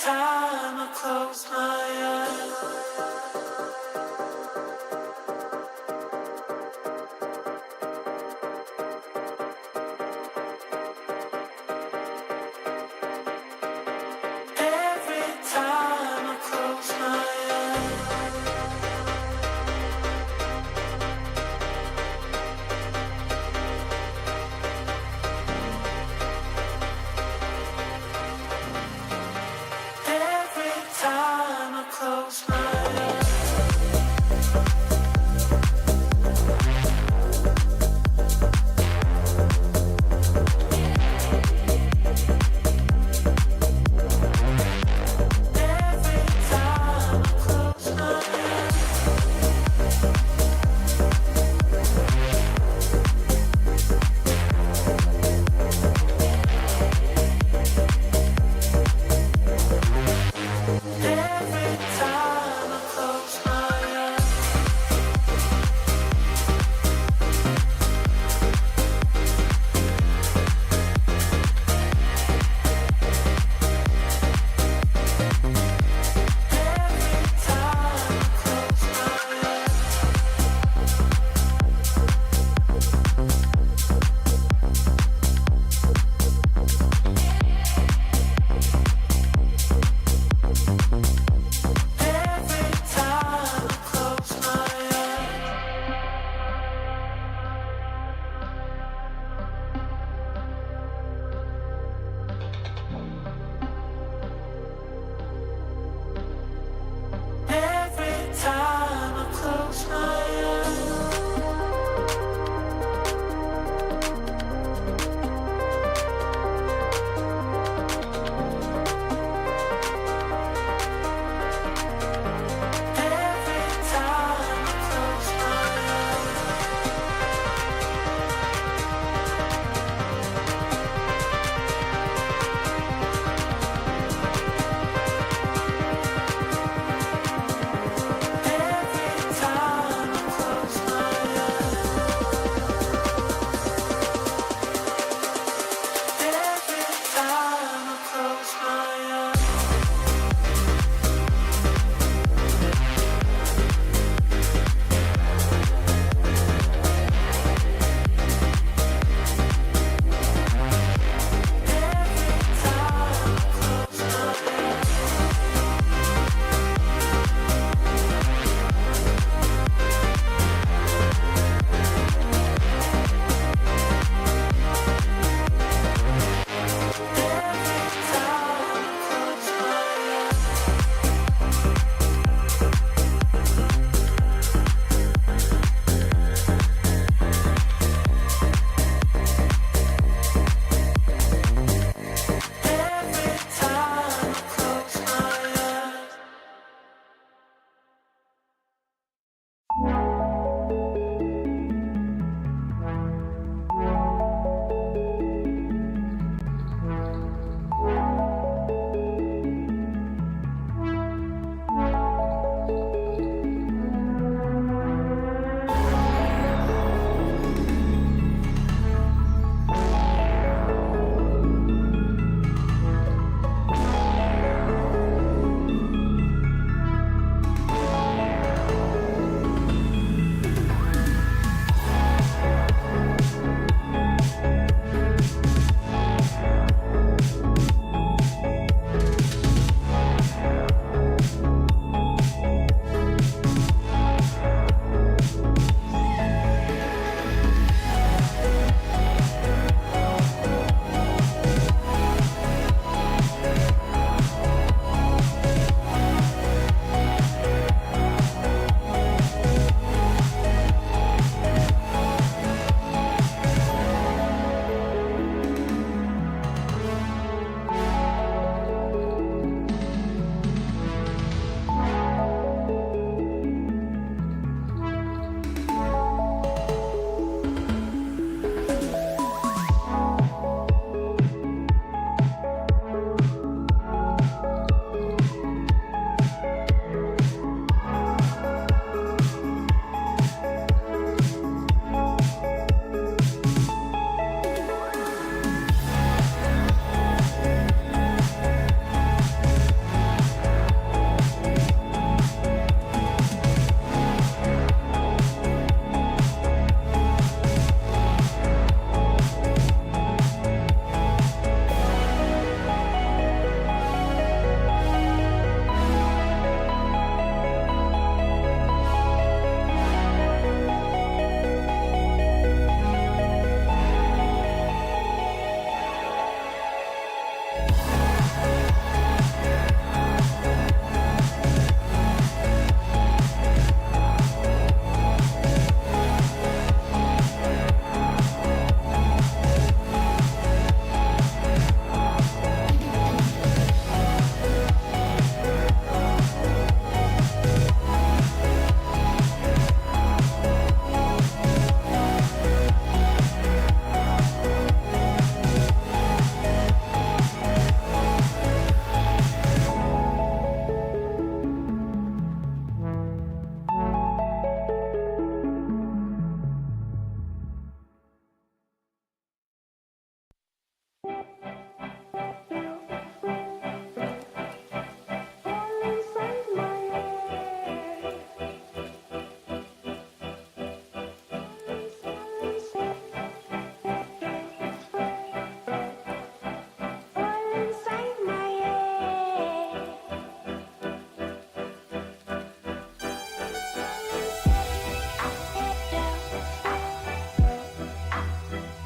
time I close my eyes, every time I close my eyes, every time I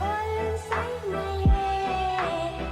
All inside my head.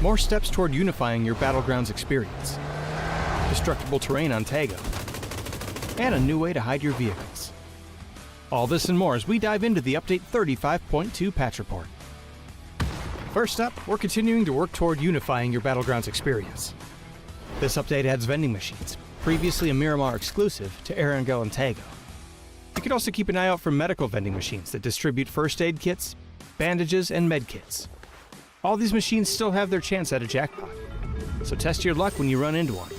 more steps toward unifying your battlegrounds experience, destructible terrain on Tago, and a new way to hide your vehicles. All this and more as we dive into the Update 35.2 patch report. First up, we're continuing to work toward unifying your battlegrounds experience. This update adds vending machines, previously a Miramar exclusive, to Erangel and Tago. You can also keep an eye out for medical vending machines that distribute first aid kits, bandages, and med kits. All these machines still have their chance at a jackpot, so test your luck when you run into one.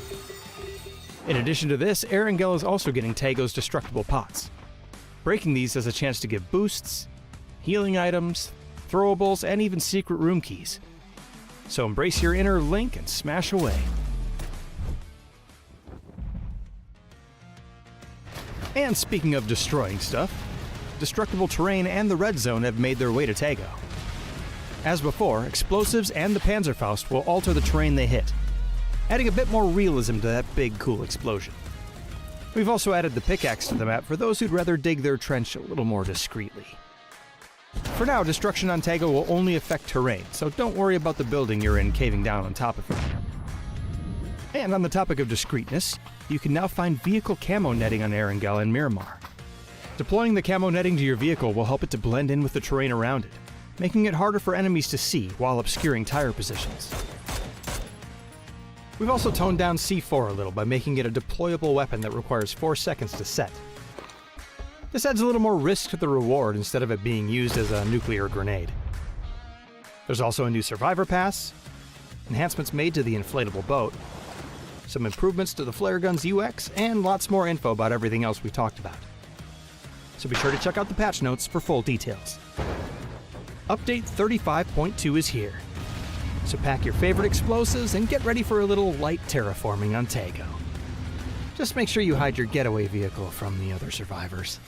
In addition to this, Erangel is also getting Tago's destructible pots. Breaking these has a chance to give boosts, healing items, throwables, and even secret room keys. So embrace your inner Link and smash away. And speaking of destroying stuff, destructible terrain and the red zone have made their way to Tago. As before, explosives and the Panzerfaust will alter the terrain they hit, adding a bit more realism to that big, cool explosion. We've also added the pickaxe to the map for those who'd rather dig their trench a little more discreetly. For now, destruction on Tago will only affect terrain, so don't worry about the building you're in caving down on top of it. And on the topic of discreetness, you can now find vehicle camo netting on Erangel and Miramar. Deploying the camo netting to your vehicle will help it to blend in with the terrain around it, making it harder for enemies to see while obscuring tire positions. We've also toned down C4 a little by making it a deployable weapon that requires 4 seconds to set. This adds a little more risk to the reward instead of it being used as a nuclear grenade. There's also a new Survivor Pass, enhancements made to the inflatable boat, some improvements to the flare gun's UX, and lots more info about everything else we talked about. So be sure to check out the patch notes for full details. Update 35.2 is here. So pack your favorite explosives and get ready for a little light terraforming on Tago. Just make sure you hide your getaway vehicle from the other survivors.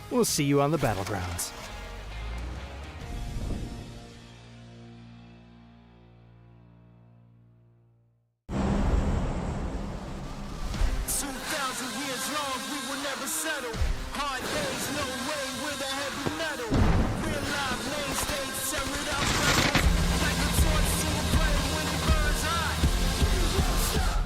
We'll see you on the battlegrounds. 2,000 years long, we will never settle. Hard days, no way, we're the heavy metal. Real live main stage, tear it out rebels. Like a torch to a flame when it burns hot. We won't stop.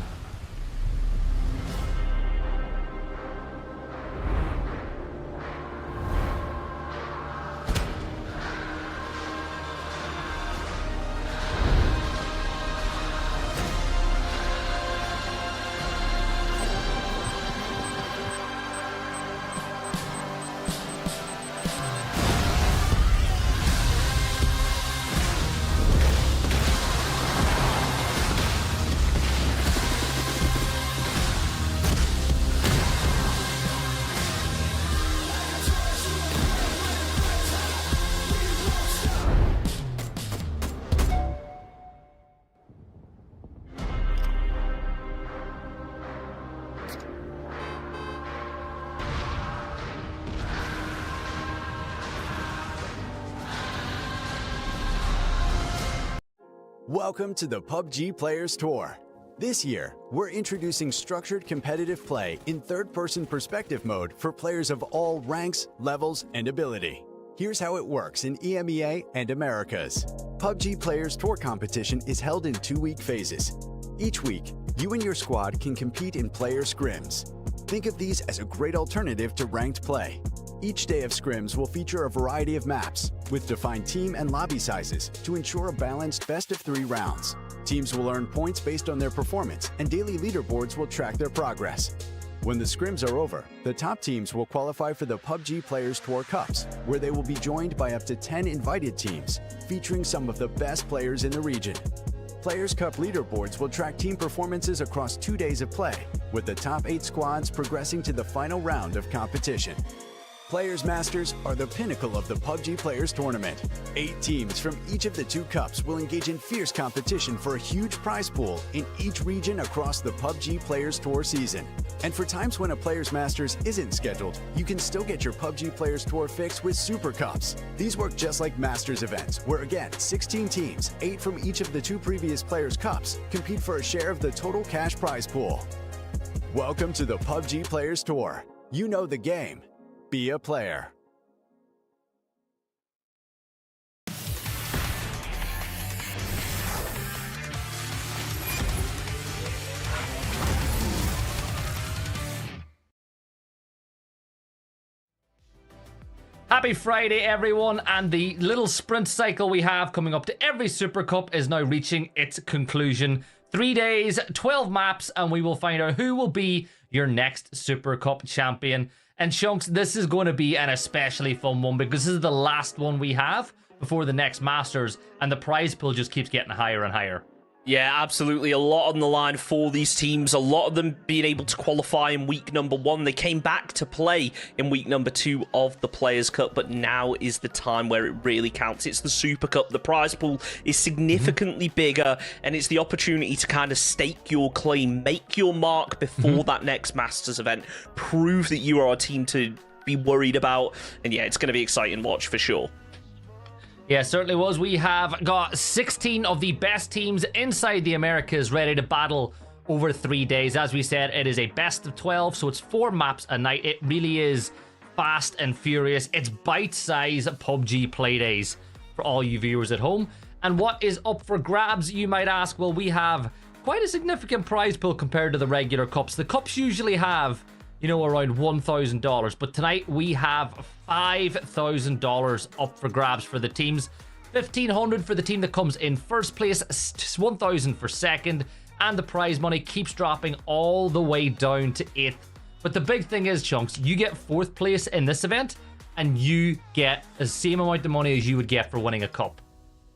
Welcome to the PUBG Players Tour. This year, we're introducing structured competitive play in third-person perspective mode for players of all ranks, levels, and ability. Here's how it works in EMEA and Americas. PUBG Players Tour competition is held in 2-week phases. Each week, you and your squad can compete in player scrims. Think of these as a great alternative to ranked play. Each day of scrims will feature a variety of maps, with defined team and lobby sizes to ensure a balanced best-of-3 rounds. Teams will earn points based on their performance, and daily leaderboards will track their progress. When the scrims are over, the top teams will qualify for the PUBG Players Tour Cups, where they will be joined by up to 10 invited teams, featuring some of the best players in the region. Players Cup leaderboards will track team performances across 2 days of play, with the top 8 squads progressing to the final round of competition. Players Masters are the pinnacle of the PUBG Players Tournament. 8 teams from each of the 2 cups will engage in fierce competition for a huge prize pool in each region across the PUBG Players Tour season. And for times when a Players Masters isn't scheduled, you can still get your PUBG Players Tour fix with Super Cups. These work just like Masters events, where again, 16 teams, 8 from each of the 2 previous Players Cups, compete for a share of the total cash prize pool. Welcome to the PUBG Players Tour. You know the game. Be a player. Happy Friday, everyone, and the little sprint cycle we have coming up to every Super Cup is now reaching its conclusion. 3 days, 12 maps, and we will find out who will be your next Super Cup champion. And Chunks, this is going to be an especially fun one because this is the last one we have before the next Masters, and the prize pool just keeps getting higher and higher. Yeah, absolutely. A lot on the line for these teams. A lot of them being able to qualify in week number 1. They came back to play in week number 2 of the Players Cup, but now is the time where it really counts. It's the Super Cup. The prize pool is significantly bigger, and it's the opportunity to kind of stake your claim, make your mark before that next Masters event, prove that you are a team to be worried about, and yeah, it's going to be exciting watch for sure. Yeah, certainly was. We have got 16 of the best teams inside the Americas ready to battle over 3 days. As we said, it is a best of 12, so it's 4 maps a night. It really is fast and furious. It's bite-sized PUBG play days for all you viewers at home. And what is up for grabs, you might ask? Well, we have quite a significant prize pool compared to the regular cups. The cups usually have, you know, around $1,000, but tonight we have $5,000 up for grabs for the teams. $1,500 for the team that comes in first place, $1,000 for second, and the prize money keeps dropping all the way down to 8th. But the big thing is, Chunks, you get 4th place in this event, and you get the same amount of money as you would get for winning a cup.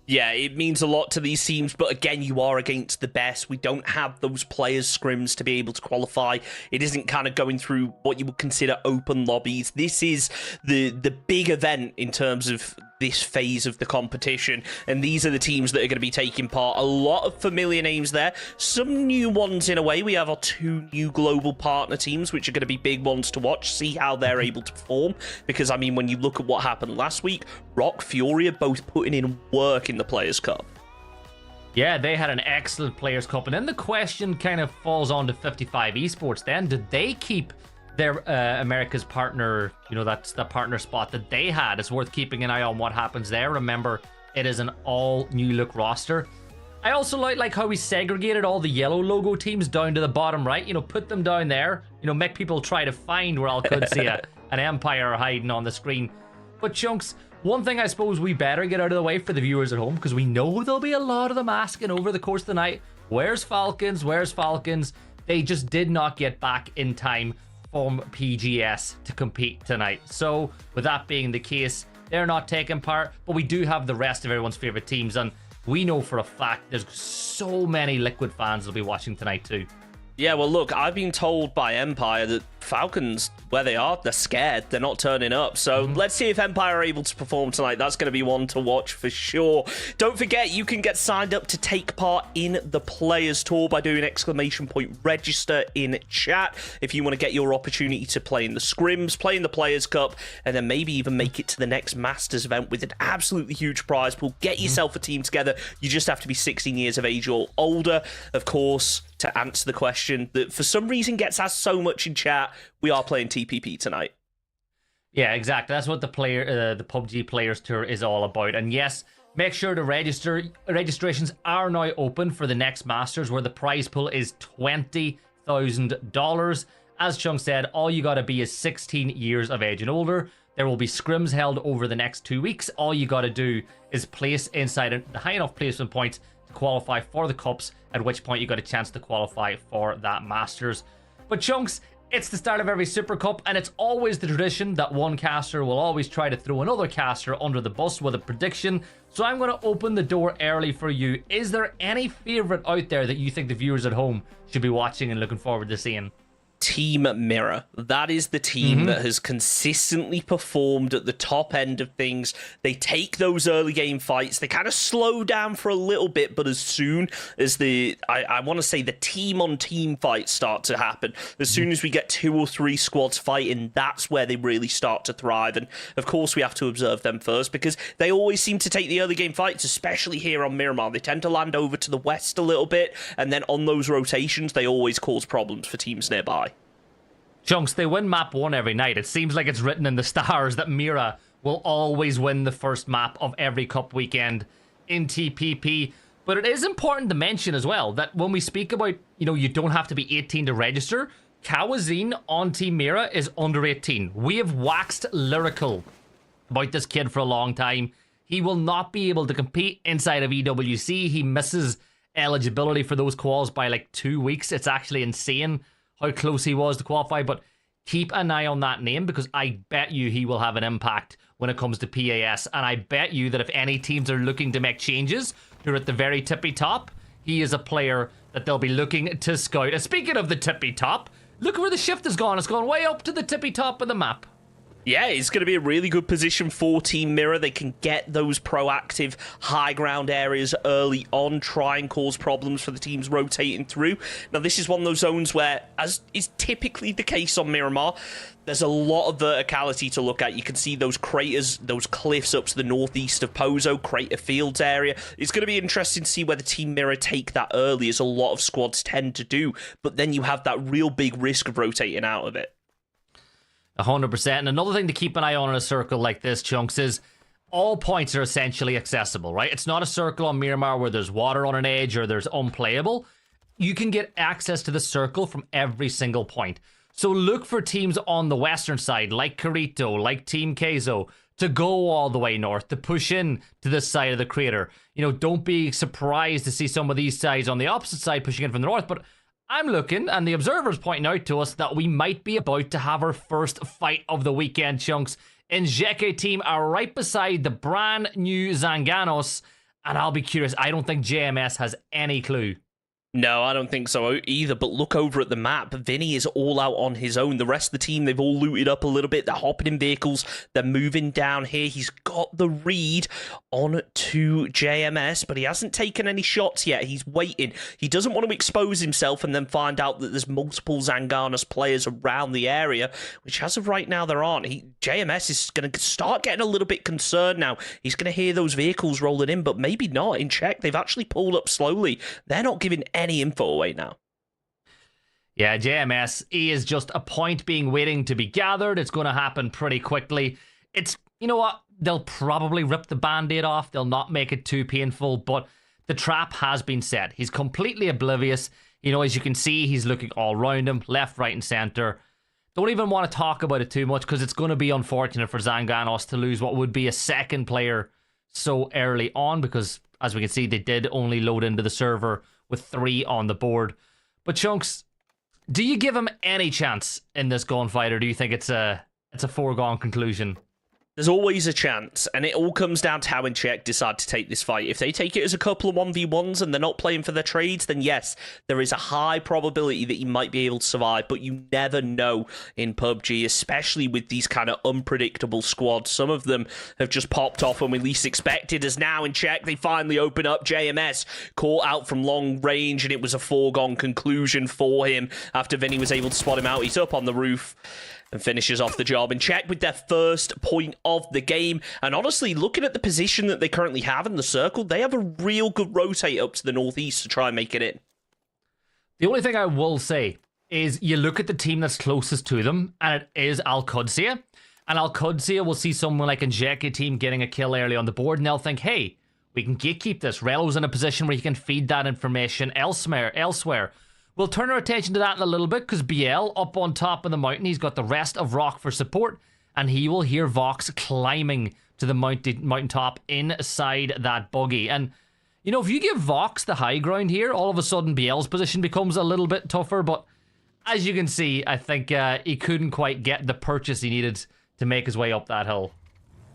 Yeah, it means a lot to these teams, but again, you are against the best. We don't have those players' scrims to be able to qualify. It isn't kind of going through what you would consider open lobbies. This is the big event in terms of this phase of the competition, and these are the teams that are going to be taking part. A lot of familiar names there, some new ones in a way. We have our 2 new global partner teams, which are going to be big ones to watch, see how they're able to perform, because I mean, when you look at what happened last week, Rock, Fury are both putting in work in the Players Cup. Yeah, they had an excellent Players Cup, and then the question kind of falls on to 55 Esports then. Did they keep their America's partner, you know, that's the partner spot that they had? It's worth keeping an eye on what happens there. Remember, it is an all new look roster. I also like how we segregated all the yellow logo teams down to the bottom right. You know, put them down there, you know, make people try to find where I could see an Empire hiding on the screen. But Chunks, one thing I suppose we better get out of the way for the viewers at home, because we know there'll be a lot of them asking over the course of the night, where's Falcons? Where's Falcons? They just did not get back in time from PGS to compete tonight. So with that being the case, they're not taking part, but we do have the rest of everyone's favorite teams, and we know for a fact there's so many Liquid fans that'll be watching tonight too. Yeah, well, look, I've been told by Empire that Falcons, where they are, they're scared. They're not turning up. So let's see if Empire are able to perform tonight. That's going to be one to watch for sure. Don't forget, you can get signed up to take part in the Players Tour by doing !register in chat if you want to get your opportunity to play in the scrims, play in the Players Cup, and then maybe even make it to the next Masters event with an absolutely huge prize pool. Get yourself a team together. You just have to be 16 years of age or older. Of course, to answer the question that for some reason gets asked so much in chat, we are playing TPP tonight. Yeah, exactly. That's what the PUBG Players Tour is all about. And yes, make sure to register. Registrations are now open for the next Masters, where the prize pool is $20,000. As Chung said, all you got to be is 16 years of age and older. There will be scrims held over the next 2 weeks. All you got to do is place inside the high enough placement points to qualify for the cups, at which point you got a chance to qualify for that Masters. But Chunks, it's the start of every Super Cup, and it's always the tradition that one caster will always try to throw another caster under the bus with a prediction. So I'm going to open the door early for you. Is there any favorite out there that you think the viewers at home should be watching and looking forward to seeing? Team Mirror. That is the team that has consistently performed at the top end of things. They take those early game fights. They kind of slow down for a little bit, but as soon as I want to say the team-on-team fights start to happen, as soon as we get 2 or 3 squads fighting, that's where they really start to thrive. And of course, we have to observe them first, because they always seem to take the early game fights, especially here on Miramar. They tend to land over to the west a little bit, and then on those rotations, they always cause problems for teams nearby. Chunks, they win map 1 every night. It seems like it's written in the stars that Mira will always win the first map of every cup weekend in TPP. But it is important to mention as well that when we speak about, you know, you don't have to be 18 to register, Kawazine on Team Mira is under 18. We have waxed lyrical about this kid for a long time. He will not be able to compete inside of EWC. He misses eligibility for those quals by like 2 weeks. It's actually insane how close he was to qualify, but keep an eye on that name because I bet you he will have an impact when it comes to PAS, and I bet you that if any teams are looking to make changes who are at the very tippy top, he is a player that they'll be looking to scout. And speaking of the tippy top, look where the shift has gone. It's gone way up to the tippy top of the map. Yeah, it's going to be a really good position for Team Mirror. They can get those proactive high ground areas early on, try and cause problems for the teams rotating through. Now, this is one of those zones where, as is typically the case on Miramar, there's a lot of verticality to look at. You can see those craters, those cliffs up to the northeast of Pozo, Crater Fields area. It's going to be interesting to see whether Team Mirror take that early, as a lot of squads tend to do. But then you have that real big risk of rotating out of it. 100%. And another thing to keep an eye on in a circle like this, Chunks, is all points are essentially accessible, right? It's not a circle on Miramar where there's water on an edge or there's unplayable. You can get access to the circle from every single point. So look for teams on the western side, like Carito, like Team Keizo, to go all the way north, to push in to this side of the crater. You know, don't be surprised to see some of these sides on the opposite side pushing in from the north, but I'm looking, and the observer's pointing out to us that we might be about to have our first fight of the weekend, Chunks. Njeke team are right beside the brand new Zanganos, and I'll be curious, I don't think JMS has any clue. No, I don't think so either, but look over at the map. Vinny is all out on his own. The rest of the team, they've all looted up a little bit. They're hopping in vehicles. They're moving down here. He's got the read on to JMS, but he hasn't taken any shots yet. He's waiting. He doesn't want to expose himself and then find out that there's multiple Zanganos players around the area, which as of right now, there aren't. JMS is going to start getting a little bit concerned now. He's going to hear those vehicles rolling in, but maybe not. In check, they've actually pulled up slowly. They're not giving any info away now. Yeah, JMS is just a point being waiting to be gathered. It's going to happen pretty quickly. It's, you know what, they'll probably rip the band-aid off. They'll not make it too painful, but the trap has been set. He's completely oblivious. You know, as you can see, he's looking all around him, left, right, and center. Don't even want to talk about it too much because it's going to be unfortunate for Zanganos to lose what would be a second player so early on because, as we can see, they did only load into the server with 3 on the board. But Chunks, do you give him any chance in this gunfight, or do you think it's a foregone conclusion? There's always a chance, and it all comes down to how Incheck decide to take this fight. If they take it as a couple of 1v1s and they're not playing for their trades, then yes, there is a high probability that you might be able to survive, but you never know in PUBG, especially with these kind of unpredictable squads. Some of them have just popped off when we least expected, as now Incheck, they finally open up. JMS caught out from long range, and it was a foregone conclusion for him after Vinny was able to spot him out. He's up on the roof and finishes off the job. And check with their first point of the game. And honestly, looking at the position that they currently have in the circle, they have a real good rotate up to the northeast to try and make it in. The only thing I will say is you look at the team that's closest to them, and it is Al-Qudsiya. And Al-Qudsiya will see someone like Njeke team getting a kill early on the board, and they'll think, hey, we can gatekeep this. Relo's in a position where he can feed that information elsewhere. We'll turn our attention to that in a little bit because BL up on top of the mountain, he's got the rest of Rock for support, and he will hear Vox climbing to the mountaintop inside that buggy. And, you know, if you give Vox the high ground here, all of a sudden BL's position becomes a little bit tougher, but as you can see, I think he couldn't quite get the purchase he needed to make his way up that hill.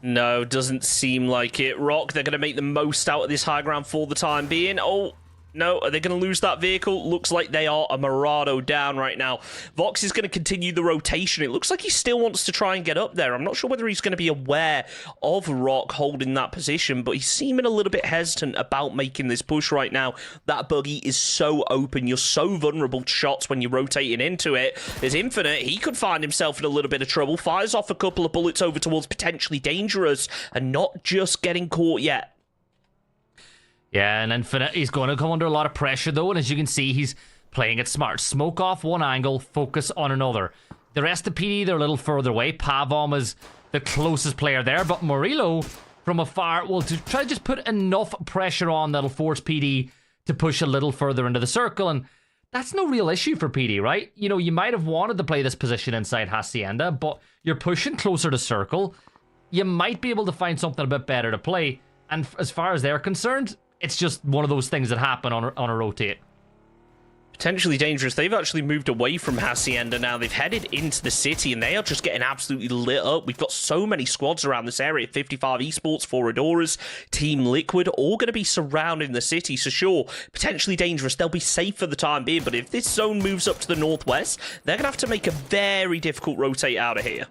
No, doesn't seem like it. Rock, they're going to make the most out of this high ground for the time being. Oh, no, are they going to lose that vehicle? Looks like they are. A Murado down right now. Vox is going to continue the rotation. It looks like he still wants to try and get up there. I'm not sure whether he's going to be aware of Rock holding that position, but he's seeming a little bit hesitant about making this push right now. That buggy is so open. You're so vulnerable to shots when you're rotating into it. There's Infinite. He could find himself in a little bit of trouble. Fires off a couple of bullets over towards potentially dangerous and not just getting caught yet. Yeah, and Infinite, he's going to come under a lot of pressure, though, and as you can see, he's playing it smart. Smoke off one angle, focus on another. The rest of PD, they're a little further away. Pavom is the closest player there, but Murillo, from afar, will try to just put enough pressure on that'll force PD to push a little further into the circle, and that's no real issue for PD, right? You know, you might have wanted to play this position inside Hacienda, but you're pushing closer to circle. you might be able to find something a bit better to play. And as far as they're concerned, it's just one of those things that happen on a rotate. Potentially dangerous. They've actually moved away from Hacienda now. They've headed into the city, and they are just getting absolutely lit up. We've got so many squads around this area. 55 Esports, 4 Adoras, Team Liquid, all going to be surrounding the city. So sure, potentially dangerous. They'll be safe for the time being, but if this zone moves up to the northwest, they're going to have to make a very difficult rotate out of here.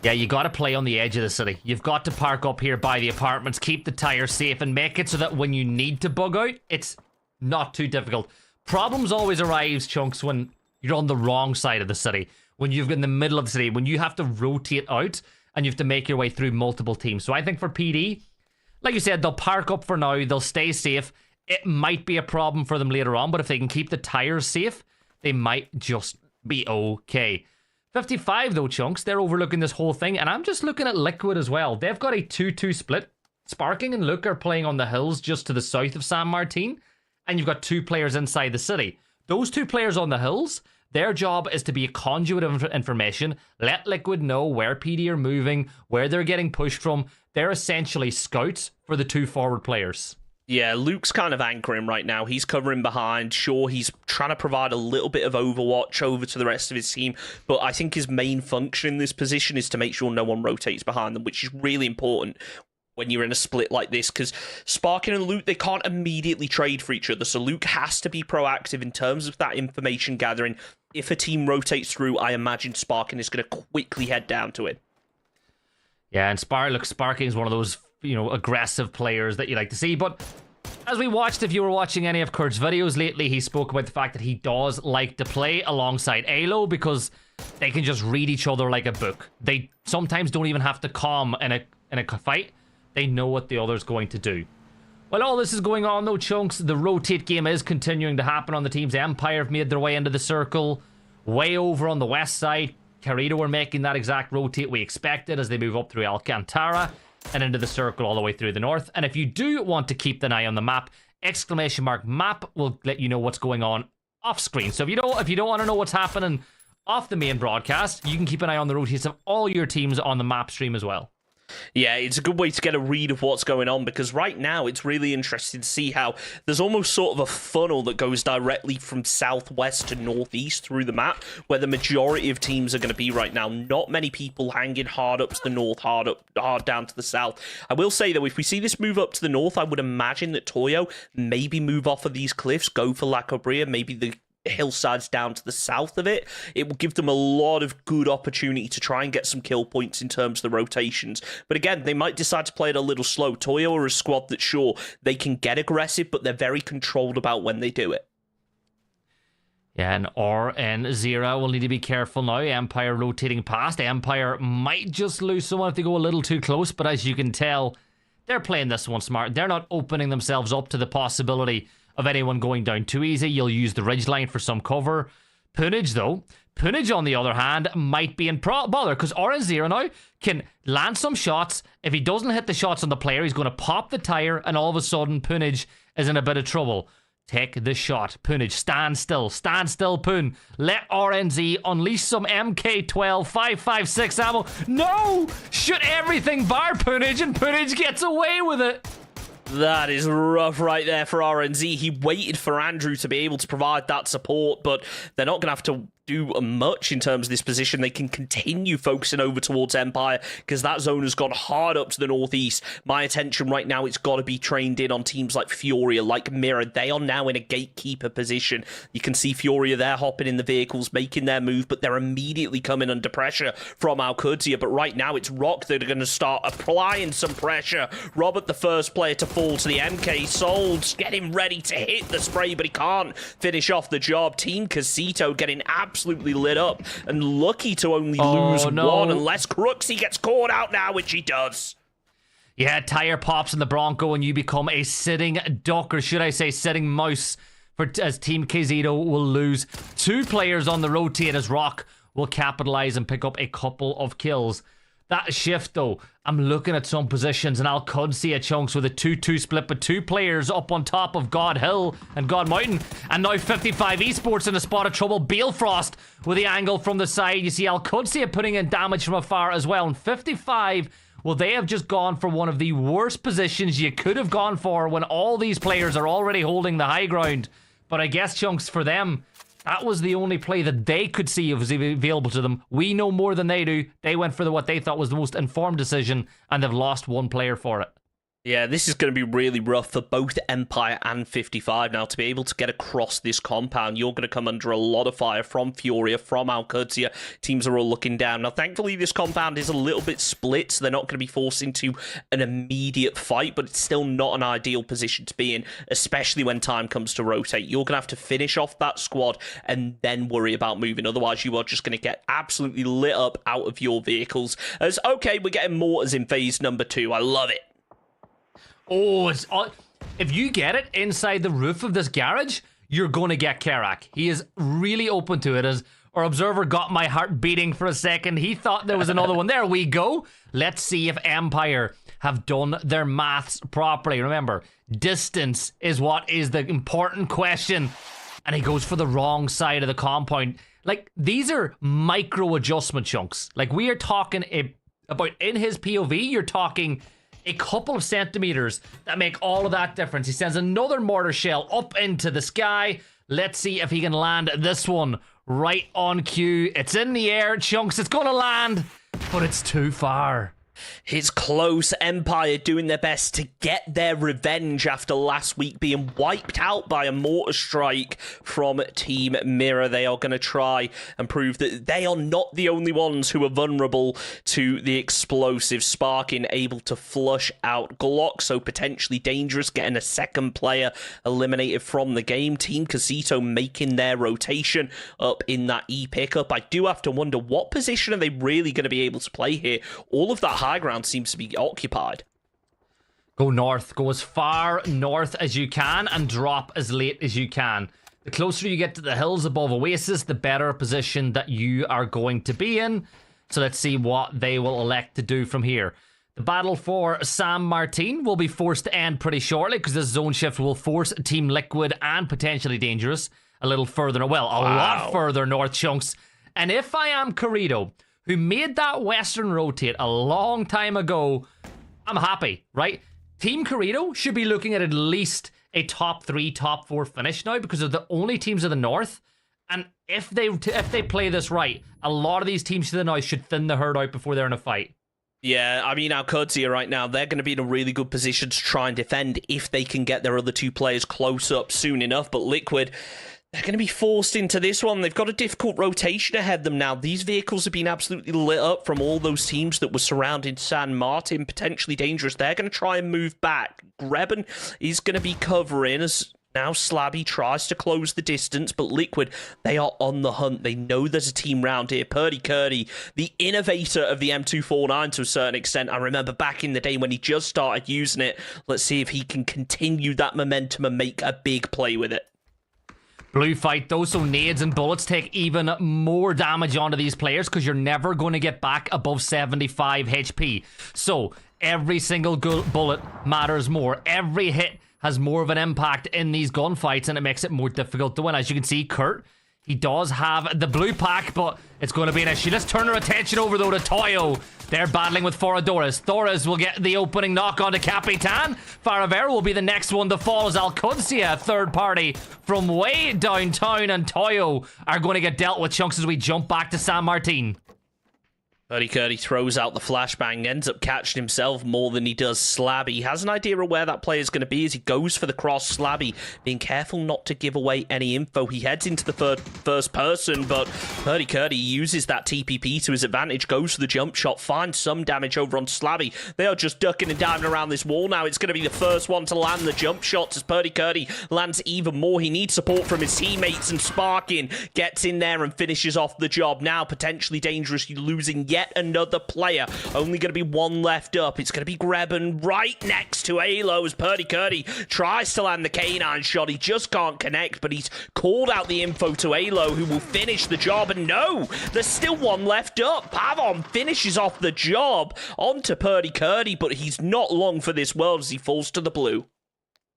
Yeah, you got to play on the edge of the city. You've got to park up here by the apartments, keep the tires safe, and make it so that when you need to bug out, it's not too difficult. Problems always arise, Chunks, when you're on the wrong side of the city, when you're in the middle of the city, when you have to rotate out and you have to make your way through multiple teams. So I think for PD, like you said, they'll park up for now, they'll stay safe. It might be a problem for them later on, but if they can keep the tires safe, they might just be okay. 55 though, Chunks, they're overlooking this whole thing, and I'm just looking at Liquid as well. They've got a 2-2 split. Sparking and Luke are playing on the hills just to the south of San Martin. And you've got 2 players inside the city. Those 2 players on the hills, their job is to be a conduit of information, let Liquid know where PD are moving, where they're getting pushed from. They're essentially scouts for the 2 forward players. Yeah, Luke's kind of anchoring right now. He's covering behind. Sure, he's trying to provide a little bit of overwatch over to the rest of his team, but I think his main function in this position is to make sure no one rotates behind them, which is really important when you're in a split like this, because Sparking and Luke, they can't immediately trade for each other, so Luke has to be proactive in terms of that information gathering. If a team rotates through, I imagine Sparking is going to quickly head down to it. Yeah, and Sparking is one of those, aggressive players that you like to see, but as we watched, if you were watching any of Kurt's videos lately, he spoke about the fact that he does like to play alongside Alo because they can just read each other like a book. They sometimes don't even have to calm in a fight. They know what the other's going to do. While all this is going on though, Chunks, the rotate game is continuing to happen on the teams. Empire have made their way into the circle. Way over on the west side, Carrito are making that exact rotate we expected as they move up through Alcantara and into the circle all the way through the north. And if you do want to keep an eye on the map, !map will let you know what's going on off screen. So if you don't want to know what's happening off the main broadcast, you can keep an eye on the rotates of all your teams on the map stream as well. Yeah, it's a good way to get a read of what's going on, because right now it's really interesting to see how there's almost sort of a funnel that goes directly from southwest to northeast through the map, where the majority of teams are going to be right now. Not many people hanging hard up to the north, hard down to the south. I will say, though, if we see this move up to the north, I would imagine that Toyo maybe move off of these cliffs, go for La Cobria, maybe the hillsides down to the south of it. It will give them a lot of good opportunity to try and get some kill points in terms of the rotations. But again, they might decide to play it a little slow. Toyo are a squad that, sure, they can get aggressive, but they're very controlled about when they do it. Yeah, and Zira will need to be careful now. Empire rotating past. Empire might just lose someone if they go a little too close, but as you can tell, they're playing this one smart. They're not opening themselves up to the possibility of anyone going down too easy. You'll use the ridgeline for some cover. Punage, though. Punage, on the other hand, might be in bother, because Zero now can land some shots. If he doesn't hit the shots on the player, he's going to pop the tire, and all of a sudden, Punage is in a bit of trouble. Take the shot. Punage, stand still. Stand still, Poon. Let RNZ unleash some MK12 5.56 ammo. No! Shoot everything bar Punage, and Punage gets away with it. That is rough right there for RNZ. He waited for Andrew to be able to provide that support, but they're not going to have to do much in terms of this position. They can continue focusing over towards Empire, because that zone has gone hard up to the northeast. My attention right now, it's got to be trained in on teams like Furia, like Mirror. They are now in a gatekeeper position. You can see Furia there hopping in the vehicles, making their move, but they're immediately coming under pressure from Alcudia. But right now, it's Rock that are going to start applying some pressure. Robert, the first player to fall to the MK. Solds getting ready to hit the spray, but he can't finish off the job. Team Casito getting absolutely lit up, and lucky to only lose one, unless Cruxy gets caught out now, which he does. Yeah, tire pops in the Bronco and you become a sitting duck, or should I say sitting mouse, as Team Casito will lose 2 players on the rotate as Rock will capitalize and pick up a couple of kills. That shift, though, I'm looking at some positions, and Al Qudsi at Chunks with a 2-2 split, but 2 players up on top of God Hill and God Mountain. And now 55 Esports in a spot of trouble. Balefrost with the angle from the side. You see Al Qudsi putting in damage from afar as well. And 55, well, they have just gone for one of the worst positions you could have gone for when all these players are already holding the high ground. But I guess, Chunks, for them, that was the only play that they could see was available to them. We know more than they do. They went for what they thought was the most informed decision, and they've lost 1 player for it. Yeah, this is going to be really rough for both Empire and 55 now. To be able to get across this compound, you're going to come under a lot of fire from Furia, from Al Qudsi. Teams are all looking down. Now, thankfully, this compound is a little bit split, so they're not going to be forced into an immediate fight, but it's still not an ideal position to be in, especially when time comes to rotate. You're going to have to finish off that squad and then worry about moving. Otherwise, you are just going to get absolutely lit up out of your vehicles. As, okay, we're getting mortars in phase number 2. I love it. Oh, it's if you get it inside the roof of this garage, you're going to get Karak. He is really open to it. As our observer got my heart beating for a second. He thought there was another one. There we go. Let's see if Empire have done their maths properly. Remember, distance is what is the important question. And he goes for the wrong side of the compound. Like, these are micro adjustment chunks. Like, we are talking about in his POV, you're talking a couple of centimeters that make all of that difference. He sends another mortar shell up into the sky. Let's see if he can land this one right on cue. It's in the air, Chunks. It's going to land, but it's too far. It's close. Empire doing their best to get their revenge after last week being wiped out by a mortar strike from Team Mirror. They are going to try and prove that they are not the only ones who are vulnerable to the explosive. Sparking able to flush out Glock, so potentially dangerous, getting a second player eliminated from the game. Team Casito making their rotation up in that E pickup. I do have to wonder, what position are they really going to be able to play here? All of that high ground seems to be occupied. Go north. Go as far north as you can and drop as late as you can. The closer you get to the hills above Oasis, the better position that you are going to be in. So let's see what they will elect to do from here. The battle for San Martin will be forced to end pretty shortly because this zone shift will force Team Liquid and potentially Dangerous a little further, well, a lot further north, Chunks. And if I am Corrido, who made that Western rotate a long time ago, I'm happy, right? Team Corrido should be looking at least a top 3, top 4 finish now because they're the only teams of the North. And if they play this right, a lot of these teams to the North should thin the herd out before they're in a fight. Yeah, I mean, Al Qudsi right now, they're going to be in a really good position to try and defend if they can get their other 2 players close up soon enough. But Liquid, they're going to be forced into this one. They've got a difficult rotation ahead of them now. These vehicles have been absolutely lit up from all those teams that were surrounding San Martin, potentially dangerous. They're going to try and move back. Greben is going to be covering as now Slabby tries to close the distance, but Liquid, they are on the hunt. They know there's a team round here. Purdy Curdy, the innovator of the M249 to a certain extent. I remember back in the day when he just started using it. Let's see if he can continue that momentum and make a big play with it. Blue fight though, so nades and bullets take even more damage onto these players because you're never going to get back above 75 HP. So every single bullet matters more. Every hit has more of an impact in these gunfights and it makes it more difficult to win. As you can see, Kurt, he does have the blue pack, but it's going to be an issue. Let's turn our attention over though to Toyo. They're battling with Foradores. Thores will get the opening knock onto Capitan. Faravero will be the next one to fall as Al Qudsi, a third party from way downtown, and Toyo are going to get dealt with, Chunks, as we jump back to San Martin. Purdy Curdy throws out the flashbang, ends up catching himself more than he does Slabby. He has an idea of where that player is going to be as he goes for the cross. Slabby being careful not to give away any info. He heads into the first person, but Purdy Curdy uses that TPP to his advantage, goes for the jump shot, finds some damage over on Slabby. They are just ducking and diving around this wall now. It's going to be the first one to land the jump shots as Purdy Curdy lands even more. He needs support from his teammates, and Sparkin gets in there and finishes off the job. Now potentially dangerous, losing yet yet another player. Only going to be one left up. It's going to be Greben right next to Alo as Purdy Curdy tries to land the canine shot. He just can't connect, but he's called out the info to Alo, who will finish the job. And no, there's still one left up. Pavon finishes off the job onto Purdy Curdy, but he's not long for this world as he falls to the blue.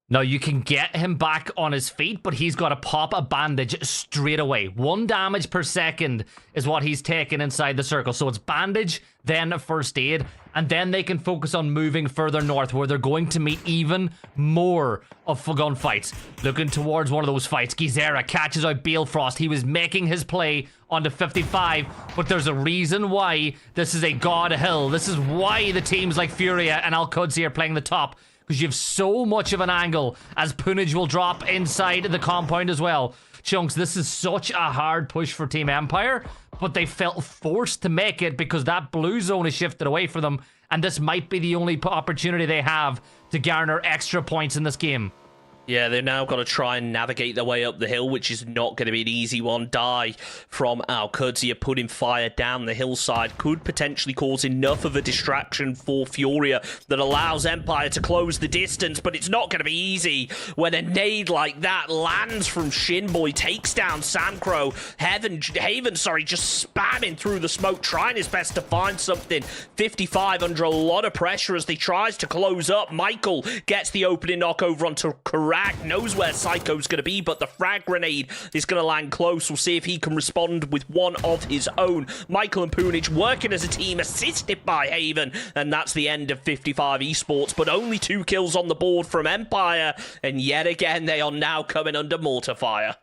Now, you can get him back on his feet, but he's got to pop a bandage straight away. 1 damage per second is what he's taking inside the circle. So it's bandage, then first aid, and then they can focus on moving further north, where they're going to meet even more of gunfights. Looking towards one of those fights, Gizera catches out Balefrost. He was making his play onto 55, but there's a reason why this is a God Hill. This is why the teams like Furia and Al-Qudsi are playing the top, because you have so much of an angle as Punage will drop inside the compound as well. Chunks, this is such a hard push for Team Empire, but they felt forced to make it because that blue zone is shifted away for them, and this might be the only opportunity they have to garner extra points in this game. Yeah, they've now got to try and navigate their way up the hill, which is not going to be an easy one. Die from Al-Qudsi putting fire down the hillside could potentially cause enough of a distraction for Furia that allows Empire to close the distance, but it's not going to be easy when a nade like that lands from Shinboy, takes down Samcro. Haven, just spamming through the smoke, trying his best to find something. 55 under a lot of pressure as he tries to close up. Michael gets the opening knock over onto Karak, knows where Psycho's going to be, but the frag grenade is going to land close. We'll see if he can respond with one of his own. Michael and Punage working as a team, assisted by Haven, and that's the end of 55 Esports, but only 2 kills on the board from Empire, and yet again they are now coming under mortar fire.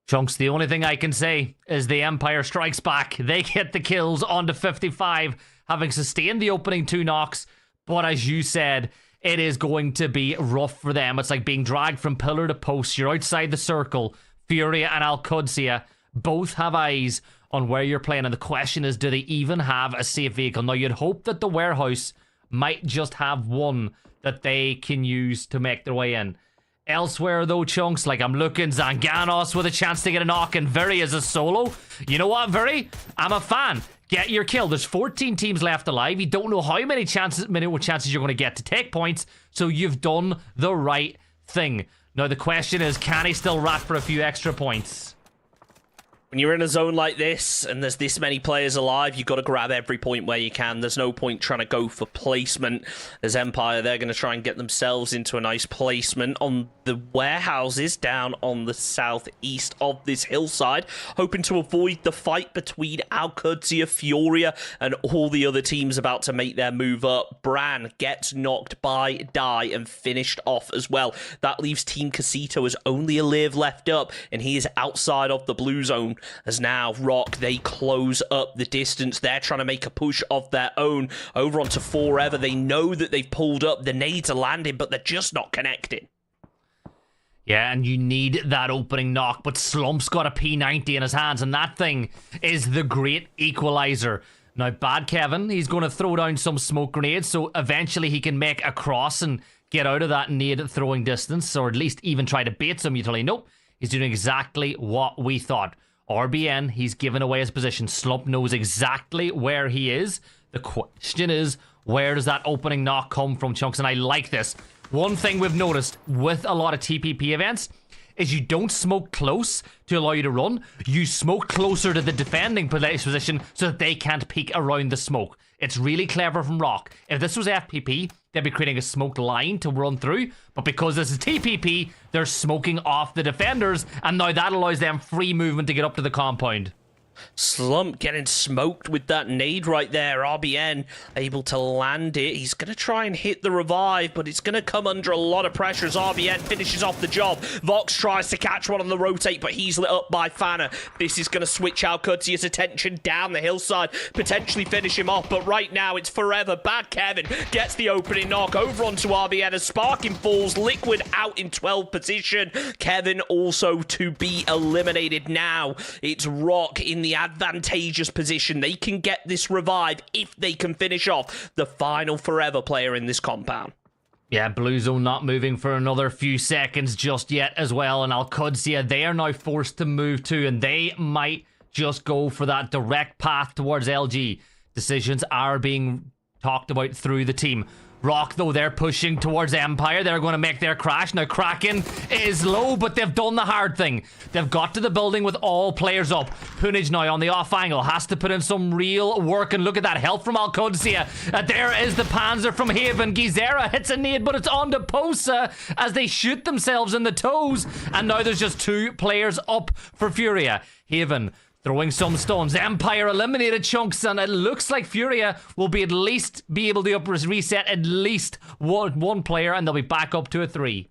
Chunks, the only thing I can say is the Empire strikes back. They get the kills onto 55, having sustained the opening 2 knocks, but as you said, it is going to be rough for them. It's like being dragged from pillar to post. You're outside the circle. Furia and Al-Qudsi both have eyes on where you're playing, and the question is, do they even have a safe vehicle? Now, you'd hope that the warehouse might just have one that they can use to make their way in. Elsewhere, though, Chunks, like I'm looking, Zanganos with a chance to get a knock, and Viri as a solo. You know what, Viri? I'm a fan. Get your kill. There's 14 teams left alive. You don't know how many chances you're going to get to take points, so you've done the right thing. Now, the question is, can he still rat for a few extra points? When you're in a zone like this and there's this many players alive, you've got to grab every point where you can. There's no point trying to go for placement. As Empire, they're going to try and get themselves into a nice placement on the warehouses down on the southeast of this hillside, hoping to avoid the fight between Al-Qudsi, Furia, and all the other teams about to make their move up. Bran gets knocked by Die and finished off as well. That leaves Team Casito as only a live left up, and he is outside of the blue zone. As now Rock, they close up the distance. They're trying to make a push of their own over onto Forever. They know that they've pulled up. The nades are landing, but they're just not connecting. Yeah, and you need that opening knock, but Slump's got a P90 in his hands, and that thing is the great equalizer. Now, Bad Kevin, he's going to throw down some smoke grenades, so eventually he can make a cross and get out of that nade throwing distance, or at least even try to bait some utility. Nope, he's doing exactly what we thought. RBN, he's given away his position. Slump knows exactly where he is. The question is, where does that opening knock come from, Chunks? And I like this. One thing we've noticed with a lot of TPP events is you don't smoke close to allow you to run. You smoke closer to the defending position so that they can't peek around the smoke. It's really clever from Rock. If this was FPP, they'd be creating a smoked line to run through, but because this is TPP, they're smoking off the defenders, and now that allows them free movement to get up to the compound. Slump getting smoked with that nade right there. RBN able to land it. He's going to try and hit the revive, but it's going to come under a lot of pressure as RBN finishes off the job. Vox tries to catch one on the rotate, but he's lit up by Fanner. This is going to switch Al-Qudsi's attention down the hillside, potentially finish him off, but right now it's Forever. Bad Kevin gets the opening knock over onto RBN as Sparking falls. Liquid out in 12th position. Kevin also to be eliminated now. It's Rock in the advantageous position. They can get this revive if they can finish off the final Forever player in this compound. Yeah, Blue Zone not moving for another few seconds just yet as well, and Al-Qudsi, they are now forced to move too, and they might just go for that direct path towards LG. Decisions are being talked about through the team. Rock, though, they're pushing towards Empire. They're going to make their crash. Now, Kraken is low, but they've done the hard thing. They've got to the building with all players up. Punage now on the off angle has to put in some real work, and look at that help from Alcudsia. There is the Panzer from Haven. Gizera hits a nade, but it's on to Posa as they shoot themselves in the toes. And now there's just 2 players up for Furia. Haven throwing some stones. Empire eliminated Chunks, and it looks like Furia will be at least be able to reset at least one player, and they'll be back up to a 3.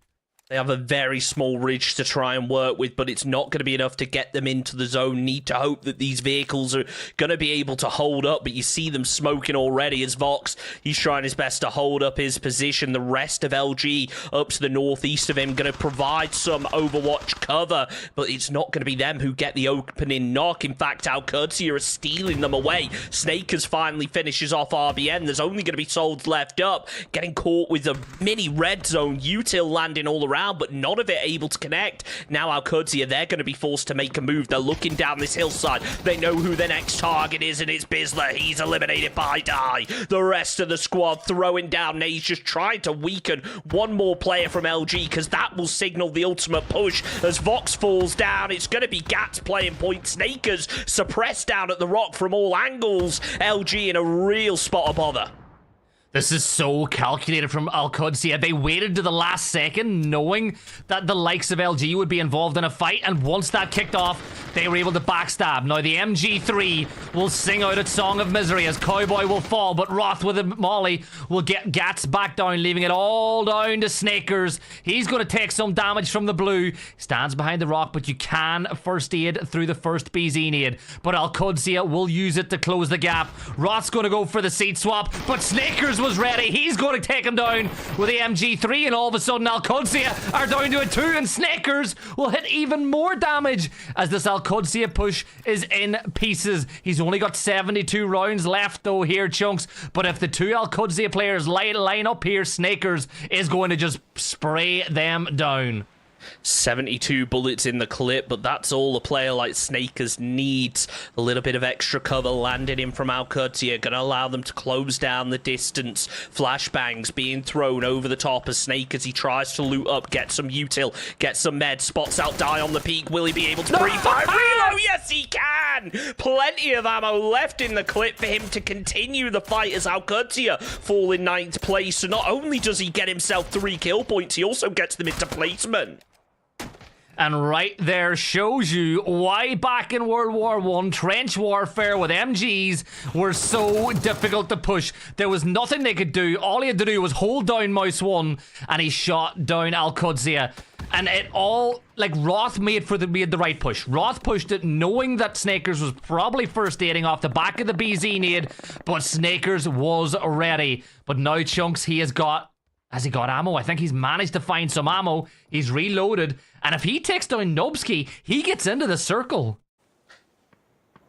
They have a very small ridge to try and work with, but it's not going to be enough to get them into the zone. Need to hope that these vehicles are going to be able to hold up, but you see them smoking already as Vox, he's trying his best to hold up his position. The rest of LG up to the northeast of him going to provide some Overwatch cover, but it's not going to be them who get the opening knock. In fact, Alcudsia are stealing them away. Snakers finally finishes off RBN. There's only going to be Souls left up, getting caught with a mini red zone. Util landing all around, but none of it able to connect. Now Alcudsia, they're going to be forced to make a move. They're looking down this hillside. They know who their next target is, and it's Bizler. He's eliminated by Die. The rest of the squad throwing down nades, just trying to weaken one more player from LG, because that will signal the ultimate push. As Vox falls down, it's going to be Gats playing point. Snakers suppressed down at the rock from all angles. LG in a real spot of bother. This is so calculated from Alcudsia. They waited to the last second, knowing that the likes of LG would be involved in a fight, and once that kicked off, they were able to backstab. Now the MG3 will sing out its song of misery as Cowboy will fall, but Roth with a molly will get Gats back down, leaving it all down to Snakers. He's going to take some damage from the blue. Stands behind the rock, but you can first aid through the first BZ nade. But Alcudsia will use it to close the gap. Roth's going to go for the seat swap, but Snakers was ready. He's going to take him down with the MG3, and all of a sudden Alcudsia are down to a 2, and Snakers will hit even more damage as this Alcudsia push is in pieces. He's only got 72 rounds left though here, Chunks, but if the 2 Alcudsia players line up here, Snakers is going to just spray them down. 72 bullets in the clip, but that's all a player like Snakers needs. A little bit of extra cover landed in from Alcudsia, going to allow them to close down the distance. Flashbangs being thrown over the top as Snakers, he tries to loot up, get some util, get some med, spots out Die on the peak. Will he be able to pre-fire reload? Yes, he can! Plenty of ammo left in the clip for him to continue the fight as Alcudsia fall in 9th place. So not only does he get himself 3 kill points, he also gets them into placement. And right there shows you why back in World War I, trench warfare with MGs were so difficult to push. There was nothing they could do. All he had to do was hold down mouse 1, and he shot down Alcudsia. And it all, like, Roth made the right push. Roth pushed it knowing that Snakers was probably first aiding off the back of the BZ nade, but Snakers was ready. But now Chunks, has he got ammo? I think he's managed to find some ammo. He's reloaded. And if he takes down Nobsky, he gets into the circle.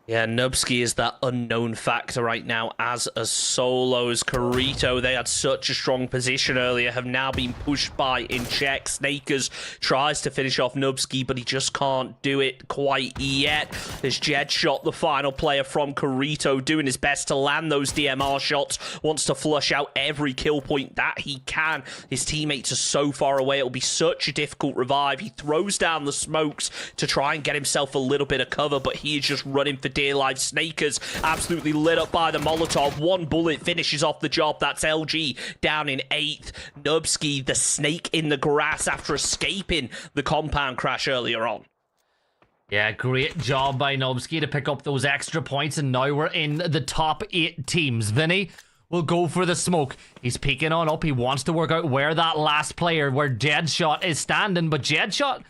Yeah, Nubsky is that unknown factor right now as a solo. As Carito, they had such a strong position earlier, have now been pushed by in check. Snakers tries to finish off Nubsky, but he just can't do it quite yet. As Jed shot the final player from Carito, doing his best to land those DMR shots, wants to flush out every kill point that he can. His teammates are so far away, it'll be such a difficult revive. He throws down the smokes to try and get himself a little bit of cover, but he is just running for dear life. Snakers absolutely lit up by the Molotov. 1 bullet finishes off the job. That's LG down in 8th. Nubsky, the snake in the grass after escaping the compound crash earlier on. Yeah, great job by Nubsky to pick up those extra points, and now we're in the top 8 teams. Vinny will go for the smoke. He's peeking on up. He wants to work out where that last player, where Jedshot is standing, but Jedshot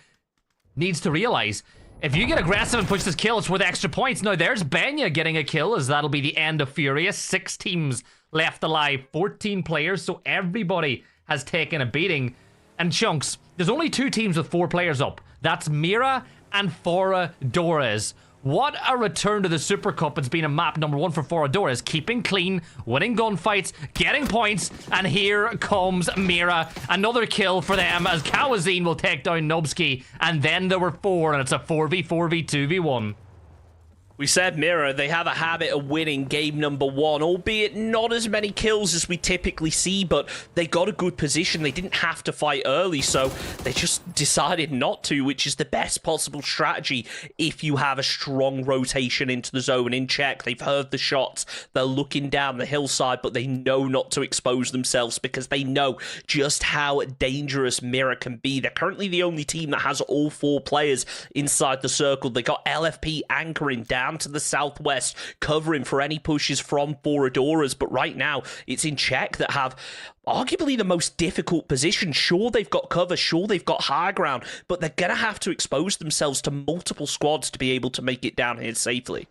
needs to realize, if you get aggressive and push this kill, it's worth extra points. Now, there's Benya getting a kill, as that'll be the end of Furious. 6 teams left alive, 14 players, so everybody has taken a beating. And Chunks, there's only 2 teams with 4 players up. That's Mira and Foradores. What a return to the Super Cup. It's been a map number 1 for Foradores. Keeping clean, winning gunfights, getting points, and here comes Mira. Another kill for them as Kawazine will take down Nubsky, and then there were 4, and it's a 4v4v2v1. We said Mira, they have a habit of winning game number 1, albeit not as many kills as we typically see, but they got a good position. They didn't have to fight early, so they just decided not to, which is the best possible strategy if you have a strong rotation into the zone in check. They've heard the shots, they're looking down the hillside, but they know not to expose themselves because they know just how dangerous Mira can be. They're currently the only team that has all 4 players inside the circle. They got LFP anchoring down to the southwest, covering for any pushes from Foradoras, but right now it's in check that have arguably the most difficult position. Sure, they've got cover, sure, they've got high ground, but they're gonna have to expose themselves to multiple squads to be able to make it down here safely.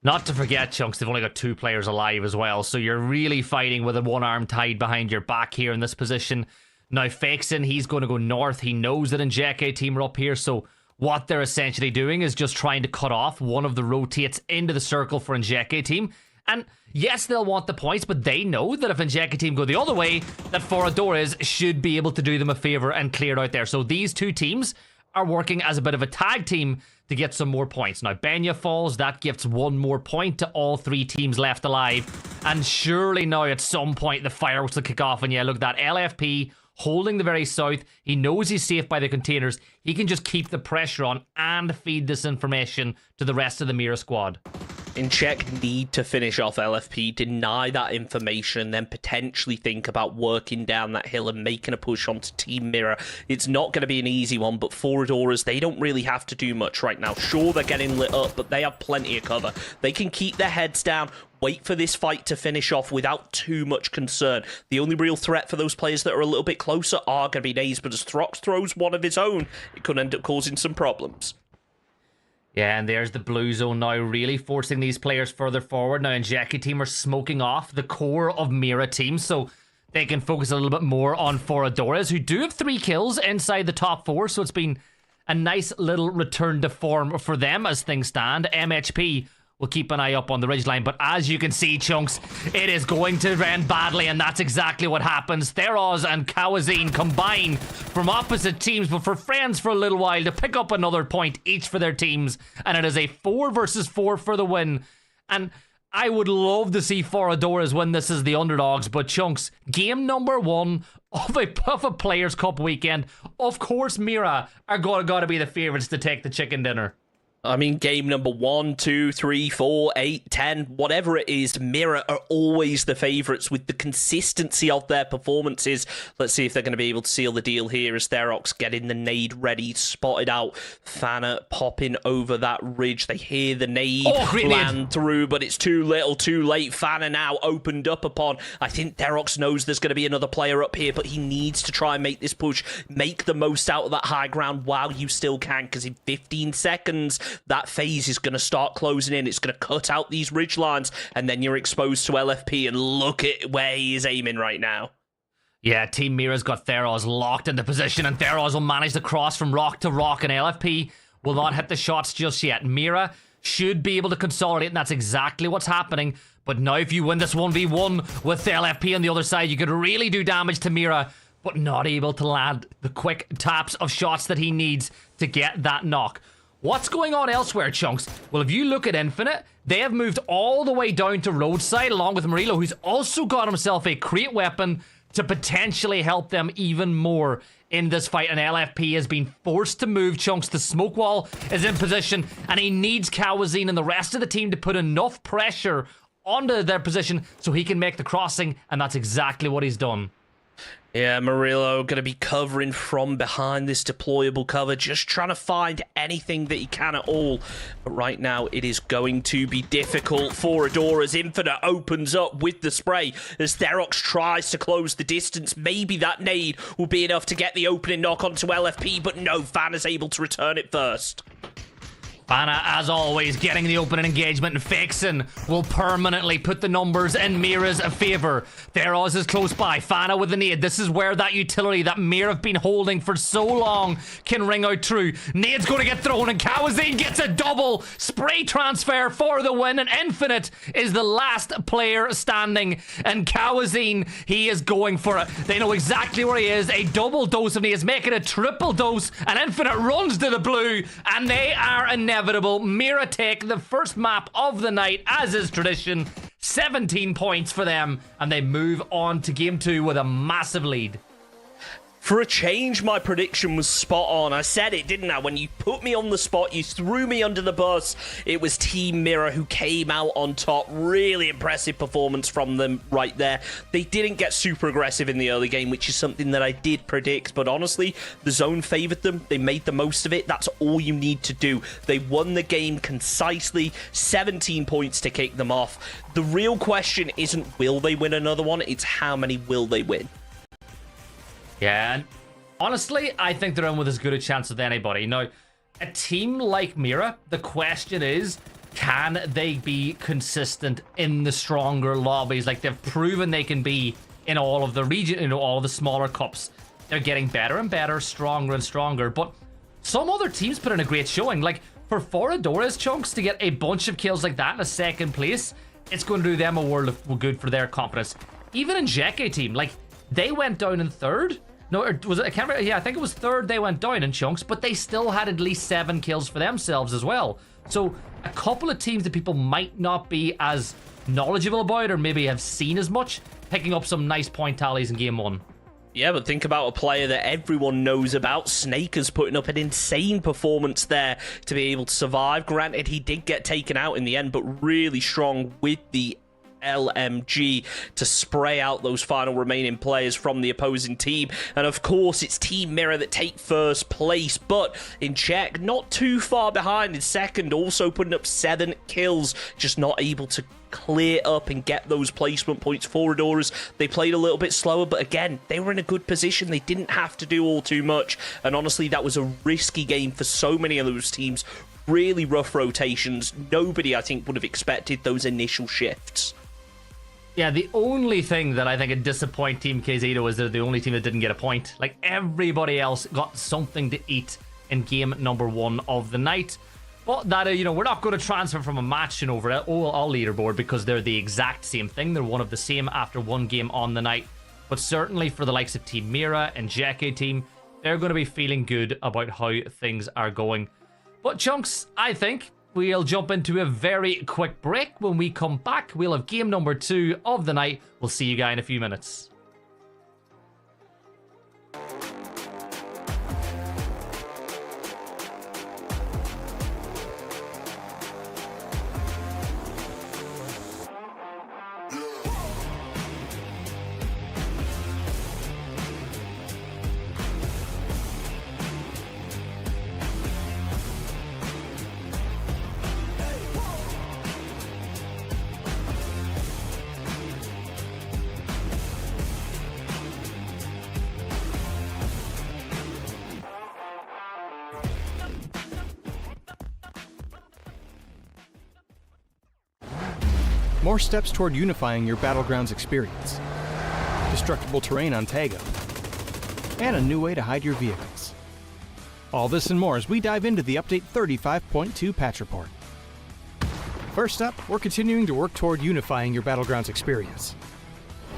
Not to forget, Chunks, they've only got 2 players alive as well, so you're really fighting with a one arm tied behind your back here in this position. Now, Fakeson, he's going to go north. He knows that Njeke team are up here, so what they're essentially doing is just trying to cut off one of the rotates into the circle for Njeke team. And yes, they'll want the points, but they know that if Njeke team go the other way, that Foradoras should be able to do them a favor and clear it out there. So these 2 teams are working as a bit of a tag team to get some more points. Now, Benya falls, that gives 1 more point to all 3 teams left alive. And surely now at some point the fireworks will kick off. And yeah, look, that LFP holding the very south. He knows he's safe by the containers. He can just keep the pressure on and feed this information to the rest of the Mira squad. In check, need to finish off LFP, deny that information, then potentially think about working down that hill and making a push onto Team Mirror. It's not going to be an easy one, but Foradoras, they don't really have to do much right now. Sure, they're getting lit up, but they have plenty of cover. They can keep their heads down, wait for this fight to finish off without too much concern. The only real threat for those players that are a little bit closer are going to be Naze, but as Throx throws one of his own, it could end up causing some problems. Yeah, and there's the blue zone now, really forcing these players further forward. Now, Njeke team are smoking off the core of Mira team, so they can focus a little bit more on Foradoras, who do have 3 kills inside the top 4, so it's been a nice little return to form for them as things stand. MHP will keep an eye up on the ridgeline, but as you can see, Chunks, it is going to end badly, and that's exactly what happens. Theros and Kawazine combine from opposite teams, but for friends for a little while to pick up another point each for their teams, and it is a 4 versus 4 for the win. And I would love to see Foradoras win this as the underdogs, but Chunks, game number 1 of a Players Cup weekend, of course Mira are gotta be the favourites to take the chicken dinner. I mean, game number 1, 2, 3, 4, 8, 10, whatever it is, Mira are always the favourites with the consistency of their performances. Let's see if they're going to be able to seal the deal here as Therox getting the nade ready, spotted out. Fana popping over that ridge. They hear the nade land through, but it's too little, too late. Fana now opened up upon. I think Therox knows there's going to be another player up here, but he needs to try and make this push. Make the most out of that high ground while you still can, because in 15 seconds, that phase is going to start closing in. It's going to cut out these ridge lines, and then you're exposed to LFP, and look at where he is aiming right now. Yeah, Team Mira's got Theros locked into position, and Theros will manage to cross from rock to rock, and LFP will not hit the shots just yet. Mira should be able to consolidate, and that's exactly what's happening. But now if you win this 1v1 with LFP on the other side, you could really do damage to Mira, but not able to land the quick taps of shots that he needs to get that knock. What's going on elsewhere, Chunks? Well, if you look at Infinite, they have moved all the way down to roadside along with Murillo, who's also got himself a crate weapon to potentially help them even more in this fight. And LFP has been forced to move, Chunks. The smoke wall is in position, and he needs Kawazine and the rest of the team to put enough pressure onto their position so he can make the crossing, and that's exactly what he's done. Yeah, Murillo going to be covering from behind this deployable cover, just trying to find anything that he can at all. But right now, it is going to be difficult. Foradoras Infinite opens up with the spray as Therox tries to close the distance. Maybe that nade will be enough to get the opening knock onto LFP, but no, Fan is able to return it first. Fana, as always, getting the opening engagement, and Fakeson will permanently put the numbers in Mira's favour. Theros is close by. Fana with the nade. This is where that utility that Mira have been holding for so long can ring out true. Nade's going to get thrown, and Kawazine gets a double spray transfer for the win, and Infinite is the last player standing. And Kawazine, he is going for it. They know exactly where he is. A double dose of nades, making a triple dose, and Infinite runs to the blue, and they are a inevitable. Mira take the first map of the night, as is tradition. 17 points for them, and they move on to game 2 with a massive lead. For a change, my prediction was spot on. I said it, didn't I? When you put me on the spot, you threw me under the bus. It was Team Mirror who came out on top. Really impressive performance from them right there. They didn't get super aggressive in the early game, which is something that I did predict. But honestly, the zone favored them. They made the most of it. That's all you need to do. They won the game concisely. 17 points to kick them off. The real question isn't will they win another one? It's how many will they win? Yeah, and honestly, I think they're in with as good a chance as anybody. Now, a team like Mira, the question is, can they be consistent in the stronger lobbies? Like, they've proven they can be in all of the region, all of the smaller cups. They're getting better and better, stronger and stronger. But some other teams put in a great showing. Like, for Foradora's Chunks to get a bunch of kills like that in a second place, it's going to do them a world of good for their confidence. Even in Jeke team, like, they went down in third. No, or was it? I can't remember. Yeah, I think it was third they went down in Chunks, but they still had at least 7 kills for themselves as well. So a couple of teams that people might not be as knowledgeable about or maybe have seen as much, picking up some nice point tallies in game 1. Yeah, but think about a player that everyone knows about. Snaker's putting up an insane performance there to be able to survive. Granted, he did get taken out in the end, but really strong with the LMG to spray out those final remaining players from the opposing team. And of course, it's Team Mirror that take first place, but in Czech, not too far behind in second, also putting up 7 kills, just not able to clear up and get those placement points for Adoras. They played a little bit slower, but again, they were in a good position. They didn't have to do all too much, and honestly, that was a risky game for so many of those teams. Really rough rotations. Nobody, I think, would have expected those initial shifts. Yeah, the only thing that I think would disappoint Team KZito is they're the only team that didn't get a point. Like, everybody else got something to eat in game number 1 of the night. But that, we're not going to transfer from a match and over it all leaderboard because they're the exact same thing. They're one of the same after 1 game on the night. But certainly for the likes of Team Mira and Jeke team, they're going to be feeling good about how things are going. But Chunks, I think we'll jump into a very quick break. When we come back, we'll have game number 2 of the night. We'll see you guys in a few minutes. More steps toward unifying your battlegrounds experience, destructible terrain on Tago, and a new way to hide your vehicles. All this and more as we dive into the Update 35.2 patch report. First up, we're continuing to work toward unifying your battlegrounds experience.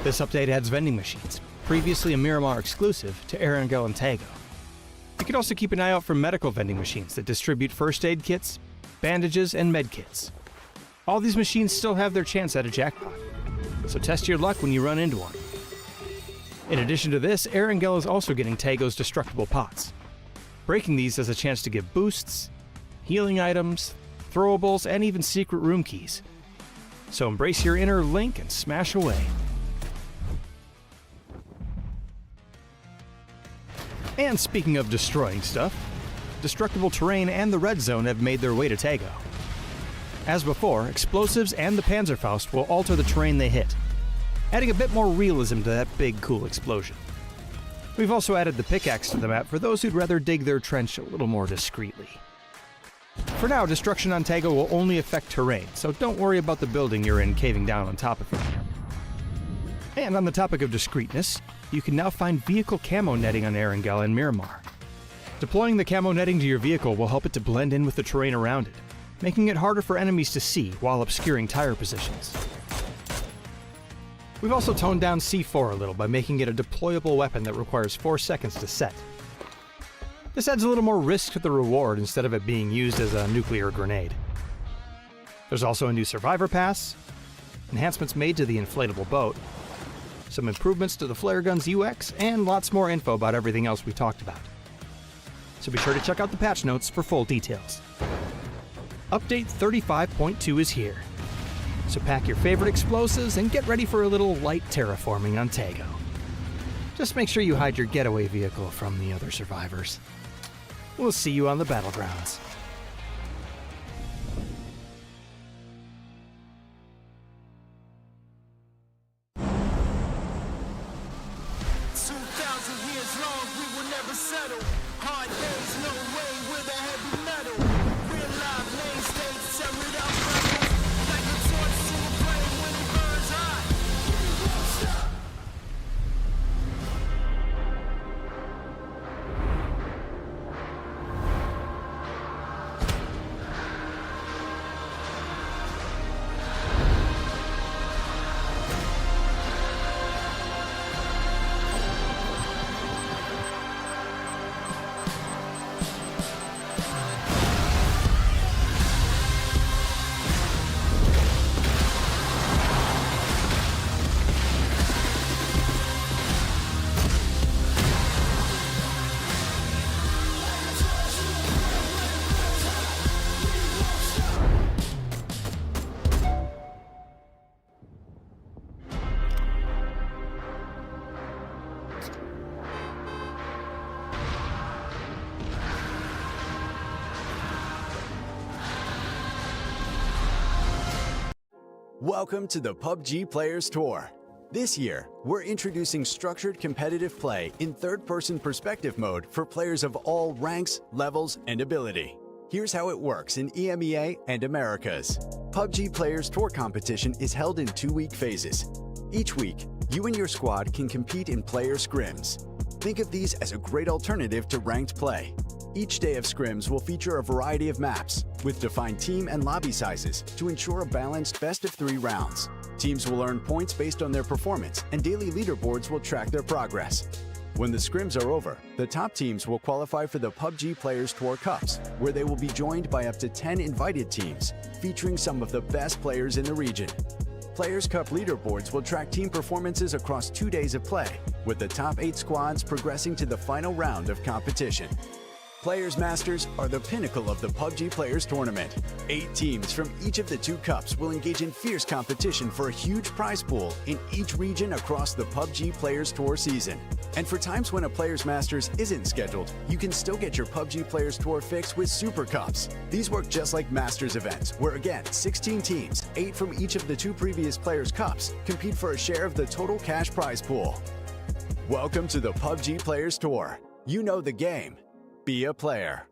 This update adds vending machines, previously a Miramar exclusive, to Erangel and Tago. You can also keep an eye out for medical vending machines that distribute first aid kits, bandages, and med kits. All these machines still have their chance at a jackpot, so test your luck when you run into one. In addition to this, Erangel is also getting Tago's destructible pots. Breaking these has a chance to give boosts, healing items, throwables, and even secret room keys. So embrace your inner Link and smash away. And speaking of destroying stuff, destructible terrain and the red zone have made their way to Tago. As before, explosives and the Panzerfaust will alter the terrain they hit, adding a bit more realism to that big, cool explosion. We've also added the pickaxe to the map for those who'd rather dig their trench a little more discreetly. For now, destruction on Tago will only affect terrain, so don't worry about the building you're in caving down on top of it. And on the topic of discreetness, you can now find vehicle camo netting on Erangel and Miramar. Deploying the camo netting to your vehicle will help it to blend in with the terrain around it, making it harder for enemies to see while obscuring tire positions. We've also toned down C4 a little by making it a deployable weapon that requires 4 seconds to set. This adds a little more risk to the reward instead of it being used as a nuclear grenade. There's also a new Survivor Pass, enhancements made to the inflatable boat, some improvements to the flare gun's UX, and lots more info about everything else we talked about. So be sure to check out the patch notes for full details. Update 35.2 is here, so pack your favorite explosives and get ready for a little light terraforming on Tago. Just make sure you hide your getaway vehicle from the other survivors. We'll see you on the battlegrounds. Welcome to the PUBG Players Tour. This year, we're introducing structured competitive play in third-person perspective mode for players of all ranks, levels, and ability. Here's how it works in EMEA and Americas. PUBG Players Tour competition is held in 2-week phases. Each week, you and your squad can compete in player scrims. Think of these as a great alternative to ranked play. Each day of scrims will feature a variety of maps, with defined team and lobby sizes to ensure a balanced best-of-3 rounds. Teams will earn points based on their performance, and daily leaderboards will track their progress. When the scrims are over, the top teams will qualify for the PUBG Players Tour Cups, where they will be joined by up to 10 invited teams, featuring some of the best players in the region. Players Cup leaderboards will track team performances across 2 days of play, with the top 8 squads progressing to the final round of competition. Players Masters are the pinnacle of the PUBG Players Tournament. 8 teams from each of the 2 cups will engage in fierce competition for a huge prize pool in each region across the PUBG Players Tour season. And for times when a Players Masters isn't scheduled, you can still get your PUBG Players Tour fix with Super Cups. These work just like Masters events, where again, 16 teams, 8 from each of the 2 previous Players Cups, compete for a share of the total cash prize pool. Welcome to the PUBG Players Tour. You know the game. Be a player.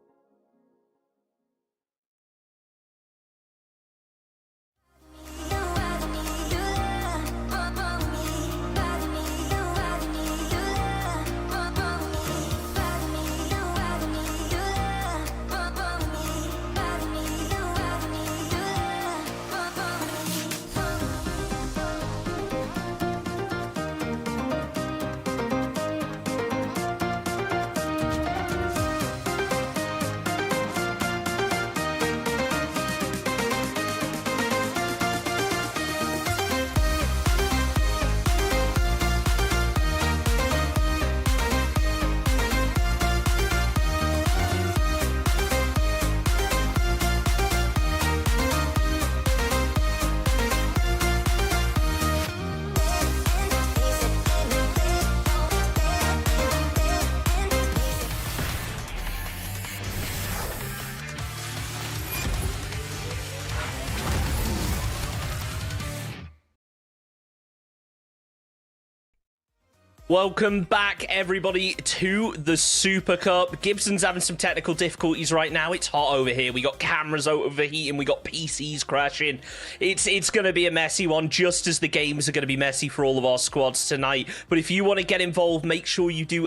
Welcome back, everybody, to the Super Cup. Gibson's having some technical difficulties right now. It's hot over here. We got cameras overheating. We got PCs crashing. It's going to be a messy one, just as the games are going to be messy for all of our squads tonight. But if you want to get involved, make sure you do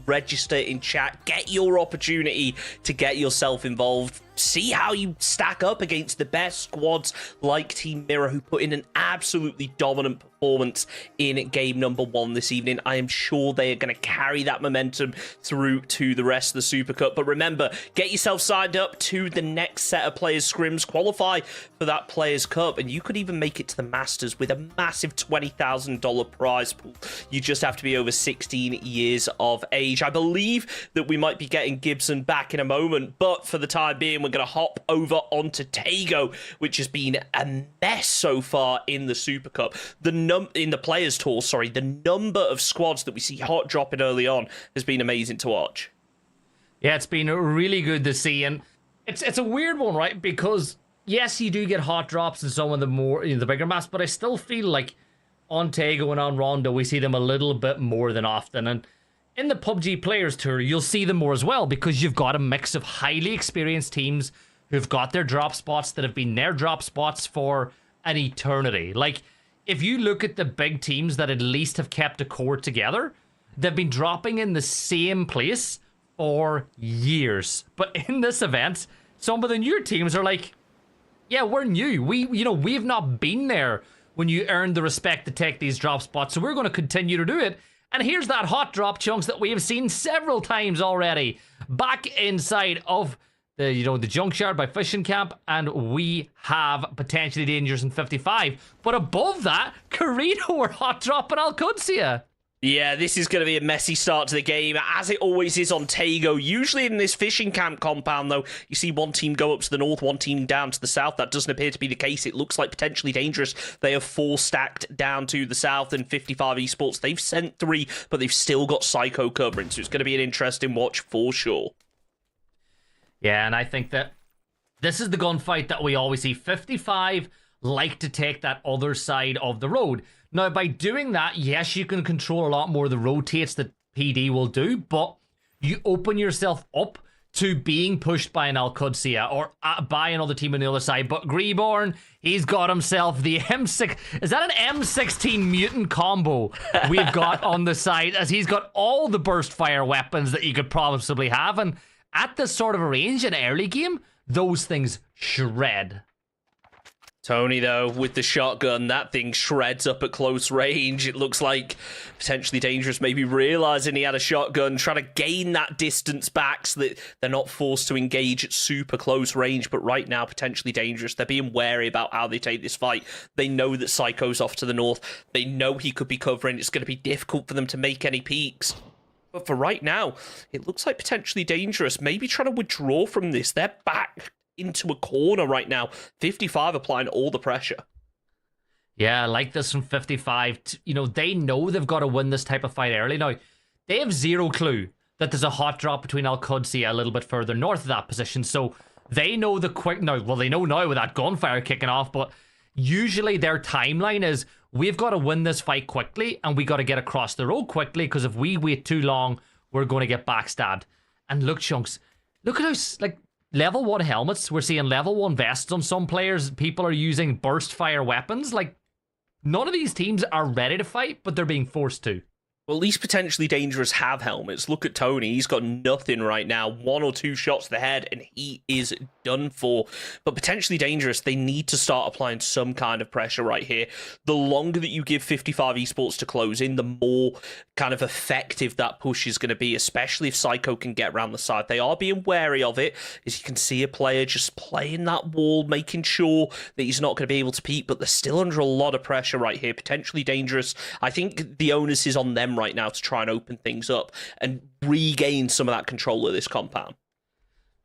!register in chat. Get your opportunity to get yourself involved. see how you stack up against the best squads like Team Mirror, who put in an absolutely dominant performance in game number 1 this evening. I am sure they are going to carry that momentum through to the rest of the Super Cup. But remember, get yourself signed up to the next set of Players Scrims, qualify for that Players Cup, and you could even make it to the Masters with a massive $20,000 prize pool. You just have to be over 16 years of age. I believe that we might be getting Gibson back in a moment, but for the time being, we're going to hop over onto Tago, which has been a mess so far in the Super Cup. In the Players Tour, sorry, the number of squads that we see hot dropping early on has been amazing to watch. Yeah, it's been really good to see, and it's a weird one, right? Because yes, you do get hot drops in some of the more the bigger maps, but I still feel like on Tago and on Rondo, we see them a little bit more than often. And in the PUBG Players Tour, you'll see them more as well, because you've got a mix of highly experienced teams who've got their drop spots that have been their drop spots for an eternity. Like, if you look at the big teams that at least have kept a core together, they've been dropping in the same place for years. But in this event, some of the newer teams are like, yeah, we're new. We've not been there when you earned the respect to take these drop spots, so we're going to continue to do it. And here's that hot drop, Chunks, that we have seen several times already. Back inside of the junkyard by Fishing Camp, and we have Potentially Dangerous in 55. But above that, Carino were hot dropping Alcudia. Yeah, this is going to be a messy start to the game, as it always is on Tago. Usually in this Fishing Camp compound, though, you see one team go up to the north, one team down to the south. That doesn't appear to be the case. It looks like Potentially Dangerous. They have 4 stacked down to the south, and 55 Esports, they've sent 3, but they've still got Psycho covering, so it's going to be an interesting watch for sure. Yeah, and I think that this is the gunfight that we always see. 55 like to take that other side of the road. Now, by doing that, yes, you can control a lot more of the rotates that PD will do, but you open yourself up to being pushed by an Alcudia or by another team on the other side. But Greeborn, he's got himself the M6. Is that an M16 mutant combo we've got on the side, as he's got all the burst fire weapons that you could possibly have. And at this sort of a range in early game, those things shred. Tony, though, with the shotgun, that thing shreds up at close range. It looks like Potentially Dangerous maybe realizing he had a shotgun, trying to gain that distance back so that they're not forced to engage at super close range. But right now, Potentially Dangerous, they're being wary about how they take this fight. They know that Psycho's off to the north. They know he could be covering. It's going to be difficult for them to make any peeks. But for right now, it looks like Potentially Dangerous maybe trying to withdraw from this. They're back into a corner right now. 55 applying all the pressure. Yeah, I like this from 55. They know they've got to win this type of fight early. Now, they have zero clue that there's a hot drop between Alcudia a little bit further north of that position. So they know they know now with that gunfire kicking off, but usually their timeline is, we've got to win this fight quickly and we got to get across the road quickly, because if we wait too long, we're going to get backstabbed. And look, Chunks, look at how, level 1 helmets. We're seeing level 1 vests on some players. People are using burst fire weapons. None of these teams are ready to fight, but they're being forced to. Well, at least Potentially Dangerous have helmets. Look at Tony. He's got nothing right now. 1 or 2 shots to the head, and he is done for. But Potentially Dangerous, they need to start applying some kind of pressure right here. The longer that you give 55 Esports to close in, the more kind of effective that push is going to be, especially if Psycho can get around the side. They are being wary of it, as you can see a player just playing that wall, making sure that he's not going to be able to peek, but they're still under a lot of pressure right here. Potentially Dangerous, I think the onus is on them right now to try and open things up and regain some of that control of this compound.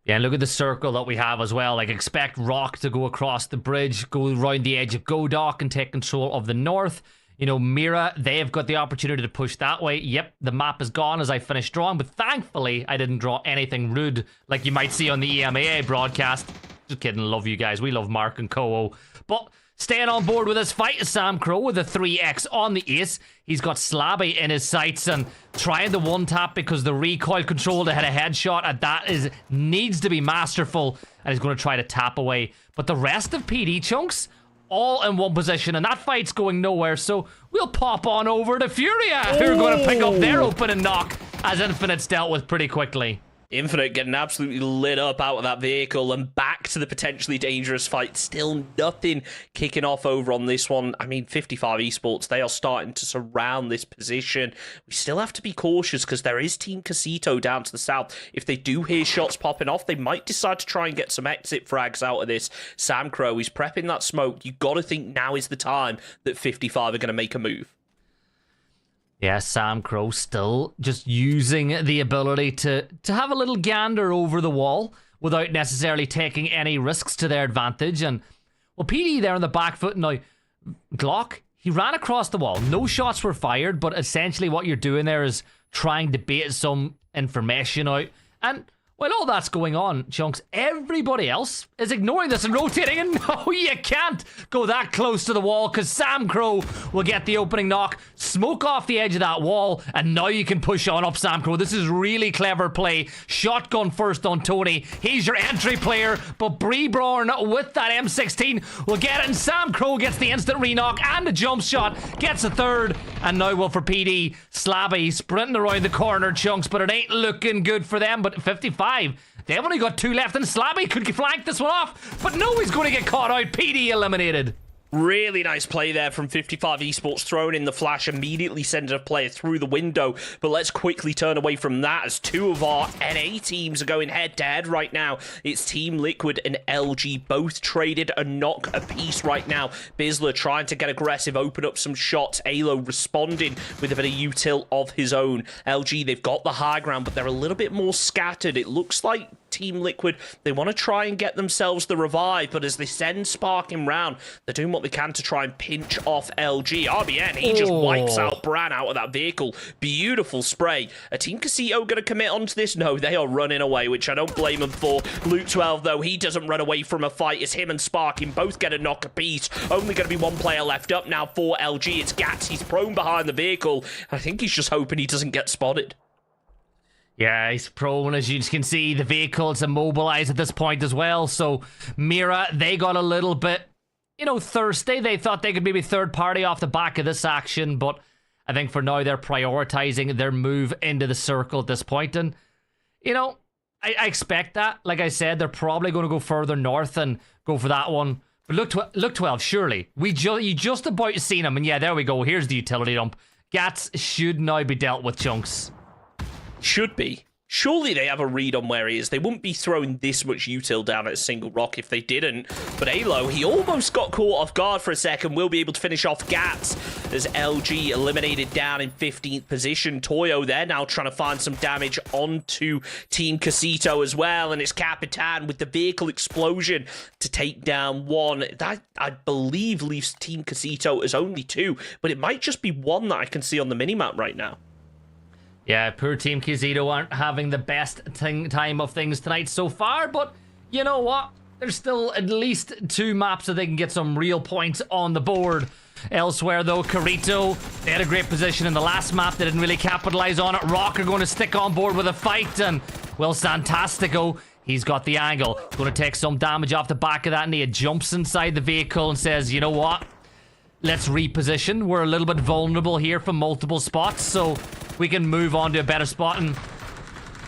Yeah, and look at the circle that we have as well. Expect Rock to go across the bridge, go around the edge of Godok and take control of the north. Mira, they've got the opportunity to push that way. Yep, the map is gone as I finished drawing, but thankfully I didn't draw anything rude like you might see on the EMEA broadcast. Just kidding, love you guys. We love Mark and Koo. But staying on board with this fight is Sam Crow with a 3x on the ace. He's got Slabby in his sights and trying the one tap because the recoil control to hit a headshot, and that needs to be masterful, and he's going to try to tap away. But the rest of PD, Chunks, all in one position, and that fight's going nowhere, so we'll pop on over to Furia, who are going to pick up their opening knock as Infinite's dealt with pretty quickly. Infinite getting absolutely lit up out of that vehicle and back to the potentially dangerous fight. Still nothing kicking off over on this one. I mean, 55 Esports, they are starting to surround this position. We still have to be cautious because there is Team Casito down to the south. If they do hear shots popping off, they might decide to try and get some exit frags out of this. Sam Crow, he's prepping that smoke. You got to think now is the time that 55 are going to make a move. Yeah, Sam Crow still just using the ability to have a little gander over the wall without necessarily taking any risks to their advantage. And, well, PD there on the back foot now. Glock, he ran across the wall. No shots were fired, but essentially what you're doing there is trying to bait some information out. And while all that's going on, Chunks, everybody else is ignoring this and rotating, and no, you can't go that close to the wall because Sam Crow will get the opening knock, smoke off the edge of that wall, and now you can push on up Sam Crow. This is really clever play. Shotgun first on Tony. He's your entry player, but Breeborn with that M16 will get it, and Sam Crow gets the instant re-knock and a jump shot, gets a third, and now, well, for PD, Slabby sprinting around the corner, Chunks, but it ain't looking good for them, but 55. They've only got 2 left, and Slabby could flank this one off, but no, he's going to get caught out. PD eliminated. Really nice play there from 55 Esports, throwing in the flash, immediately sending a player through the window. But let's quickly turn away from that as 2 of our NA teams are going head-to-head right now. It's Team Liquid and LG, both traded a knock apiece right now. Bizzler trying to get aggressive, open up some shots. Alo responding with a bit of util of his own. LG, they've got the high ground, but they're a little bit more scattered. It looks like Team Liquid, they want to try and get themselves the revive, but as they send Sparking round, they're doing what they can to try and pinch off LG. RBN, he just wipes out Bran out of that vehicle. Beautiful spray. Are Team Casito going to commit onto this? No, they are running away, which I don't blame them for. Luke 12, though, he doesn't run away from a fight. It's him and Sparking both get a knock apiece. Only going to be 1 player left up now for LG. It's Gats. He's prone behind the vehicle. I think he's just hoping he doesn't get spotted. Yeah, he's prone, as you can see. The vehicle's immobilized at this point as well. So, Mira, they got a little bit, thirsty. They thought they could maybe third party off the back of this action, but I think for now they're prioritizing their move into the circle at this point. And, I expect that. Like I said, they're probably going to go further north and go for that one. But look 12, surely. You just about seen him, and yeah, there we go. Here's the utility dump. Gats should now be dealt with, Chunks. Should be. Surely they have a read on where he is. They wouldn't be throwing this much util down at a single rock if they didn't. But Alo, he almost got caught off guard for a second. Will be able to finish off Gats as LG eliminated down in 15th position. Toyo there now trying to find some damage onto Team Casito as well. And it's Capitan with the vehicle explosion to take down 1. That, I believe, leaves Team Casito as only 2. But it might just be 1 that I can see on the minimap right now. Yeah, poor Team Casito aren't having the best time of things tonight so far, but you know what? There's still at least 2 maps that they can get some real points on the board. Elsewhere, though, Carito, they had a great position in the last map. They didn't really capitalize on it. Rock are going to stick on board with a fight, and, well, Santastico, he's got the angle. Going to take some damage off the back of that, and he jumps inside the vehicle and says, you know what? Let's reposition. We're a little bit vulnerable here from multiple spots, so we can move on to a better spot. And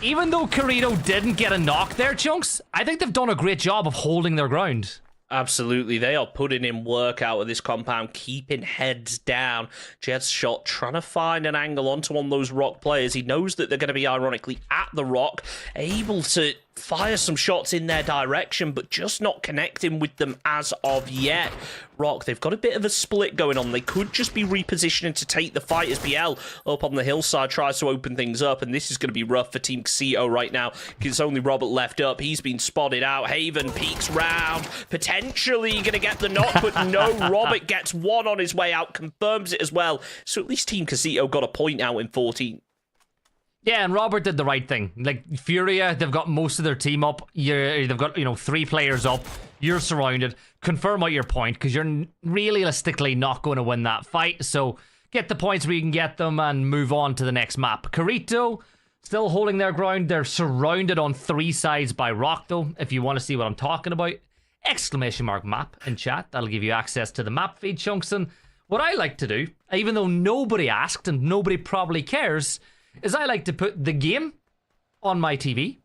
even though Carito didn't get a knock there, Chunks, I think they've done a great job of holding their ground. Absolutely, they are putting in work out of this compound, keeping heads down. Jed's shot, trying to find an angle onto one of those rock players. He knows that they're going to be ironically at the rock, able to fire some shots in their direction, but just not connecting with them as of yet. Rock, they've got a bit of a split going on. They could just be repositioning to take the fight as BL up on the hillside tries to open things up, and this is going to be rough for Team Casito right now because it's only Robert left up. He's been spotted out. Haven peeks round, potentially going to get the knock, but no, Robert gets 1 on his way out, confirms it as well. So at least Team Casito got a point out in 14. Yeah, and Robert did the right thing. Like, Furia, they've got most of their team up. They've got, 3 players up. You're surrounded. Confirm out your point, because you're realistically not going to win that fight. So, get the points where you can get them and move on to the next map. Carito, still holding their ground. They're surrounded on 3 sides by rock, though. If you want to see what I'm talking about, !map in chat. That'll give you access to the map feed, Chunks. And what I like to do, even though nobody asked and nobody probably cares, is I like to put the game on my TV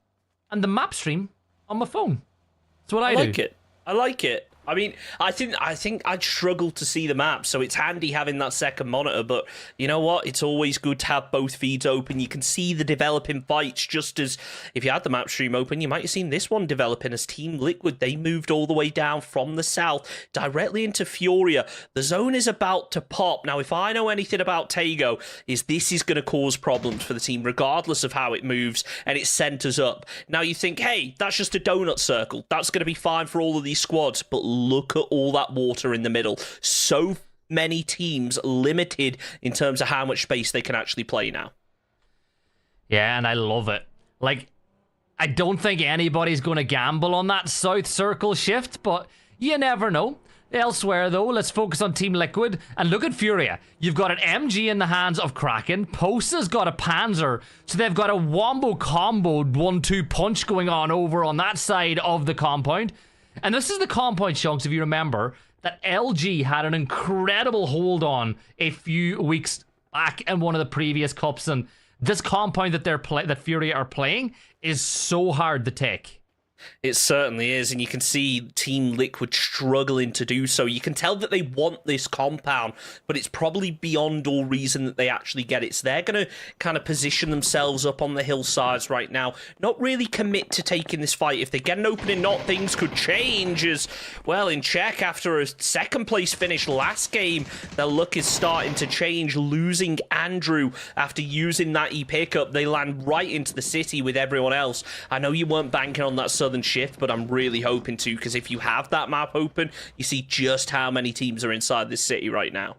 and the map stream on my phone. That's what I like do. it. I like it. I mean, I think I'd struggle to see the map, so it's handy having that second monitor, but you know what? It's always good to have both feeds open. You can see the developing fights, just as if you had the map stream open, you might have seen this one developing as Team Liquid. They moved all the way down from the south directly into Furia. The zone is about to pop. Now, if I know anything about Tago, this is going to cause problems for the team, regardless of how it moves, and it centers up. Now, you think, hey, that's just a donut circle. That's going to be fine for all of these squads, but look at all that water in the middle. So many teams limited in terms of how much space they can actually play now. Yeah, and I love it. Like, I don't think anybody's going to gamble on that south circle shift, but you never know. Elsewhere, though, let's focus on Team Liquid. And look at Furia. You've got an MG in the hands of Kraken. Posa's got a Panzer. So they've got a wombo combo 1-2 punch going on over on that side of the compound. And this is the compound, Chunks, if you remember, that LG had an incredible hold on a few weeks back in one of the previous cups. And this compound that that Furia are playing is so hard to take. It certainly is, and you can see Team Liquid struggling to do so. You can tell that they want this compound, but it's probably beyond all reason that they actually get it. So they're going to kind of position themselves up on the hillsides right now, not really commit to taking this fight. If they get an opening knot, things could change as, well, in Czech, after a second place finish last game, their luck is starting to change. Losing Andrew after using that E-pickup, they land right into the city with everyone else. I know you weren't banking on that southern shift, but I'm really hoping to, because if you have that map open, you see just how many teams are inside this city right now.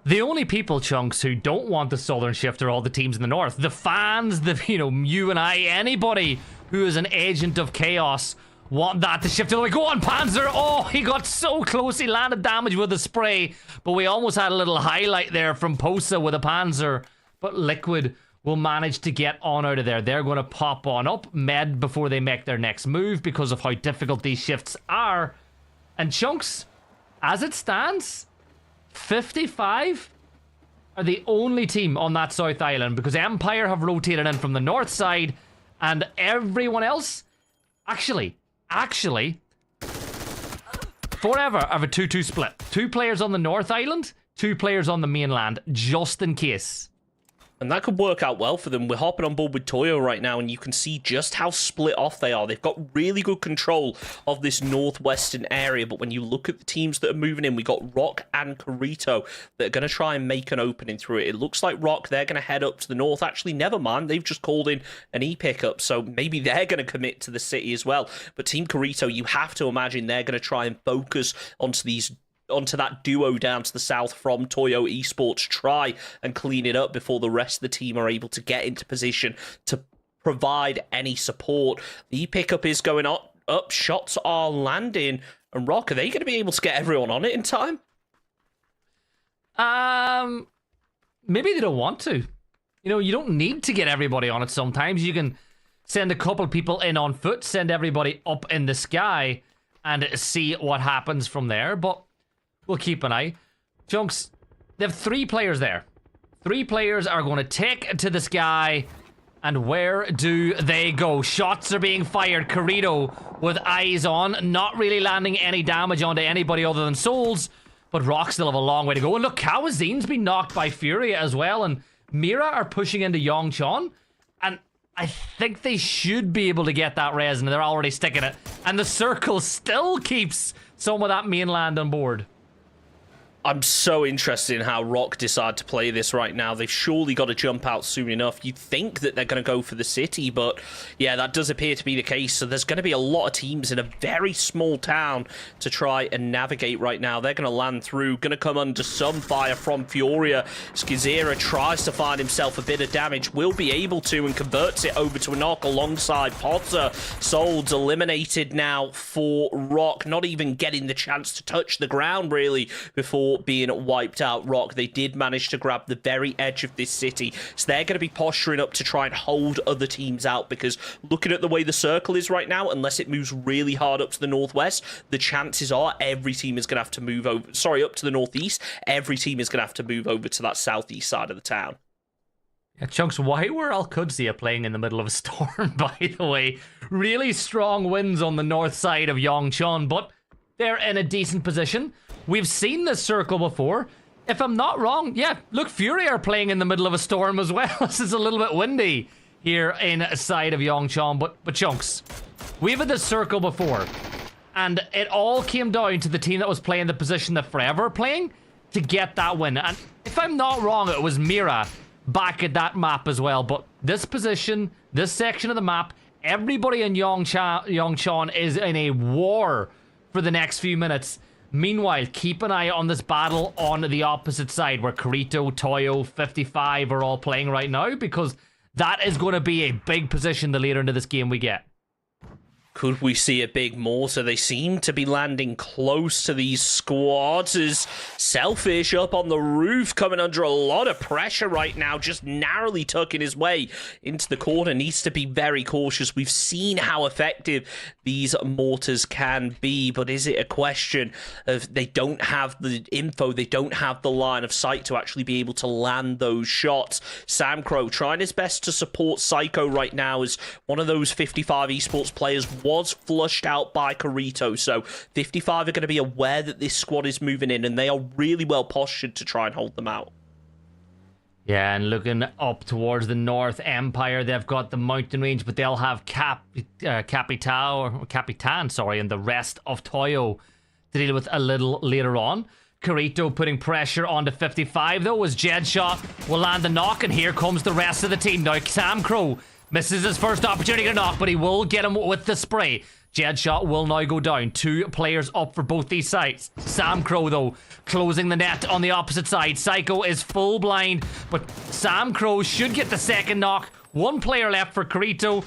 The only people, Chunks, who don't want the southern shift are all the teams in the north. The fans, you and I, anybody who is an agent of chaos want that to shift. They're like, go on, Panzer. Oh, he got so close. He landed damage with a spray, but we almost had a little highlight there from Posa with a Panzer. But Liquid will manage to get on out of there. They're going to pop on up med before they make their next move because of how difficult these shifts are. And Chunks, as it stands, 55 are the only team on that South Island, because Empire have rotated in from the north side, and everyone else actually forever have a 2-2 split. 2 players on the North Island, 2 players on the mainland, just in case. And that could work out well for them. We're hopping on board with Toyo right now, and you can see just how split off they are. They've got really good control of this northwestern area, but when you look at the teams that are moving in, we got Rock and Carito that are going to try and make an opening through it. It looks like Rock, they're going to head up to the north. Actually, never mind. They've just called in an E-pickup, so maybe they're going to commit to the city as well. But Team Carito, you have to imagine they're going to try and focus onto that duo down to the south from Toyo Esports, try and clean it up before the rest of the team are able to get into position to provide any support. The pickup is going up, shots are landing, and Rock, are they going to be able to get everyone on it in time? Maybe they don't want to. You don't need to get everybody on it sometimes. You can send a couple people in on foot, send everybody up in the sky, and see what happens from there, but we'll keep an eye. Chunks, they have 3 players there. 3 players are going to take to the sky. And where do they go? Shots are being fired. Carito with eyes on. Not really landing any damage onto anybody other than Souls. But Rock still have a long way to go. And look, Kawazin's been knocked by Furia as well. And Mira are pushing into Yongchon. And I think they should be able to get that res. And they're already sticking it. And the circle still keeps some of that mainland on board. I'm so interested in how Rock decide to play this right now. They've surely got to jump out soon enough. You'd think that they're going to go for the city, but yeah, that does appear to be the case. So there's going to be a lot of teams in a very small town to try and navigate right now. They're going to land through, going to come under some fire from Furia. Skizera tries to find himself a bit of damage, will be able to, and converts it over to a knock alongside Potter. Sold's eliminated now for Rock, not even getting the chance to touch the ground, really, before being wiped out. Rock, they did manage to grab the very edge of this city, so they're going to be posturing up to try and hold other teams out, because looking at the way the circle is right now, unless it moves really hard up to the northwest, the chances are every team is going to have to move over, up to the northeast, every team is going to have to move over to that southeast side of the town. Yeah, Chunks, why were Al-Qudsiya playing in the middle of a storm, by the way? Really strong winds on the north side of Yongchon, but they're in a decent position. We've seen this circle before. If I'm not wrong, yeah, look, Fury are playing in the middle of a storm as well. This is a little bit windy here inside of Yongchon, but Chunks, we've had this circle before, and it all came down to the team that was playing the position that Forever are playing to get that win. And if I'm not wrong, it was Mira back at that map as well. But this position, this section of the map, everybody in Yongchon is in a war for the next few minutes. Meanwhile, keep an eye on this battle on the opposite side where Kirito, Toyo, 55 are all playing right now, because that is going to be a big position the later into this game we get. Could we see a big mortar? They seem to be landing close to these squads. As Selfish up on the roof, coming under a lot of pressure right now, just narrowly tucking his way into the corner. Needs to be very cautious. We've seen how effective these mortars can be, but is it a question of they don't have the info, they don't have the line of sight to actually be able to land those shots? Sam Crow trying his best to support Psycho right now, as one of those 55 esports players was flushed out by Kirito, so 55 are going to be aware that this squad is moving in, and they are really well postured to try and hold them out. Yeah, and looking up towards the North Empire, they've got the mountain range, but they'll have Capitan, and the rest of Toyo to deal with a little later on. Kirito putting pressure onto 55, though, as Jedshot will land the knock, and here comes the rest of the team. Now, Sam Crow misses his first opportunity to knock, but he will get him with the spray. Jedshot will now go down. 2 players up for both these sides. Sam Crow, though, closing the net on the opposite side. Psycho is full blind, but Sam Crow should get the second knock. 1 player left for Kirito.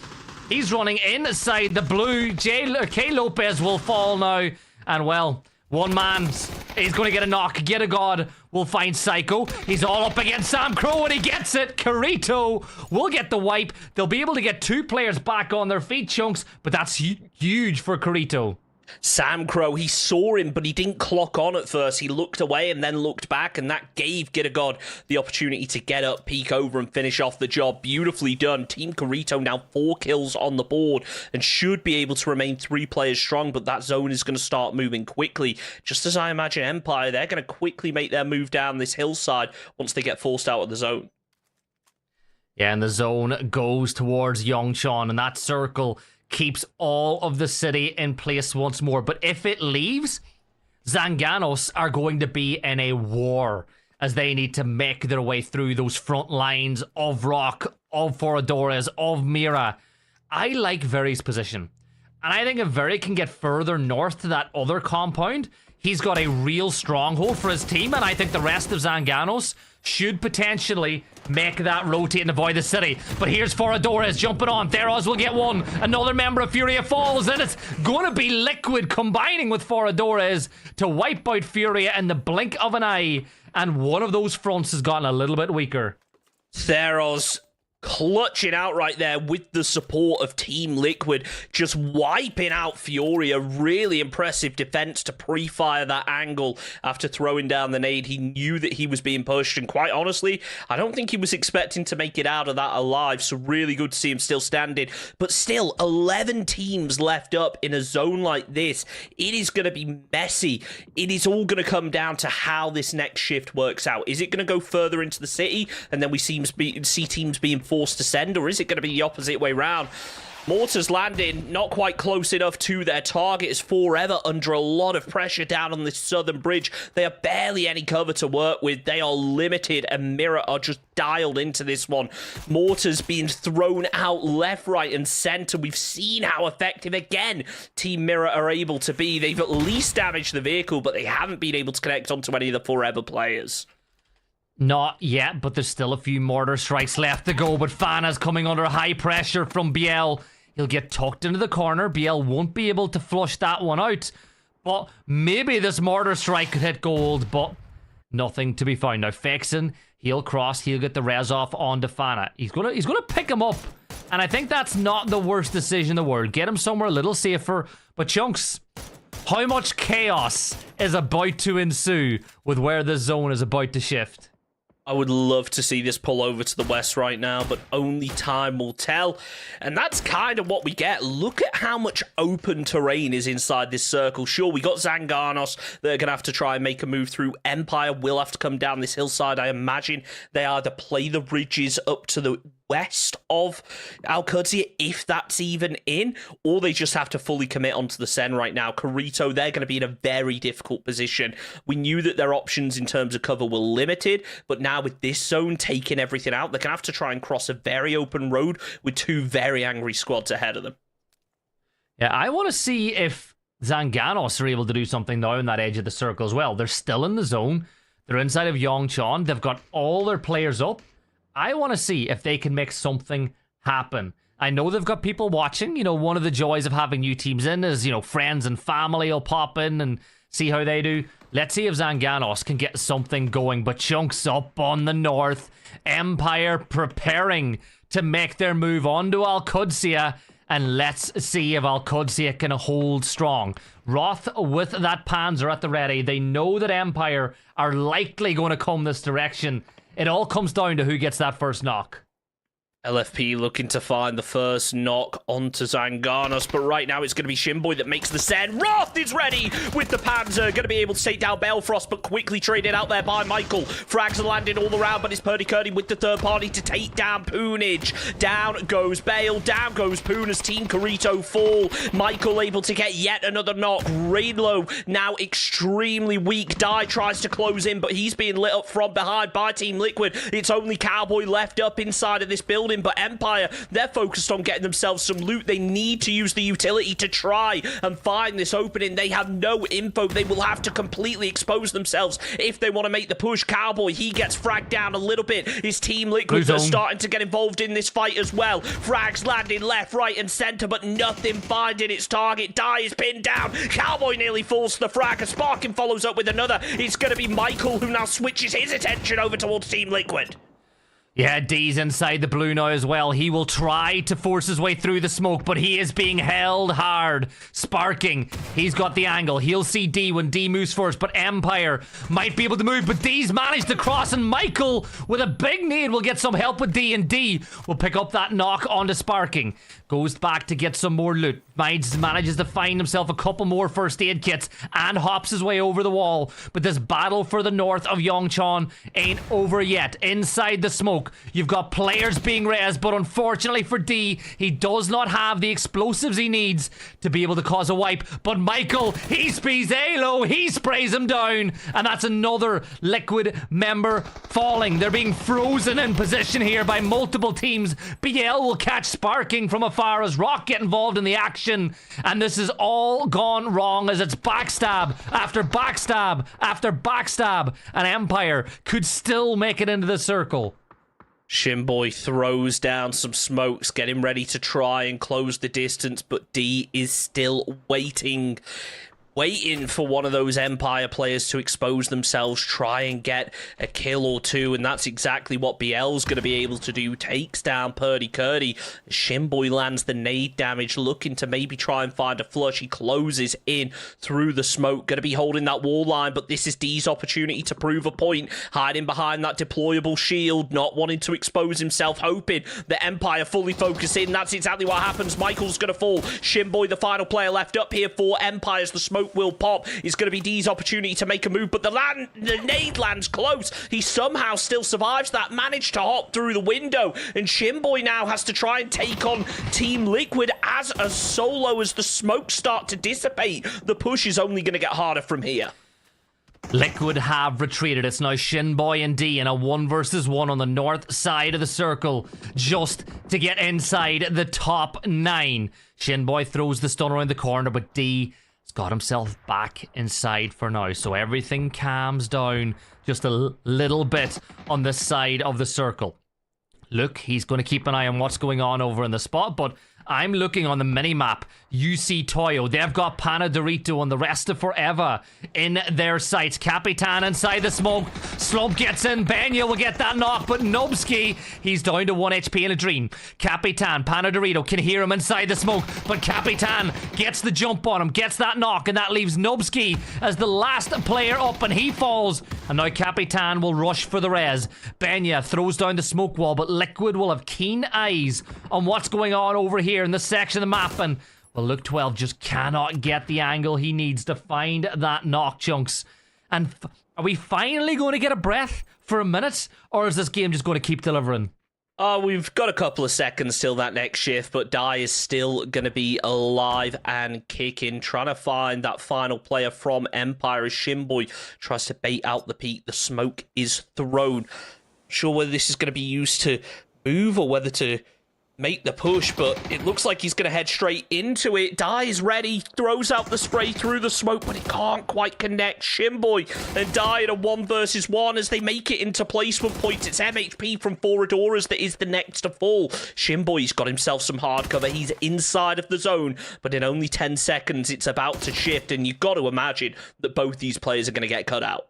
He's running inside the blue. K Lopez will fall now, and well, one man is going to get a knock. Get a god will find Psycho. He's all up against Sam Crow, and he gets it. Kirito will get the wipe. They'll be able to get 2 players back on their feet, Chunks, but that's huge for Kirito. Sam Crow, he saw him, but he didn't clock on at first. He looked away and then looked back, and that gave Get a God the opportunity to get up, peek over, and finish off the job. Beautifully done. Team Kirito now 4 kills on the board and should be able to remain 3 players strong, but that zone is going to start moving quickly. Just as I imagine Empire, they're going to quickly make their move down this hillside once they get forced out of the zone. Yeah, and the zone goes towards Yongchon, and that circle keeps all of the city in place once more. But if it leaves, Zanganos are going to be in a war as they need to make their way through those front lines of Rock, of Foradores, of Mira. I like Veri's position, and I think if Veri can get further north to that other compound, he's got a real stronghold for his team, and I think the rest of Zanganos should potentially make that rotate and avoid the city. But here's Foradores jumping on. Theros will get one. Another member of Furia falls, and it's going to be Liquid combining with Foradores to wipe out Furia in the blink of an eye. And one of those fronts has gotten a little bit weaker. Theros clutching out right there with the support of Team Liquid, just wiping out Fury. A really impressive defense to pre-fire that angle after throwing down the nade. He knew that he was being pushed, and quite honestly, I don't think he was expecting to make it out of that alive, so really good to see him still standing. But still, 11 teams left up in a zone like this. It is going to be messy. It is all going to come down to how this next shift works out. Is it going to go further into the city, and then we see teams being forced to send, or is it going to be the opposite way round? Mortars landing not quite close enough to their target, as Forever under a lot of pressure down on this southern bridge. They have barely any cover to work with. They are limited, and Mirror are just dialed into this one. Mortars being thrown out left, right, and center. We've seen how effective, again, Team Mirror are able to be. They've at least damaged the vehicle, but they haven't been able to connect onto any of the Forever players. Not yet, but there's still a few mortar strikes left to go. But Fana's coming under high pressure from BL. He'll get tucked into the corner. BL won't be able to flush that one out. But maybe this mortar strike could hit gold, but nothing to be found. Now, Fexen, he'll cross. He'll get the res off onto Fana. He's gonna pick him up. And I think that's not the worst decision in the world. Get him somewhere a little safer. But Chunks, how much chaos is about to ensue with where the zone is about to shift? I would love to see this pull over to the west right now, but only time will tell. And that's kind of what we get. Look at how much open terrain is inside this circle. Sure, we got Zangarnos. They're going to have to try and make a move through. Empire will have to come down this hillside. I imagine they either play the ridges up to the west of Al-Qudsi, if that's even in, or they just have to fully commit onto the Sen right now. Carito, they're going to be in a very difficult position. We knew that their options in terms of cover were limited, but now with this zone taking everything out, they're going to have to try and cross a very open road with two very angry squads ahead of them. Yeah, I want to see if Zanganos are able to do something now on that edge of the circle as well. They're still in the zone. They're inside of Yongchon. They've got all their players up. I want to see if they can make something happen. I know they've got people watching. You know, one of the joys of having new teams in is, you know, friends and family will pop in and see how they do. Let's see if Zanganos can get something going. But Chunks up on the north. Empire preparing to make their move onto Al-Qudsi. And let's see if Al-Qudsi can hold strong. Roth with that Panzer at the ready. They know that Empire are likely going to come this direction. It all comes down to who gets that first knock. LFP looking to find the first knock onto Zanganos, but right now it's going to be Shinboy that makes the send. Roth is ready with the Panzer, going to be able to take down Belfrost, but quickly traded out there by Michael. Frags are landing all around, but it's Purdy Curdy with the third party to take down Poonage. Down goes Bale, down goes Poon as Team Carito fall. Michael able to get yet another knock. Raidlow now extremely weak. Die tries to close in, but he's being lit up from behind by Team Liquid. It's only Cowboy left up inside of this building, but Empire, they're focused on getting themselves some loot. They need to use the utility to try and find this opening. They have no info. They will have to completely expose themselves if they want to make the push. Cowboy, he gets fragged down a little bit. His Team Liquid are starting to get involved in this fight as well. Frags landing left, right, and center, but nothing finding its target. Die is pinned down. Cowboy nearly falls to the frag. A Sparkin follows up with another. It's going to be Michael who now switches his attention over towards Team Liquid. Yeah, D's inside the blue now as well. He will try to force his way through the smoke, but he is being held hard. Sparking, he's got the angle. He'll see D when D moves first, but Empire might be able to move, but D's managed to cross, and Michael, with a big need, will get some help with D, and D will pick up that knock onto Sparking. Goes back to get some more loot. Manages to find himself a couple more first aid kits and hops his way over the wall. But this battle for the north of Yongchon ain't over yet. Inside the smoke, you've got players being rezzed, but unfortunately for D, he does not have the explosives he needs to be able to cause a wipe. But Michael, he speeds Halo, he sprays him down, and that's another Liquid member falling. They're being frozen in position here by multiple teams. BL will catch Sparking from afar as Rock get involved in the action. And this has all gone wrong as it's backstab after backstab after backstab. And Empire could still make it into the circle. Shinboy throws down some smokes, getting ready to try and close the distance, but D is still waiting for one of those Empire players to expose themselves, try and get a kill or two, and that's exactly what BL's going to be able to do. Takes down Purdy Curdy. Shinboy lands the nade damage, looking to maybe try and find a flush. He closes in through the smoke, going to be holding that wall line, but this is D's opportunity to prove a point, hiding behind that deployable shield, not wanting to expose himself, hoping the Empire fully focus in. That's exactly what happens. Michael's going to fall. Shinboy, the final player left up here for Empire, as the smoke will pop. It's going to be D's opportunity to make a move, but the nade lands close. He somehow still survives that, managed to hop through the window, and Shinboy now has to try and take on Team Liquid as a solo as the smoke start to dissipate. The push is only going to get harder from here. Liquid have retreated. It's now Shinboy and D in a 1 versus 1 on the north side of the circle, just to get inside the top 9. Shinboy throws the stun around the corner, but D got himself back inside for now, so everything calms down just a little bit on this side of the circle. Look, he's going to keep an eye on what's going on over in the spot, but I'm looking on the mini-map. You see Toyo. They've got Panadorito and the rest of Forever in their sights. Capitan inside the smoke. Slump gets in. Benya will get that knock, but Nubski, he's down to 1 HP in a dream. Capitan, Panadorito can hear him inside the smoke, but Capitan gets the jump on him, gets that knock, and that leaves Nubski as the last player up, and he falls. And now Capitan will rush for the res. Benya throws down the smoke wall, but Liquid will have keen eyes on what's going on over here in this section of the map, and well, Luke 12 just cannot get the angle he needs to find that knock, Chunks. And are we finally going to get a breath for a minute, or is this game just going to keep delivering? We've got a couple of seconds till that next shift, but Dai is still going to be alive and kicking, trying to find that final player from Empire as Shinboy tries to bait out the peak. The smoke is thrown. Sure whether this is going to be used to move or whether to make the push, but it looks like he's going to head straight into it. Dai is ready, throws out the spray through the smoke, but he can't quite connect. Shinboy and Dai in a 1 versus 1 as they make it into placement points. It's MHP from 4 Adoras that is the next to fall. Shinboy's got himself some hard cover. He's inside of the zone, but in only 10 seconds, it's about to shift, and you've got to imagine that both these players are going to get cut out.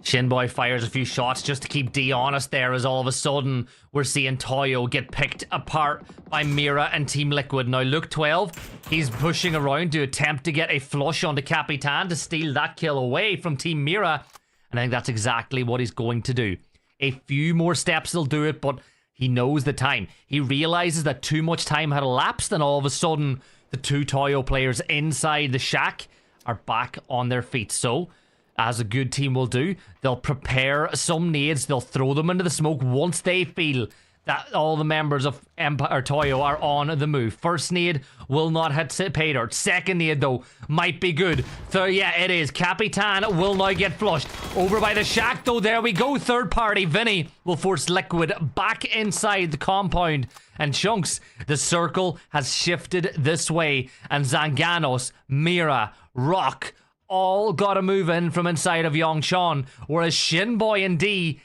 Shinboy fires a few shots just to keep D honest there, as all of a sudden we're seeing Toyo get picked apart by Mira and Team Liquid. Now Luke 12, he's pushing around to attempt to get a flush onto Capitan to steal that kill away from Team Mira, and I think that's exactly what he's going to do. A few more steps will do it, but he knows the time. He realizes that too much time had elapsed, and all of a sudden the 2 Toyo players inside the shack are back on their feet. So as a good team will do, they'll prepare some nades, they'll throw them into the smoke once they feel that all the members of Empire Toyo are on the move. First nade will not hit pay dirt. Second nade, though, might be good. Third, yeah, it is. Capitan will now get flushed. Over by the shack, though, there we go. Third party, Vinny will force Liquid back inside the compound. And Chunks, the circle has shifted this way. And Zanganos, Mira, Rock, all gotta move in from inside of Yongchon, whereas Shinboy and D,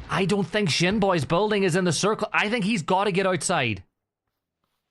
I don't think Shinboy's building is in the circle. I think he's got to get outside.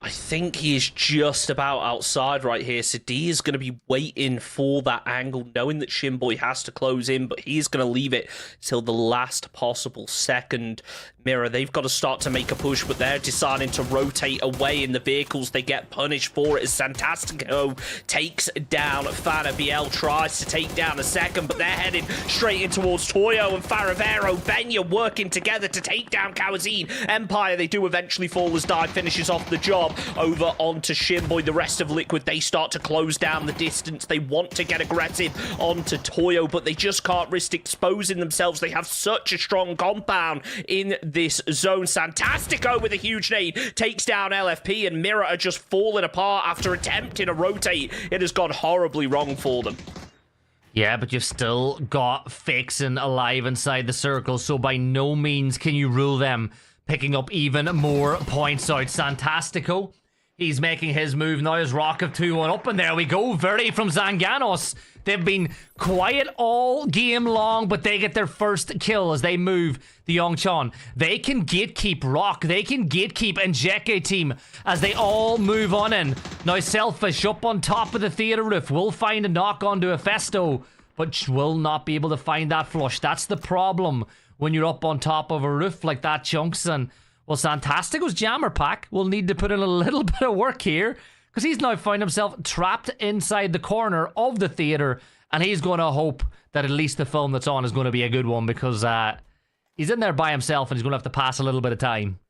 I think he is just about outside right here. So D is going to be waiting for that angle, knowing that Shinboy has to close in, but he's going to leave it till the last possible second. Mirror, they've got to start to make a push, but they're deciding to rotate away in the vehicles. They get punished for it as Santastico takes down Fana. BL tries to take down a second, but they're heading straight in towards Toyo and Faravero. Benya working together to take down Kawazine. Empire, they do eventually fall as Dai finishes off the job. Over onto Shinboy. The rest of Liquid, they start to close down the distance. They want to get aggressive onto Toyo, but they just can't risk exposing themselves. They have such a strong compound in this zone. Santastico with a huge nade takes down LFP, and Mirror are just falling apart after attempting a rotate. It has gone horribly wrong for them. Yeah, but you've still got Fixin alive inside the circle, so by no means can you rule them picking up even more points out. Santastico, he's making his move now as Rock of 2-1 up, and there we go. Verdi from Zanganos. They've been quiet all game long, but they get their first kill as they move the Yongchon. They can gatekeep Rock. They can gatekeep Njeke team as they all move on in. Now Selfish up on top of the theater roof will find a knock onto Hephaesto, but will not be able to find that flush. That's the problem when you're up on top of a roof like that, Chunks. And well, Santastico's jammer pack will need to put in a little bit of work here, because he's now found himself trapped inside the corner of the theater, and he's going to hope that at least the film that's on is going to be a good one, because he's in there by himself and he's going to have to pass a little bit of time.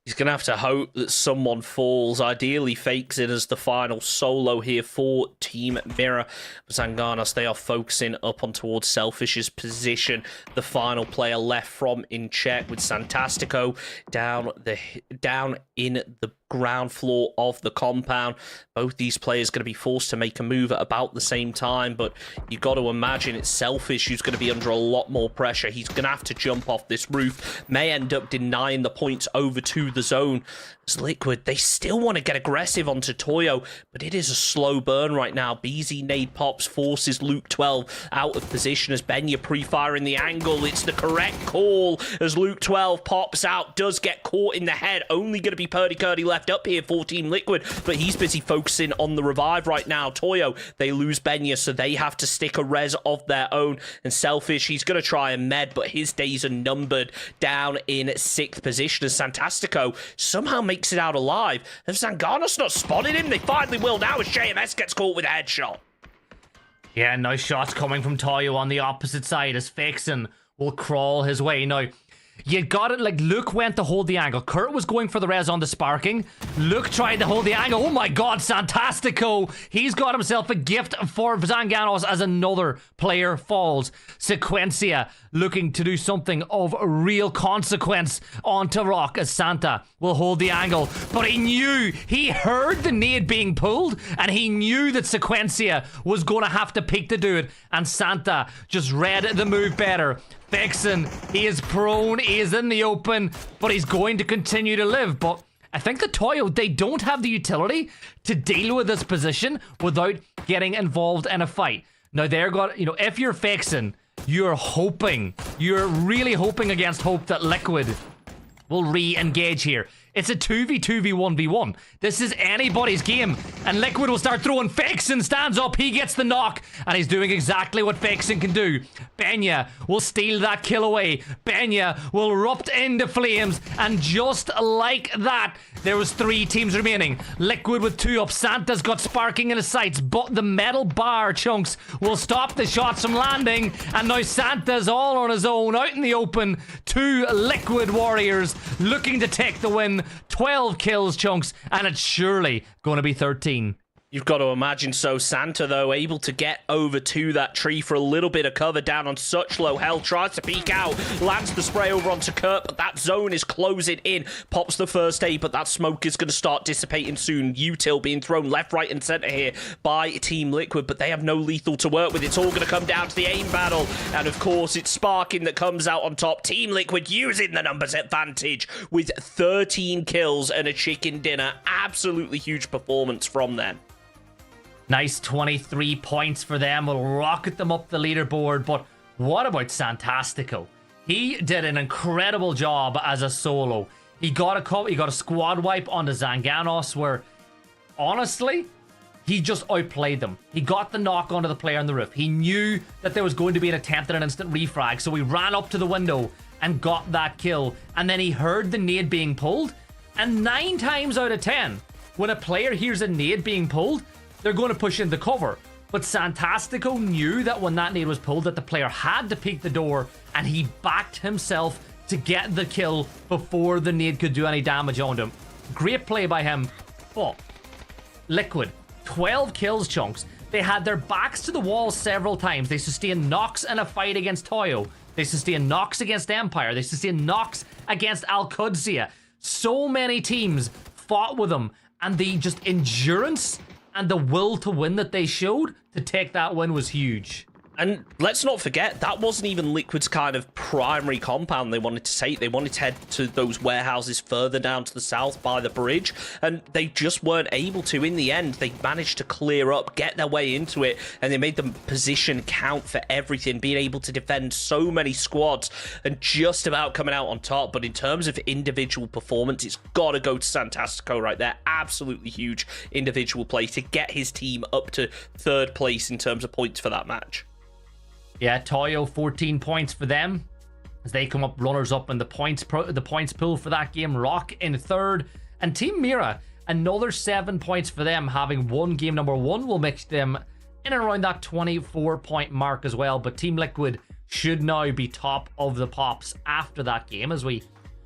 He's going to have to hope that someone falls. Ideally, Fakes it as the final solo here for Team Mirror. Zanganos, they are focusing up on towards Selfish's position. The final player left from in check with Santastico down in the ground floor of the compound. Both these players going to be forced to make a move at about the same time, but you got to imagine it's Selfish who's going to be under a lot more pressure. He's going to have to jump off this roof, may end up denying the points over to the zone. As Liquid, they still want to get aggressive onto Toyo, but it is a slow burn right now. BZ nade pops, forces Luke 12 out of position as Benya pre-firing the angle. It's the correct call as Luke 12 pops out, does get caught in the head. Only going to be Purdy Curdy left left up here for Team Liquid, but he's busy focusing on the revive right now. Toyo, they lose Benya, so they have to stick a res of their own. And Selfish, he's going to try and med, but his days are numbered, down in 6th position as Santastico somehow makes it out alive. Have Zanganos not spotted him? They finally will now as JMS gets caught with a headshot. Yeah, nice shots coming from Toyo on the opposite side as Faxon will crawl his way. Now, you got it, like, Luke went to hold the angle. Kurt was going for the res on the sparking. Luke tried to hold the angle. Oh my god, Santastico! He's got himself a gift for Zanganos as another player falls. Sequencia looking to do something of real consequence onto Rock as Santa will hold the angle. But he heard the nade being pulled, and he knew that Sequencia was going to have to peek to do it, and Santa just read the move better. Vexen, he is prone, he is in the open, but he's going to continue to live. But I think the Toyo, they don't have the utility to deal with this position without getting involved in a fight. Now, they're got, if you're Vexen, you're really hoping against hope that Liquid will re-engage here. It's a 2v2v1v1. This is anybody's game. And Liquid will start throwing. Vexen stands up. He gets the knock. And he's doing exactly what Vexen can do. Benya will steal that kill away. Benya will erupt into flames. And just like that, there was 3 teams remaining. Liquid with 2 up. Santa's got sparking in his sights. But the metal bar, Chunks, will stop the shots from landing. And now Santa's all on his own, out in the open. 2 Liquid warriors looking to take the win. 12 kills, Chunks, and it's surely going to be 13. You've got to imagine so. Santa, though, able to get over to that tree for a little bit of cover down on such low health. Tries to peek out, lands the spray over onto Kurt, but that zone is closing in. Pops the first aid, but that smoke is going to start dissipating soon. Util being thrown left, right, and center here by Team Liquid, but they have no lethal to work with. It's all going to come down to the aim battle, and of course, it's Sparking that comes out on top. Team Liquid using the numbers advantage with 13 kills and a chicken dinner. Absolutely huge performance from them. Nice 23 points for them. Will rocket them up the leaderboard. But what about Santastico? He did an incredible job as a solo. He got a squad wipe onto Zanganos where, honestly, he just outplayed them. He got the knock onto the player on the roof. He knew that there was going to be an attempt at an instant refrag, so he ran up to the window and got that kill. And then he heard the nade being pulled. And 9 times out of 10, when a player hears a nade being pulled, they're going to push into cover. But Santastico knew that when that nade was pulled that the player had to peek the door, and he backed himself to get the kill before the nade could do any damage on him. Great play by him. But Liquid, 12 kills, Chunks. They had their backs to the wall several times. They sustained knocks in a fight against Toyo. They sustained knocks against Empire. They sustained knocks against Al-Qudsiya. So many teams fought with them, and the just endurance and the will to win that they showed to take that win was huge. And let's not forget, that wasn't even Liquid's kind of primary compound they wanted to take. They wanted to head to those warehouses further down to the south by the bridge, and they just weren't able to. In the end, they managed to clear up, get their way into it, and they made the position count for everything, being able to defend so many squads and just about coming out on top. But in terms of individual performance, it's got to go to Santastico right there. Absolutely huge individual play to get his team up to 3rd place in terms of points for that match. Yeah, Toyo, 14 points for them as they come up runners-up in the points pool for that game. Rock in 3rd. And Team Mira, another 7 points for them, having won game number 1 will make them in and around that 24-point mark as well. But Team Liquid should now be top of the pops after that game as we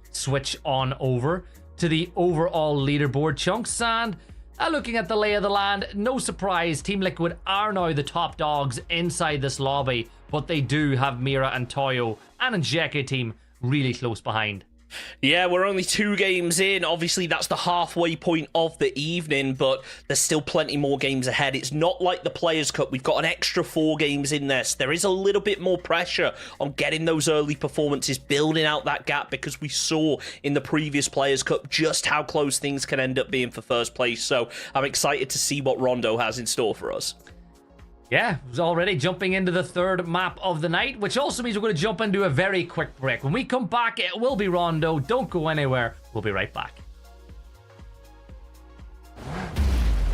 switch on over to the overall leaderboard, Chunks. And looking at the lay of the land, no surprise, Team Liquid are now the top dogs inside this lobby, but they do have Mira and Toyo and Njeke team really close behind. Yeah, we're only 2 games in. Obviously, that's the halfway point of the evening, but there's still plenty more games ahead. It's not like the Players Cup. We've got an extra 4 games in there, so there is a little bit more pressure on getting those early performances, building out that gap, because we saw in the previous Players Cup just how close things can end up being for first place. So I'm excited to see what Rondo has in store for us. Yeah, it was already jumping into the 3rd map of the night, which also means we're going to jump into a very quick break. When we come back, it will be Rondo. Don't go anywhere. We'll be right back.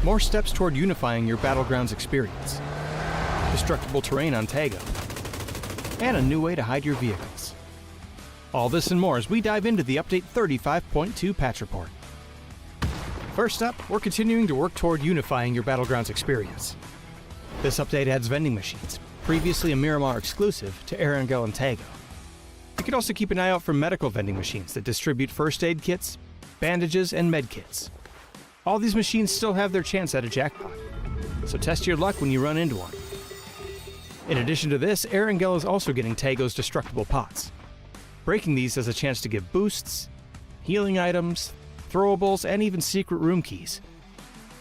more steps toward unifying your battlegrounds experience, destructible terrain on Tago, and a new way to hide your vehicles. All this and more as we dive into the Update 35.2 patch report. First up, we're continuing to work toward unifying your battlegrounds experience. This update adds vending machines, previously a Miramar exclusive, to Erangel and Tago. You can also keep an eye out for medical vending machines that distribute first aid kits, bandages, and med kits. All these machines still have their chance at a jackpot, so test your luck when you run into one. In addition to this, Erangel is also getting Tago's destructible pots. Breaking these has a chance to give boosts, healing items, throwables, and even secret room keys.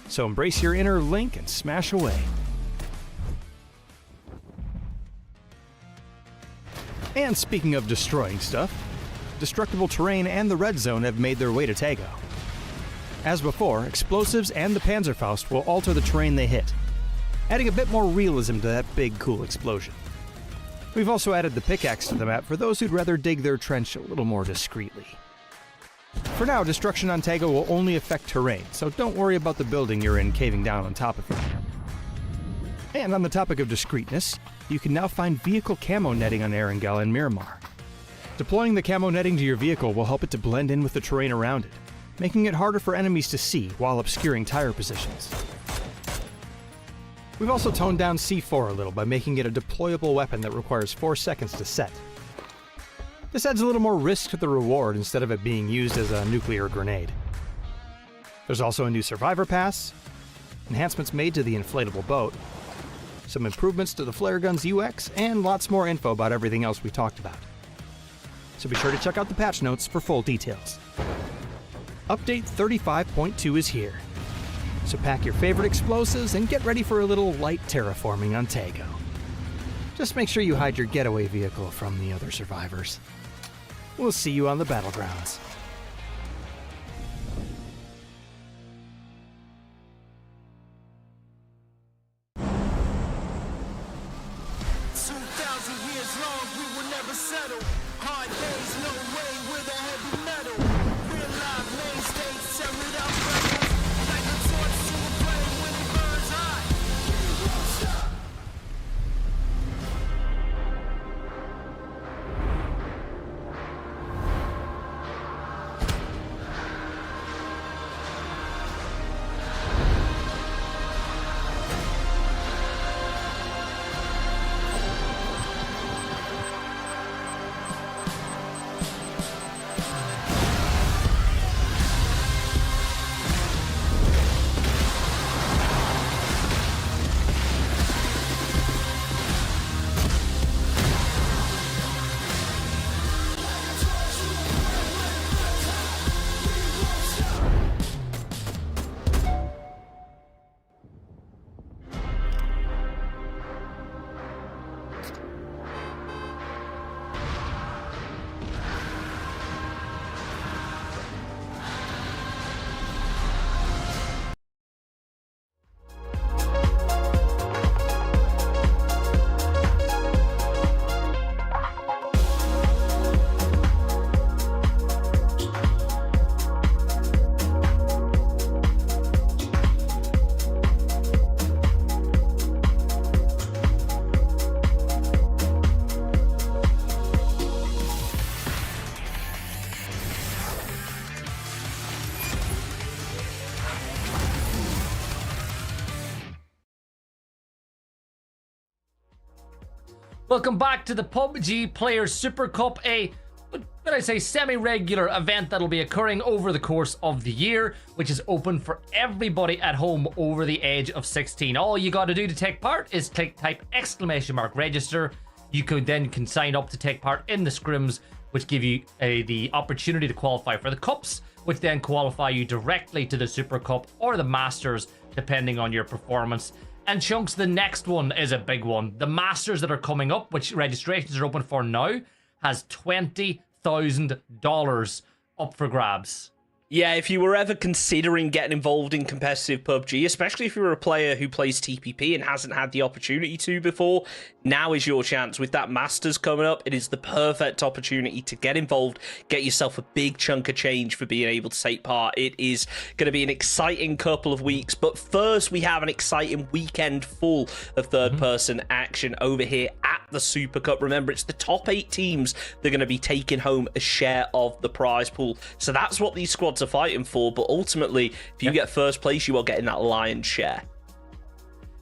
So embrace your inner Link and smash away. And speaking of destroying stuff, destructible terrain and the red zone have made their way to Tago. As before, explosives and the Panzerfaust will alter the terrain they hit, adding a bit more realism to that big cool explosion. We've also added the pickaxe to the map for those who'd rather dig their trench a little more discreetly. For now, destruction on Tago will only affect terrain, so don't worry about the building you're in caving down on top of it. And on the topic of discreetness, you can now find vehicle camo netting on Erangel and Miramar. Deploying the camo netting to your vehicle will help it to blend in with the terrain around it, making it harder for enemies to see while obscuring tire positions. We've also toned down C4 a little by making it a deployable weapon that requires 4 seconds to set. This adds a little more risk to the reward instead of it being used as a nuclear grenade. There's also a new Survivor Pass, enhancements made to the inflatable boat, some improvements to the flare gun's UX, and lots more info about everything else we talked about. So be sure to check out the patch notes for full details. Update 35.2 is here. So pack your favorite explosives and get ready for a little light terraforming on Tago. Just make sure you hide your getaway vehicle from the other survivors. We'll see you on the battlegrounds. 2,000 years long, we will never settle. Hard days, no way, with a heavy metal. Real life mainstays, tear it out rebels. Like a torch to a flame when it burns hot. We won't stop. Welcome back to the PUBG Players Super CUP, a, what could I say, semi-regular event that'll be occurring over the course of the year, which is open for everybody at home over the age of 16. All you gotta do to take part is type !register. You can sign up to take part in the scrims, which give you the opportunity to qualify for the cups, which then qualify you directly to the Super Cup or the Masters, depending on your performance. And Chunks, the next one is a big one. The Masters that are coming up, which registrations are open for now, has $20,000 up for grabs. Yeah, if you were ever considering getting involved in competitive PUBG, especially if you're a player who plays TPP and hasn't had the opportunity to before, now is your chance. With that Masters coming up, it is the perfect opportunity to get involved, get yourself a big chunk of change for being able to take part. It is going to be an exciting couple of weeks, but first we have an exciting weekend full of third-person action over here at the Super Cup. Remember, it's the top 8 teams that are going to be taking home a share of the prize pool. So that's what these squads are fighting for, but ultimately, if you get first place, you are getting that lion's share.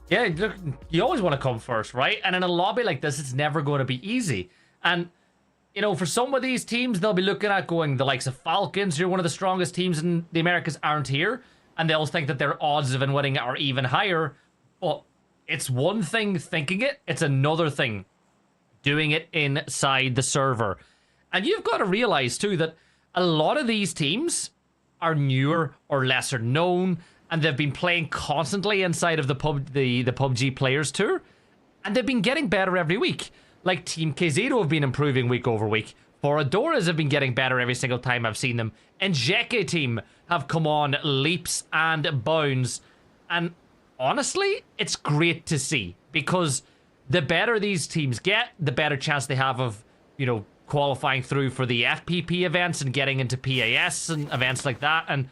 Yeah, look, you always want to come first, right? And in a lobby like this, it's never going to be easy. And, you know, for some of these teams, they'll be looking at going, the likes of Falcons, who are one of the strongest teams in the Americas, aren't here, and they'll think that their odds of winning it are even higher. But it's one thing thinking it, it's another thing doing it inside the server. And you've got to realize, too, that a lot of these teams are newer or lesser known, and they've been playing constantly inside of the PUBG Players Tour, and they've been getting better every week. Like Team KZero have been improving week over week. Foradoras have been getting better every single time I've seen them. And Jeke team have come on leaps and bounds. And honestly, it's great to see, because the better these teams get, the better chance they have of, you know, qualifying through for the FPP events and getting into PAS and events like that. And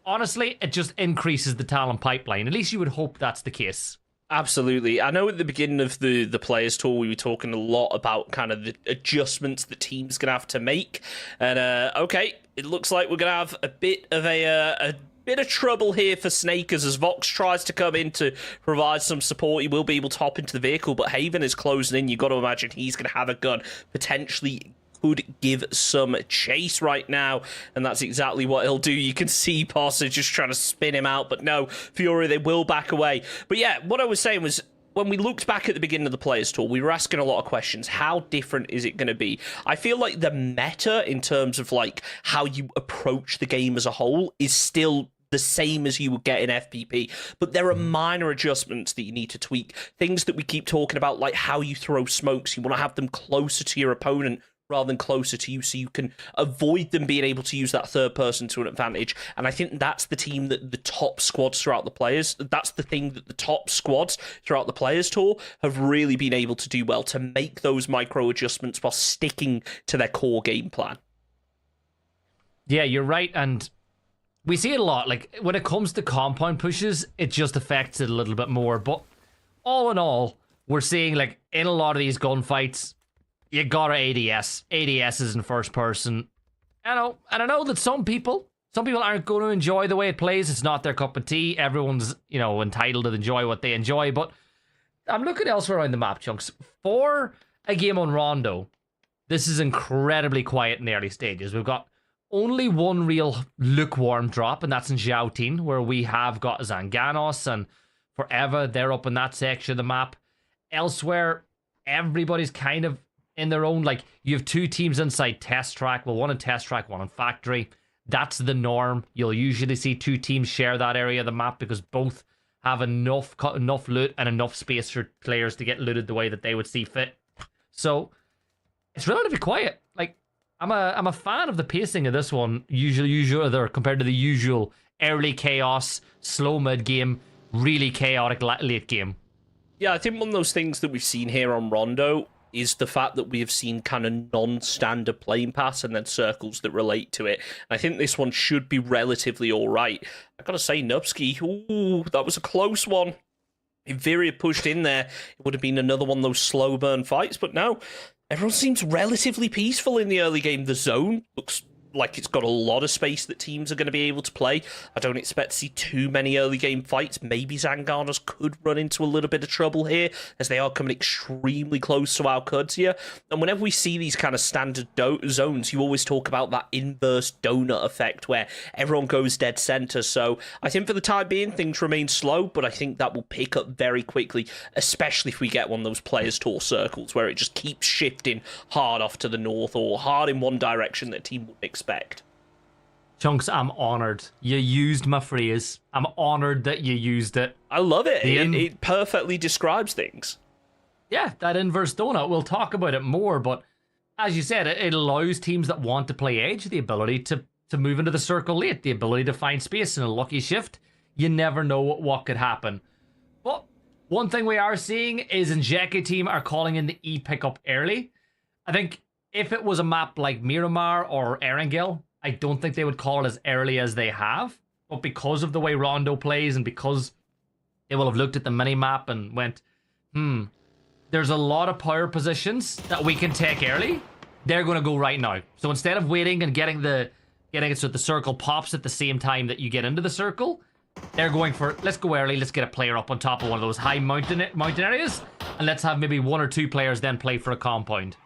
honestly, it just increases the talent pipeline. At least you would hope that's the case. Absolutely. I know at the beginning of the Players Tour, we were talking a lot about kind of the adjustments the team's going to have to make. And, okay, it looks like we're going to have a bit of a bit of trouble here for Snakers as Vox tries to come in to provide some support. He will be able to hop into the vehicle, but Haven is closing in. You've got to imagine he's going to have a gun, potentially could give some chase right now, and that's exactly what he'll do. You can see Posse just trying to spin him out, but no, Fury, they will back away. But yeah, what I was saying was, when we looked back at the beginning of the Players Tour, we were asking a lot of questions. How different is it going to be? I feel like the meta, in terms of like how you approach the game as a whole, is still the same as you would get in FPP, but there are minor adjustments that you need to tweak. Things that we keep talking about, like how you throw smokes. You want to have them closer to your opponent rather than closer to you, so you can avoid them being able to use that third person to an advantage. And I think that's the team that the top squads throughout the players, that's the thing that the top squads throughout the Players Tour have really been able to do well, to make those micro adjustments while sticking to their core game plan. Yeah, you're right, and we see it a lot. Like, when it comes to compound pushes, it just affects it a little bit more. But all in all, we're seeing, like, in a lot of these gunfights, you gotta ADS. ADS is in first person. And I know that some people aren't going to enjoy the way it plays. It's not their cup of tea. Everyone's, you know, entitled to enjoy what they enjoy. But I'm looking elsewhere around the map, Chunks. For a game on Rondo, this is incredibly quiet in the early stages. We've got only one real lukewarm drop, and that's in Xiaotin, where we have got Zanganos and Forever. They're up in that section of the map. Elsewhere, everybody's kind of in their own, like, you have two teams inside Test Track. Well, one in Test Track, one in Factory. That's the norm. You'll usually see two teams share that area of the map because both have enough loot and enough space for players to get looted the way that they would see fit. So it's relatively quiet. Like, I'm a fan of the pacing of this one, usually compared to the usual early chaos, slow mid game, really chaotic late game. Yeah, I think one of those things that we've seen here on Rondo is the fact that we have seen kind of non-standard playing paths and then circles that relate to it. And I think this one should be relatively all right. I gotta say, Nubsky, ooh, that was a close one. If Viri had pushed in there, it would have been another one of those slow burn fights, but no, everyone seems relatively peaceful in the early game. The zone looks like it's got a lot of space that teams are going to be able to play. I don't expect to see too many early game fights. Maybe Zanganos could run into a little bit of trouble here, as they are coming extremely close to Alcudia. And whenever we see these kind of standard zones, you always talk about that inverse donut effect where everyone goes dead center. So I think for the time being, things remain slow, but I think that will pick up very quickly, especially if we get one of those Players Tour circles where it just keeps shifting hard off to the north or hard in one direction that a team wouldn't expect. Chunks, I'm honored. You used my phrase. I'm honored that you used it. I love it. It perfectly describes things. Yeah, that inverse donut. We'll talk about it more, but as you said, it allows teams that want to play Edge the ability to to move into the circle late, the ability to find space in a lucky shift. You never know what could happen. But one thing we are seeing is Njeke team are calling in the E pickup early. I think if it was a map like Miramar or Erangel, I don't think they would call it as early as they have. But because of the way Rondo plays and because they will have looked at the mini-map and went, there's a lot of power positions that we can take early. They're going to go right now. So instead of waiting and getting it so the circle pops at the same time that you get into the circle, they're going for, let's go early, let's get a player up on top of one of those high mountain areas, and let's have maybe 1 or 2 players then play for a compound.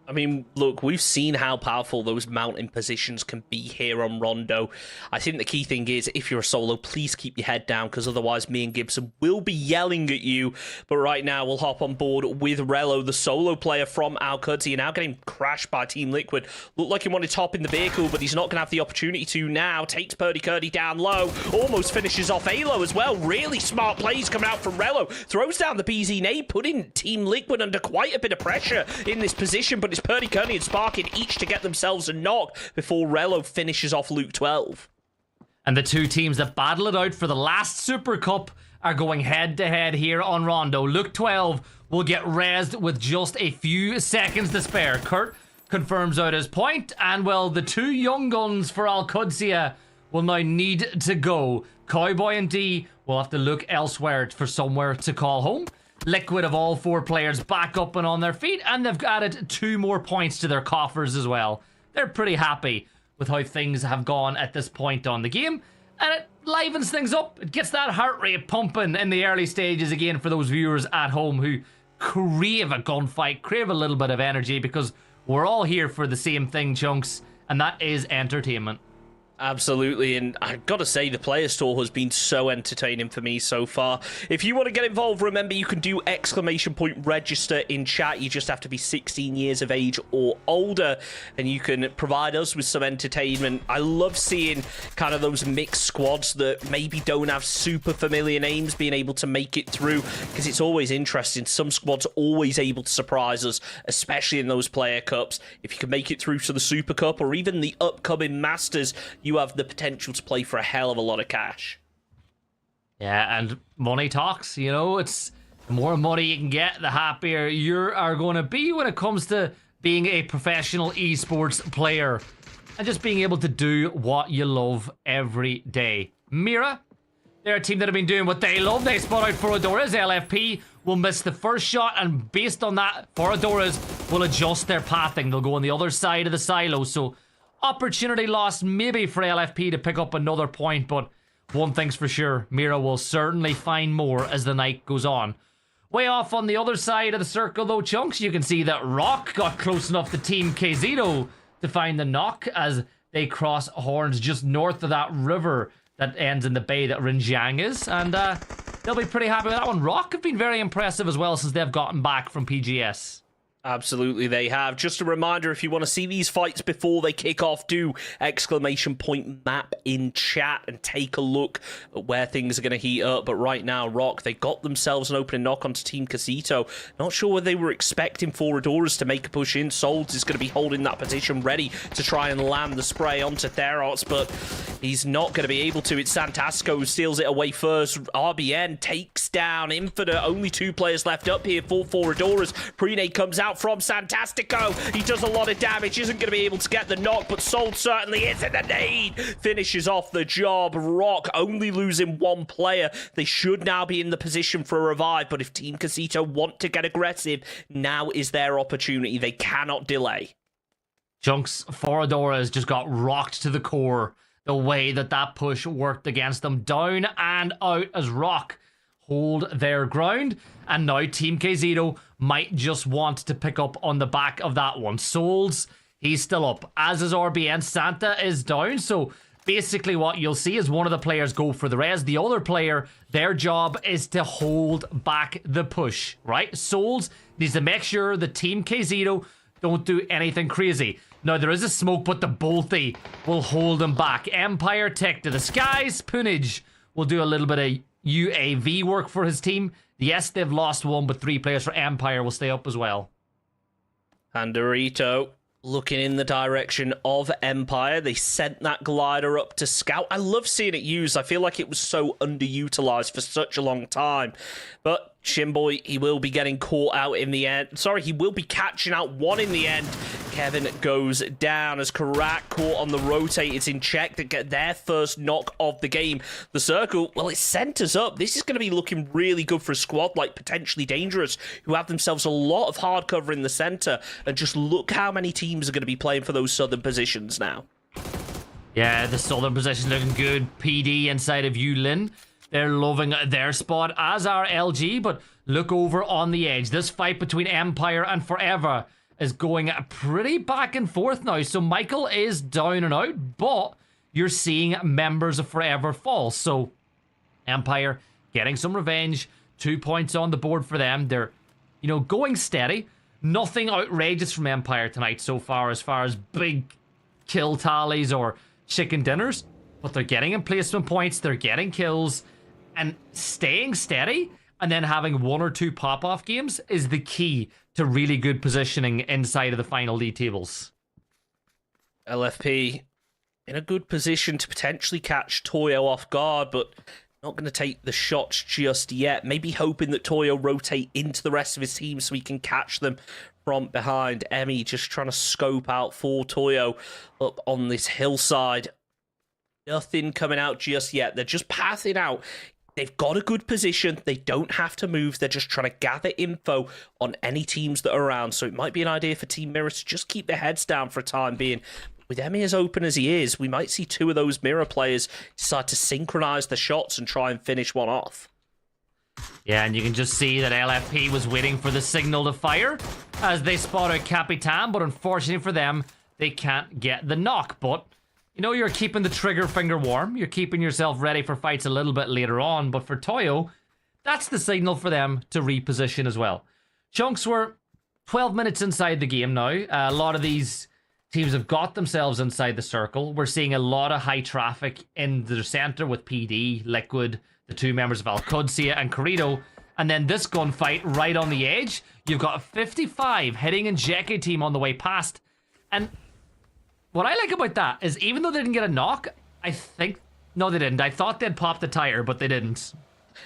I mean, look, we've seen how powerful those mountain positions can be here on Rondo. I think the key thing is, if you're a solo, please keep your head down, because otherwise me and Gibson will be yelling at you. But right now, we'll hop on board with Rello, the solo player from Al-Qudsi, now getting crashed by Team Liquid. Looked like he wanted to hop in the vehicle, but he's not going to have the opportunity to now. Takes Purdy Curdy down low, almost finishes off Alo as well. Really smart plays coming out from Rello. Throws down the PZ nade, putting Team Liquid under quite a bit of pressure in this position, but it's Purdy Curdy and Sparkin each to get themselves a knock before Rello finishes off Luke 12. And the two teams that battle it out for the last Super Cup are going head-to-head here on Rondo. Luke 12 will get rezzed with just a few seconds to spare. Kurt confirms out his point, and well, the two young guns for Al-Qudsi will now need to go. Cowboy and D will have to look elsewhere for somewhere to call home. Liquid of all 4 players back up and on their feet, and they've added 2 more points to their coffers as well. They're pretty happy with how things have gone at this point on the game, and it livens things up. It gets that heart rate pumping in the early stages again for those viewers at home who crave a gunfight, crave a little bit of energy, because we're all here for the same thing, Chunks, and that is entertainment. Absolutely, and I've got to say, the Players Tour has been so entertaining for me so far. If you want to get involved, remember you can do !register in chat. You just have to be 16 years of age or older, and you can provide us with some entertainment. I love seeing kind of those mixed squads that maybe don't have super familiar names being able to make it through, because it's always interesting. Some squads are always able to surprise us, especially in those player cups. If you can make it through to the Super Cup or even the upcoming Masters, you have the potential to play for a hell of a lot of cash. Yeah, and money talks, you know, it's the more money you can get, the happier you are going to be when it comes to being a professional esports player and just being able to do what you love every day. Mira, they're a team that have been doing what they love. They spot out Foradoras. LFP will miss the first shot, and based on that, Foradoras will adjust their pathing. They'll go on the other side of the silo, so opportunity lost maybe for LFP to pick up another point, but one thing's for sure, Mira will certainly find more as the night goes on. Way off on the other side of the circle though, Chunks, you can see that Rock got close enough to Team KZito to find the knock as they cross horns just north of that river that ends in the bay that Rinjiang is, and they'll be pretty happy with that one. Rock have been very impressive as well since they've gotten back from PGS. Absolutely, they have. Just a reminder, if you want to see these fights before they kick off, do !map in chat and take a look at where things are going to heat up. But right now, Rock, they got themselves an opening knock onto Team Casito. Not sure whether they were expecting Foradoras to make a push in. Souls is going to be holding that position ready to try and land the spray onto Therots, but he's not going to be able to. It's Santasco who steals it away first. RBN takes down Infinite. Only 2 players left up here for Foradoras. Prenade comes out from Santastico. He does a lot of damage, isn't going to be able to get the knock, but Soul certainly is, and the nade finishes off the job. Rock only losing 1 player. They should now be in the position for a revive, but if Team Casito want to get aggressive, now is their opportunity. They cannot delay. Chunks, Foradoras just got rocked to the core. The way that push worked against them, down and out as Rock hold their ground, and now Team KZito might just want to pick up on the back of that one. Souls, he's still up, as is RBN. Santa is down, so basically what you'll see is one of the players go for the res. The other player, their job is to hold back the push, right? Souls needs to make sure the Team KZito don't do anything crazy. Now, there is a smoke, but the Bolty will hold him back. Empire Tech to the skies. Punage will do a little bit of UAV work for his team. Yes, they've lost 1, but 3 players for Empire will stay up as well. And Dorito looking in the direction of Empire. They sent that glider up to scout. I love seeing it used. I feel like it was so underutilized for such a long time. But Shinboy, he will be getting caught out in the end. Sorry, he will be catching out one in the end. Kevin goes down as Karak caught on the rotate. It's in check to get their first knock of the game. The circle, well, it centers up. This is going to be looking really good for a squad like Potentially Dangerous, who have themselves a lot of hard cover in the center. And just look how many teams are going to be playing for those southern positions now. Yeah, the southern position looking good. PD inside of Yulin. They're loving their spot, as are LG, but look over on the edge. This fight between Empire and Forever is going pretty back and forth now. So Michael is down and out, but you're seeing members of Forever fall. So Empire getting some revenge. 2 points on the board for them. They're, going steady. Nothing outrageous from Empire tonight so far as big kill tallies or chicken dinners, but they're getting emplacement points. They're getting kills. And staying steady and then having 1 or 2 pop-off games is the key to really good positioning inside of the final league tables. LFP in a good position to potentially catch Toyo off guard, but not going to take the shots just yet. Maybe hoping that Toyo rotate into the rest of his team so he can catch them from behind. Emmy just trying to scope out for Toyo up on this hillside. Nothing coming out just yet. They're just passing out. They've got a good position. They don't have to move. They're just trying to gather info on any teams that are around. So it might be an idea for Team Mirror to just keep their heads down for a time being. With Emmy as open as he is, we might see 2 of those Mirror players decide to synchronize the shots and try and finish one off. Yeah, and you can just see that LFP was waiting for the signal to fire as they spot out Capitan, but unfortunately for them, they can't get the knock. But you're keeping the trigger finger warm. You're keeping yourself ready for fights a little bit later on. But for Toyo, that's the signal for them to reposition as well. Chunks, were 12 minutes inside the game now. A lot of these teams have got themselves inside the circle. We're seeing a lot of high traffic in the center with PD, Liquid, the 2 members of Al-Qudsiya and Corrido. And then this gunfight right on the edge. You've got 55 hitting and Jackie team on the way past. And what I like about that is even though they didn't get a knock, no, they didn't. I thought they'd pop the tire, but they didn't.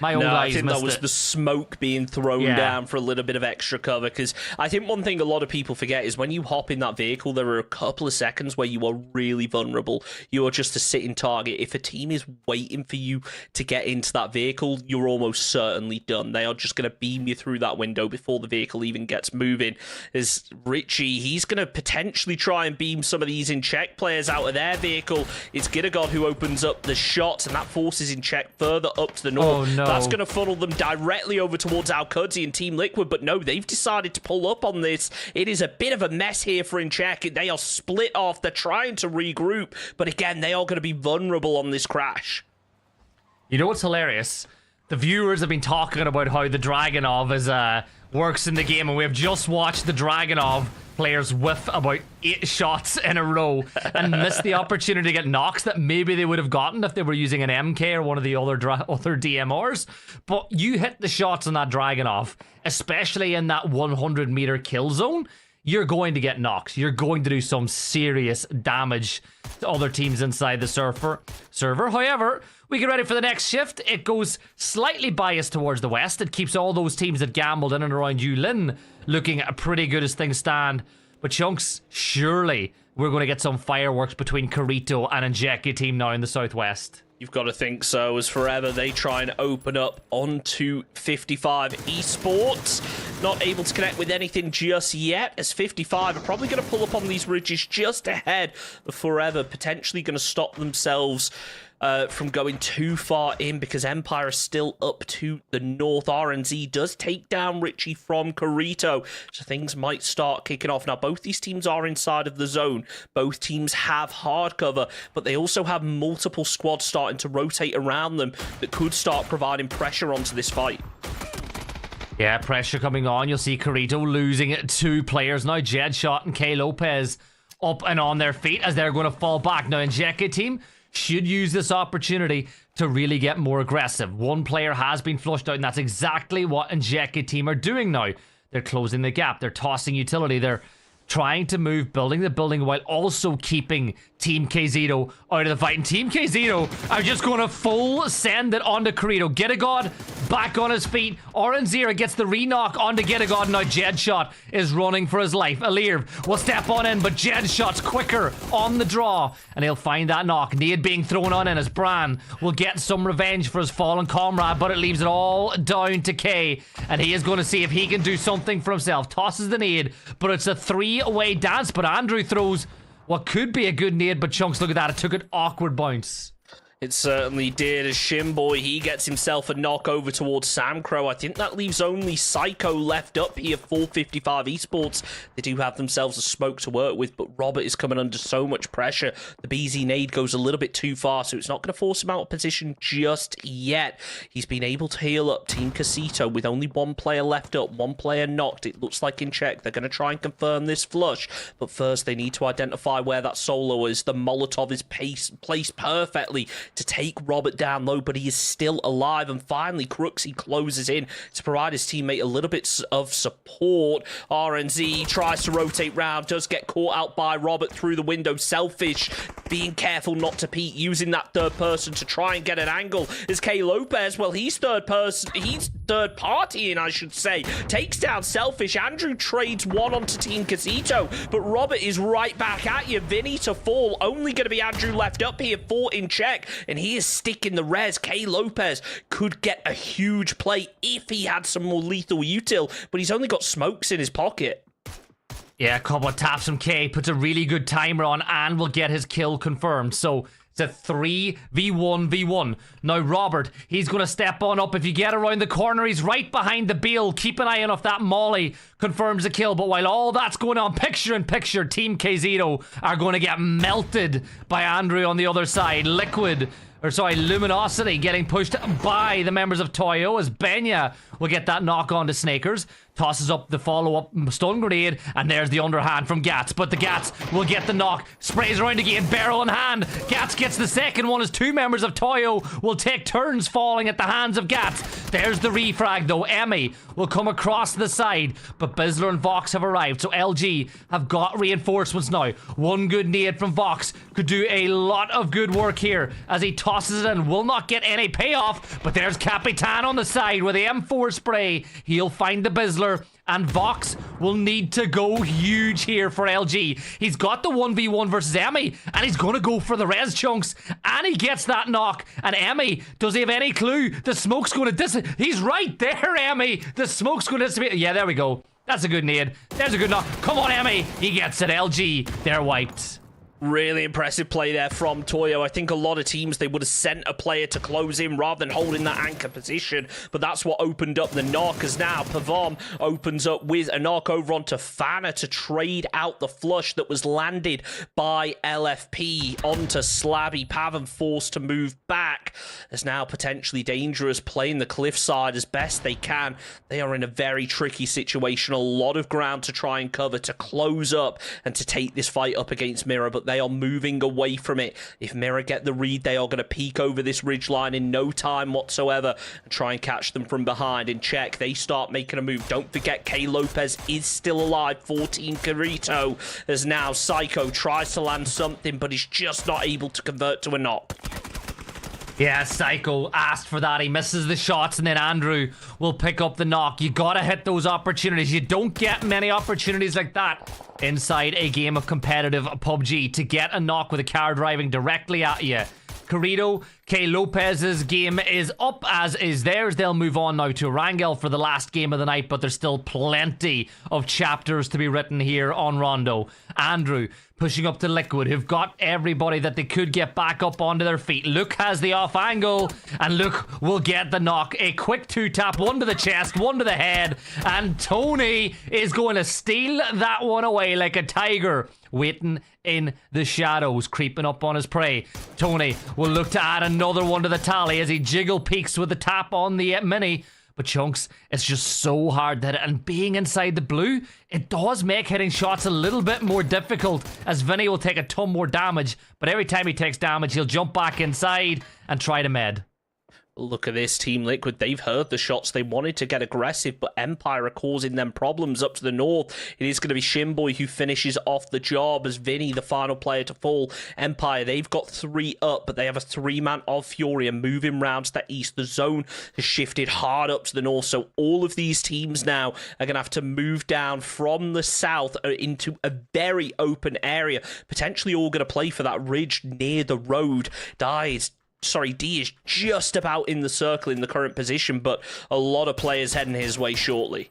My old eyes I think missed that was it. the smoke being thrown down for a little bit of extra cover, because I think one thing a lot of people forget is when you hop in that vehicle, there are a couple of seconds where you are really vulnerable. You are just a sitting target. If a team is waiting for you to get into that vehicle, you're almost certainly done. They are just going to beam you through that window before the vehicle even gets moving. As Richie, he's going to potentially try and beam some of these in check players out of their vehicle. It's Gittagod who opens up the shots, and that forces in check further up to the north. Oh, no. That's going to funnel them directly over towards Al-Qudsiya and Team Liquid, but no, they've decided to pull up on this. It is a bit of a mess here for InCheck. They are split off. They're trying to regroup, but again, they are going to be vulnerable on this crash. You know what's hilarious? The viewers have been talking about how the Dragonov works in the game, and we have just watched the Dragonov players whiff about 8 shots in a row and miss the opportunity to get knocks that maybe they would have gotten if they were using an MK or one of the other DMRs. But you hit the shots on that Dragonov, especially in that 100-meter kill zone, you're going to get knocks. You're going to do some serious damage to other teams inside the server. However, we get ready for the next shift. It goes slightly biased towards the west. It keeps all those teams that gambled in and around Yulin looking pretty good as things stand. But Chunks, surely we're going to get some fireworks between Corrito and Injeki team now in the southwest. You've got to think so, as Forever, they try and open up onto 55 Esports. Not able to connect with anything just yet, as 55 are probably going to pull up on these ridges just ahead of Forever, potentially going to stop themselves from going too far in, because Empire is still up to the north. RNZ does take down Richie from Corrito, so things might start kicking off. Now, both these teams are inside of the zone. Both teams have hard cover, but they also have multiple squads starting to rotate around them that could start providing pressure onto this fight. Yeah, pressure coming on. You'll see Corrito losing 2 players now. Jedshot and K Lopez up and on their feet as they're going to fall back. Now, Injeki team should use this opportunity to really get more aggressive. 1 player has been flushed out, and that's exactly what Injeki team are doing now. They're closing the gap. They're tossing utility. They're trying to move, building the building while also keeping Team KZito out of the fight. And Team KZito are just going to full send it onto Carito. Gitagod back on his feet. Orenzira gets the re-knock onto Gitagod. Now Jedshot is running for his life. Alirv will step on in, but Jedshot's quicker on the draw, and he'll find that knock. Nade being thrown on in as Bran will get some revenge for his fallen comrade, but it leaves it all down to K, and he is going to see if he can do something for himself. Tosses the nade, but it's a three-way dance, but Andrew throws what could be a good nade, but Chunks, look at that, it took an awkward bounce. It certainly did, as Shimboy, he gets himself a knock over towards Samcro. I think that leaves only Psycho left up here for 55 Esports. They do have themselves a smoke to work with, but Robert is coming under so much pressure. The BZ nade goes a little bit too far, so it's not going to force him out of position just yet. He's been able to heal up Team Casito with only one player left up, one player knocked. It looks like in check. They're going to try and confirm this flush, but first they need to identify where that solo is. The Molotov is placed perfectly to take Robert down low, but he is still alive. And finally, Crooksy closes in to provide his teammate a little bit of support. RNZ tries to rotate round, does get caught out by Robert through the window. Selfish, being careful not to peek, using that third person to try and get an angle. As K Lopez, well, he's third partying, I should say, takes down Selfish. Andrew trades one onto Team Casito, but Robert is right back at you. Vinny to fall, only going to be Andrew left up here for in check, and he is sticking the res. K Lopez could get a huge play if he had some more lethal util, but he's only got smokes in his pocket. Yeah, a couple of taps from K, puts a really good timer on, and will get his kill confirmed. So it's a 3v1v1. Now Robert, he's going to step on up. If you get around the corner, he's right behind the Beal. Keep an eye on if that Molly confirms the kill. But while all that's going on, picture in picture, Team KZito are going to get melted by Andrew on the other side. Luminosity getting pushed by the members of Toyo as Benya will get that knock on to Snakers. Tosses up the follow-up stun grenade, and there's the underhand from Gats, but the Gats will get the knock, sprays around again, barrel in hand. Gats gets the second one as two members of Toyo will take turns falling at the hands of Gats. There's the refrag though. Emmy will come across the side, but Bizzler and Vox have arrived, so LG have got reinforcements now. One good nade from Vox could do a lot of good work here as he tosses it in. Will not get any payoff, but there's Capitan on the side with the M4 spray. He'll find the Bizzler, and Vox will need to go huge here for LG. He's got the 1v1 versus Emmy, and he's going to go for the res, Chunks, and he gets that knock. And Emmy, does he have any clue? The smoke's going to disappear. He's right there, Emmy. The smoke's going to disappear. Yeah, there we go. That's a good nade. There's a good knock. Come on, Emmy. He gets it. LG, they're wiped. Really impressive play there from Toyo. I think a lot of teams, they would have sent a player to close in rather than holding that anchor position, but that's what opened up the knock, as now Pavom opens up with a knock over onto Fana to trade out the flush that was landed by LFP onto Slabby. Pavam forced to move back, as now potentially dangerous, playing the cliffside as best they can. They are in a very tricky situation, a lot of ground to try and cover to close up and to take this fight up against Mirror, but they are moving away from it. If Mirror get the read, they are going to peek over this ridgeline in no time whatsoever and try and catch them from behind. In check, they start making a move. Don't forget, K Lopez is still alive for Team Carito, as now Psycho tries to land something, but he's just not able to convert to a knock. Yeah, Psycho asked for that. He misses the shots, and then Andrew will pick up the knock. You gotta hit those opportunities. You don't get many opportunities like that inside a game of competitive PUBG to get a knock with a car driving directly at you. Carito, K Lopez's game is up, as is theirs. They'll move on now to Rangel for the last game of the night, but there's still plenty of chapters to be written here on Rondo. Andrew pushing up to Liquid, who've got everybody that they could get back up onto their feet. Luke has the off angle, and Luke will get the knock. A quick two-tap, one to the chest, one to the head, and Tony is going to steal that one away like a tiger waiting in the shadows, creeping up on his prey. Tony will look to add another one to the tally as he jiggle peeks with the tap on the mini. But Chunks, it's just so hard that, and being inside the blue, it does make hitting shots a little bit more difficult, as Vinny will take a ton more damage, but every time he takes damage, he'll jump back inside and try to med. Look at this, Team Liquid. They've heard the shots. They wanted to get aggressive, but Empire are causing them problems up to the north. It is going to be Shinboy who finishes off the job as Vinny, the final player to fall. Empire, they've got 3 up, but they have a 3-man of Fury and moving round to the east. The zone has shifted hard up to the north, so all of these teams now are going to have to move down from the south into a very open area, potentially all going to play for that ridge near the road. D is just about in the circle in the current position, but a lot of players heading his way shortly.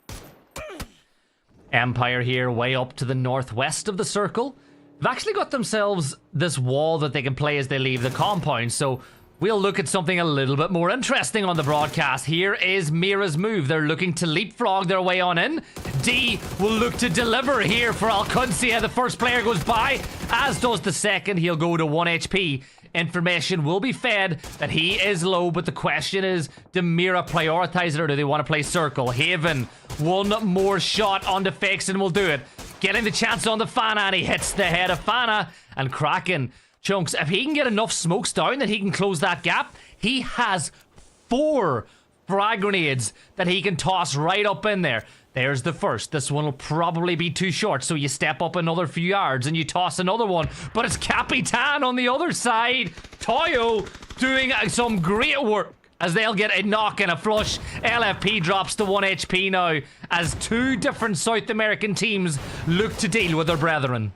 Empire here, way up to the northwest of the circle. They've actually got themselves this wall that they can play as they leave the compound, so we'll look at something a little bit more interesting on the broadcast. Here is Mira's move. They're looking to leapfrog their way on in. D will look to deliver here for Alcuncia. The first player goes by, as does the second. He'll go to 1 HP. Information will be fed that he is low, but the question is, do Mira prioritize it or do they want to play circle? Haven, one more shot onto Fakes and will do it. Getting the chance on the Fana, and he hits the head of Fana. And Kraken, Chunks, if he can get enough smokes down that he can close that gap, he has 4 frag grenades that he can toss right up in there. There's the first. This one will probably be too short, so you step up another few yards and you toss another one. But it's Capitan on the other side. Toyo doing some great work as they'll get a knock and a flush. LFP drops to 1 HP now as 2 different South American teams look to deal with their brethren.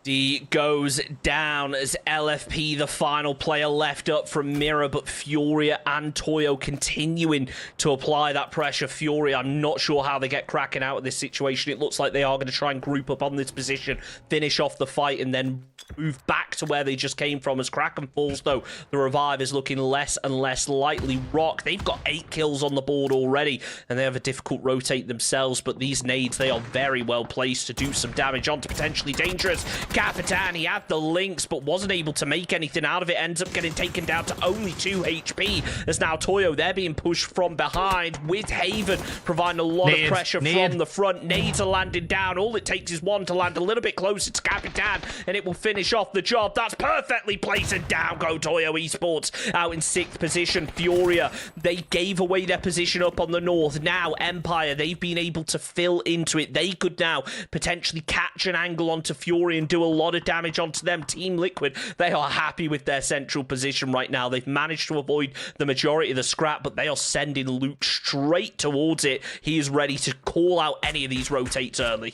D goes down as LFP, the final player left up from Mira, but Furia and Toyo continuing to apply that pressure. Furia, I'm not sure how they get Kraken out of this situation. It looks like they are going to try and group up on this position, finish off the fight, and then move back to where they just came from. As Kraken falls, though, the revive is looking less and less likely. Rock, they've got 8 kills on the board already, and they have a difficult rotate themselves, but these nades, they are very well placed to do some damage onto potentially dangerous Capitan. He had the links, but wasn't able to make anything out of it. Ends up getting taken down to only 2 HP. As now Toyo, they're being pushed from behind with Haven, providing a lot of pressure from the front. Nades are landing down. All it takes is one to land a little bit closer to Capitan, and it will finish off the job. That's perfectly placed, and down go Toyo Esports out in 6th position. Furia, they gave away their position up on the north. Now Empire, they've been able to fill into it. They could now potentially catch an angle onto Fury and do a lot of damage onto them. Team Liquid, they are happy with their central position right now. They've managed to avoid the majority of the scrap, but they are sending Luke straight towards it. He is ready to call out any of these rotates early.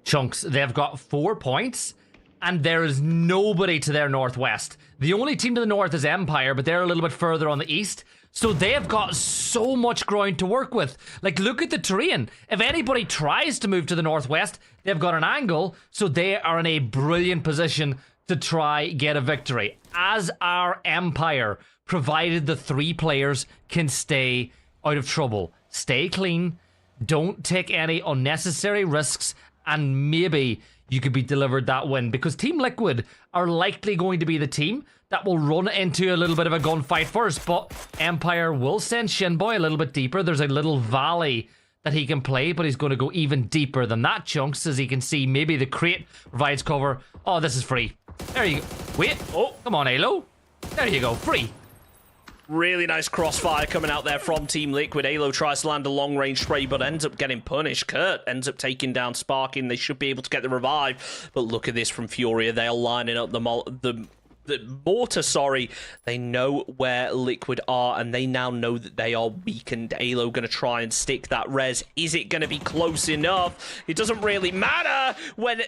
Chunks, they've got 4 points, and there is nobody to their northwest. The only team to the north is Empire, but they're a little bit further on the east. So they've got so much ground to work with. Like, look at the terrain. If anybody tries to move to the northwest, they've got an angle, so they are in a brilliant position to try get a victory. As our Empire, provided the 3 players can stay out of trouble. Stay clean, don't take any unnecessary risks, and maybe you could be delivered that win, because Team Liquid are likely going to be the team that will run into a little bit of a gunfight first, but Empire will send Shinboy a little bit deeper. There's a little valley that he can play, but he's going to go even deeper than that, Chunks, as he can see maybe the crate provides cover. Oh, this is free. There you go. Wait. Oh, come on, Halo. There you go. Free. Really nice crossfire coming out there from Team Liquid. Halo tries to land a long-range spray, but ends up getting punished. Kurt ends up taking down Sparking. They should be able to get the revive. But look at this from Furia. They are lining up the mortar, they know where Liquid are, and they now know that they are weakened. Halo going to try and stick that res. Is it going to be close enough? It doesn't really matter when...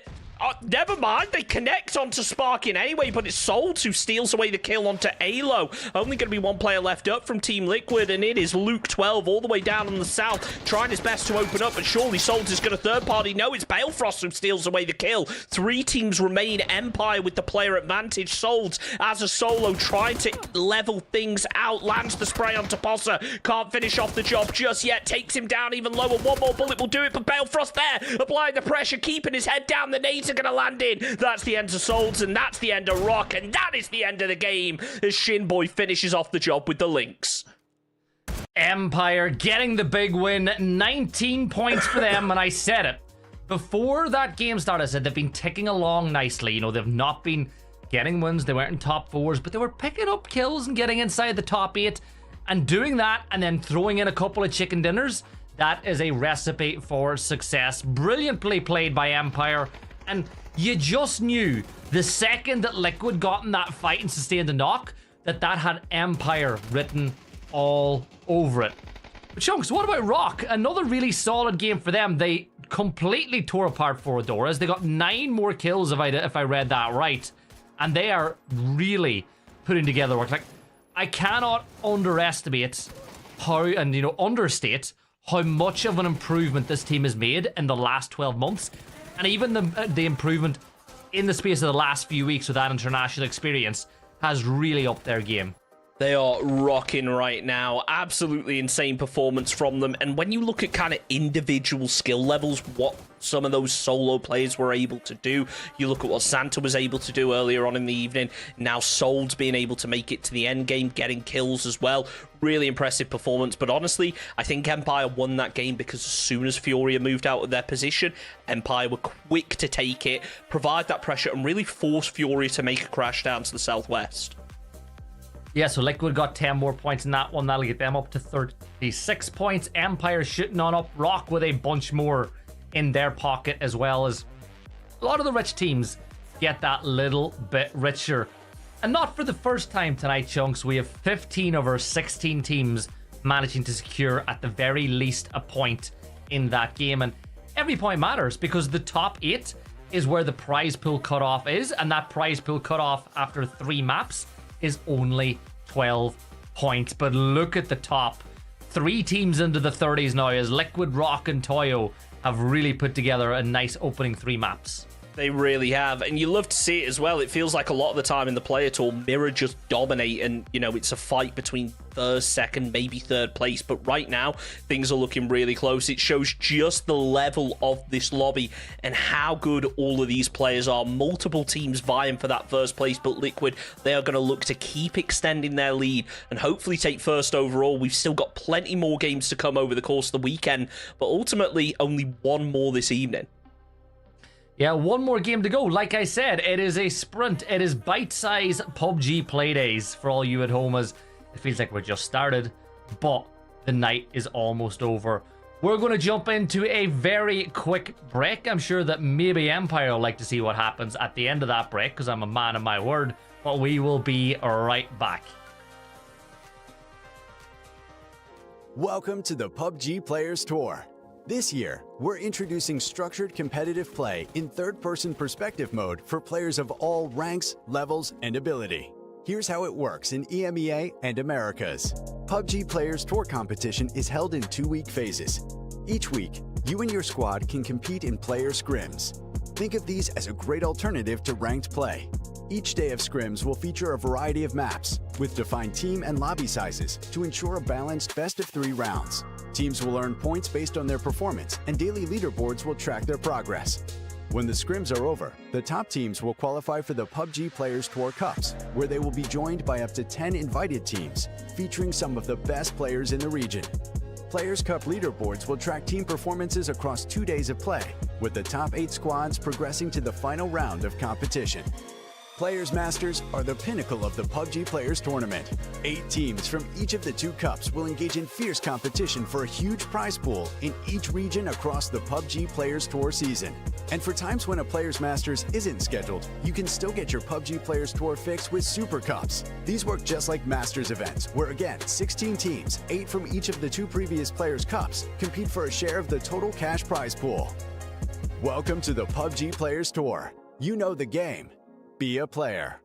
never mind, they connect onto Sparking anyway, but it's Souls who steals away the kill onto Halo. Only going to be 1 player left up from Team Liquid, and it is Luke 12 all the way down on the south, trying his best to open up, but surely Souls is going to third party. No, it's Balefrost who steals away the kill. 3 teams remain. Empire with the player advantage. Souls as a solo trying to level things out, lands the spray onto Possa, can't finish off the job just yet, takes him down even lower. 1 more bullet will do it, but Balefrost there, applying the pressure, keeping his head down. The nades are going to land in. That's the end of Souls, and that's the end of Rock, and that is the end of the game as Shinboy finishes off the job with the links. Empire getting the big win. 19 points for them, and I said it before that game started. I said they've been ticking along nicely. You know, they've not been getting wins. They weren't in top 4s, but they were picking up kills and getting inside the top 8. And doing that and then throwing in a couple of chicken dinners, that is a recipe for success. Brilliantly played by Empire. And you just knew the second that Liquid got in that fight and sustained a knock, that had Empire written all over it. But Chunks, what about Rock? Another really solid game for them. They completely tore apart Foradoras. They got 9 more kills if I read that right. And they are really putting together work. Like, I cannot underestimate how, and understate how much of an improvement this team has made in the last 12 months. And even the improvement in the space of the last few weeks with that international experience has really upped their game. They are rocking right now. Absolutely insane performance from them. And when you look at kind of individual skill levels, what some of those solo players were able to do, you look at what Santa was able to do earlier on in the evening. Now Sold's being able to make it to the end game, getting kills as well. Really impressive performance. But honestly, I think Empire won that game because as soon as Furia moved out of their position, Empire were quick to take it, provide that pressure, and really force Furia to make a crash down to the southwest. Yeah, so Liquid got 10 more points in that one. That'll get them up to 36 points. Empire shooting on up. Rock with a bunch more in their pocket, as well as a lot of the rich teams get that little bit richer. And not for the first time tonight, Chunks. We have 15 of our 16 teams managing to secure at the very least a point in that game. And every point matters because the top 8 is where the prize pool cutoff is. And that prize pool cutoff after 3 maps is only 12 points. But look at the top. 3 teams into the 30s now as Liquid, Rock, and Toyo have really put together a nice opening 3 maps. They really have, and you love to see it as well. It feels like a lot of the time in the player tour, Mirror just dominate, and it's a fight between first, second, maybe third place. But right now, things are looking really close. It shows just the level of this lobby and how good all of these players are. Multiple teams vying for that first place, but Liquid, they are going to look to keep extending their lead and hopefully take first overall. We've still got plenty more games to come over the course of the weekend, but ultimately only one more this evening. Yeah, one more game to go. Like I said, it is a sprint. It is bite-sized PUBG play days for all you at home, as it feels like we're just started, but the night is almost over. We're going to jump into a very quick break. I'm sure that maybe Empire will like to see what happens at the end of that break, because I'm a man of my word, but we will be right back. Welcome to the PUBG Players Tour. This year, we're introducing structured competitive play in third-person perspective mode for players of all ranks, levels, and ability. Here's how it works in EMEA and Americas. PUBG Players Tour competition is held in 2-week phases. Each week, you and your squad can compete in player scrims. Think of these as a great alternative to ranked play. Each day of scrims will feature a variety of maps, with defined team and lobby sizes to ensure a balanced best-of-3 rounds. Teams will earn points based on their performance, and daily leaderboards will track their progress. When the scrims are over, the top teams will qualify for the PUBG Players Tour Cups, where they will be joined by up to 10 invited teams, featuring some of the best players in the region. Players Cup leaderboards will track team performances across 2 days of play, with the top 8 squads progressing to the final round of competition. Players Masters are the pinnacle of the PUBG Players Tournament. 8 teams from each of the 2 cups will engage in fierce competition for a huge prize pool in each region across the PUBG Players Tour season. And for times when a Players Masters isn't scheduled, you can still get your PUBG Players Tour fix with Super Cups. These work just like Masters events, where again, 16 teams, 8 from each of the 2 previous Players Cups, compete for a share of the total cash prize pool. Welcome to the PUBG Players Tour. You know the game. Be a player.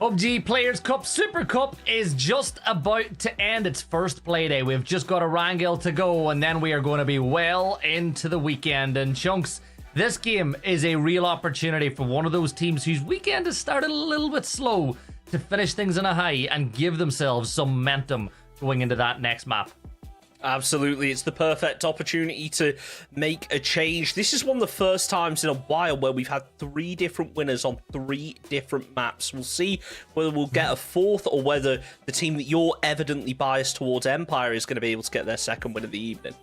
PUBG Players Cup Super Cup is just about to end its first play day. We've just got a wrangle to go, and then we are going to be well into the weekend. And Chunks, this game is a real opportunity for one of those teams whose weekend has started a little bit slow to finish things on a high and give themselves some momentum going into that next map. Absolutely, it's the perfect opportunity to make a change. This is one of the first times in a while where we've had 3 different winners on 3 different maps. We'll see whether we'll get a 4th or whether the team that you're evidently biased towards, Empire, is going to be able to get their 2nd win of the evening.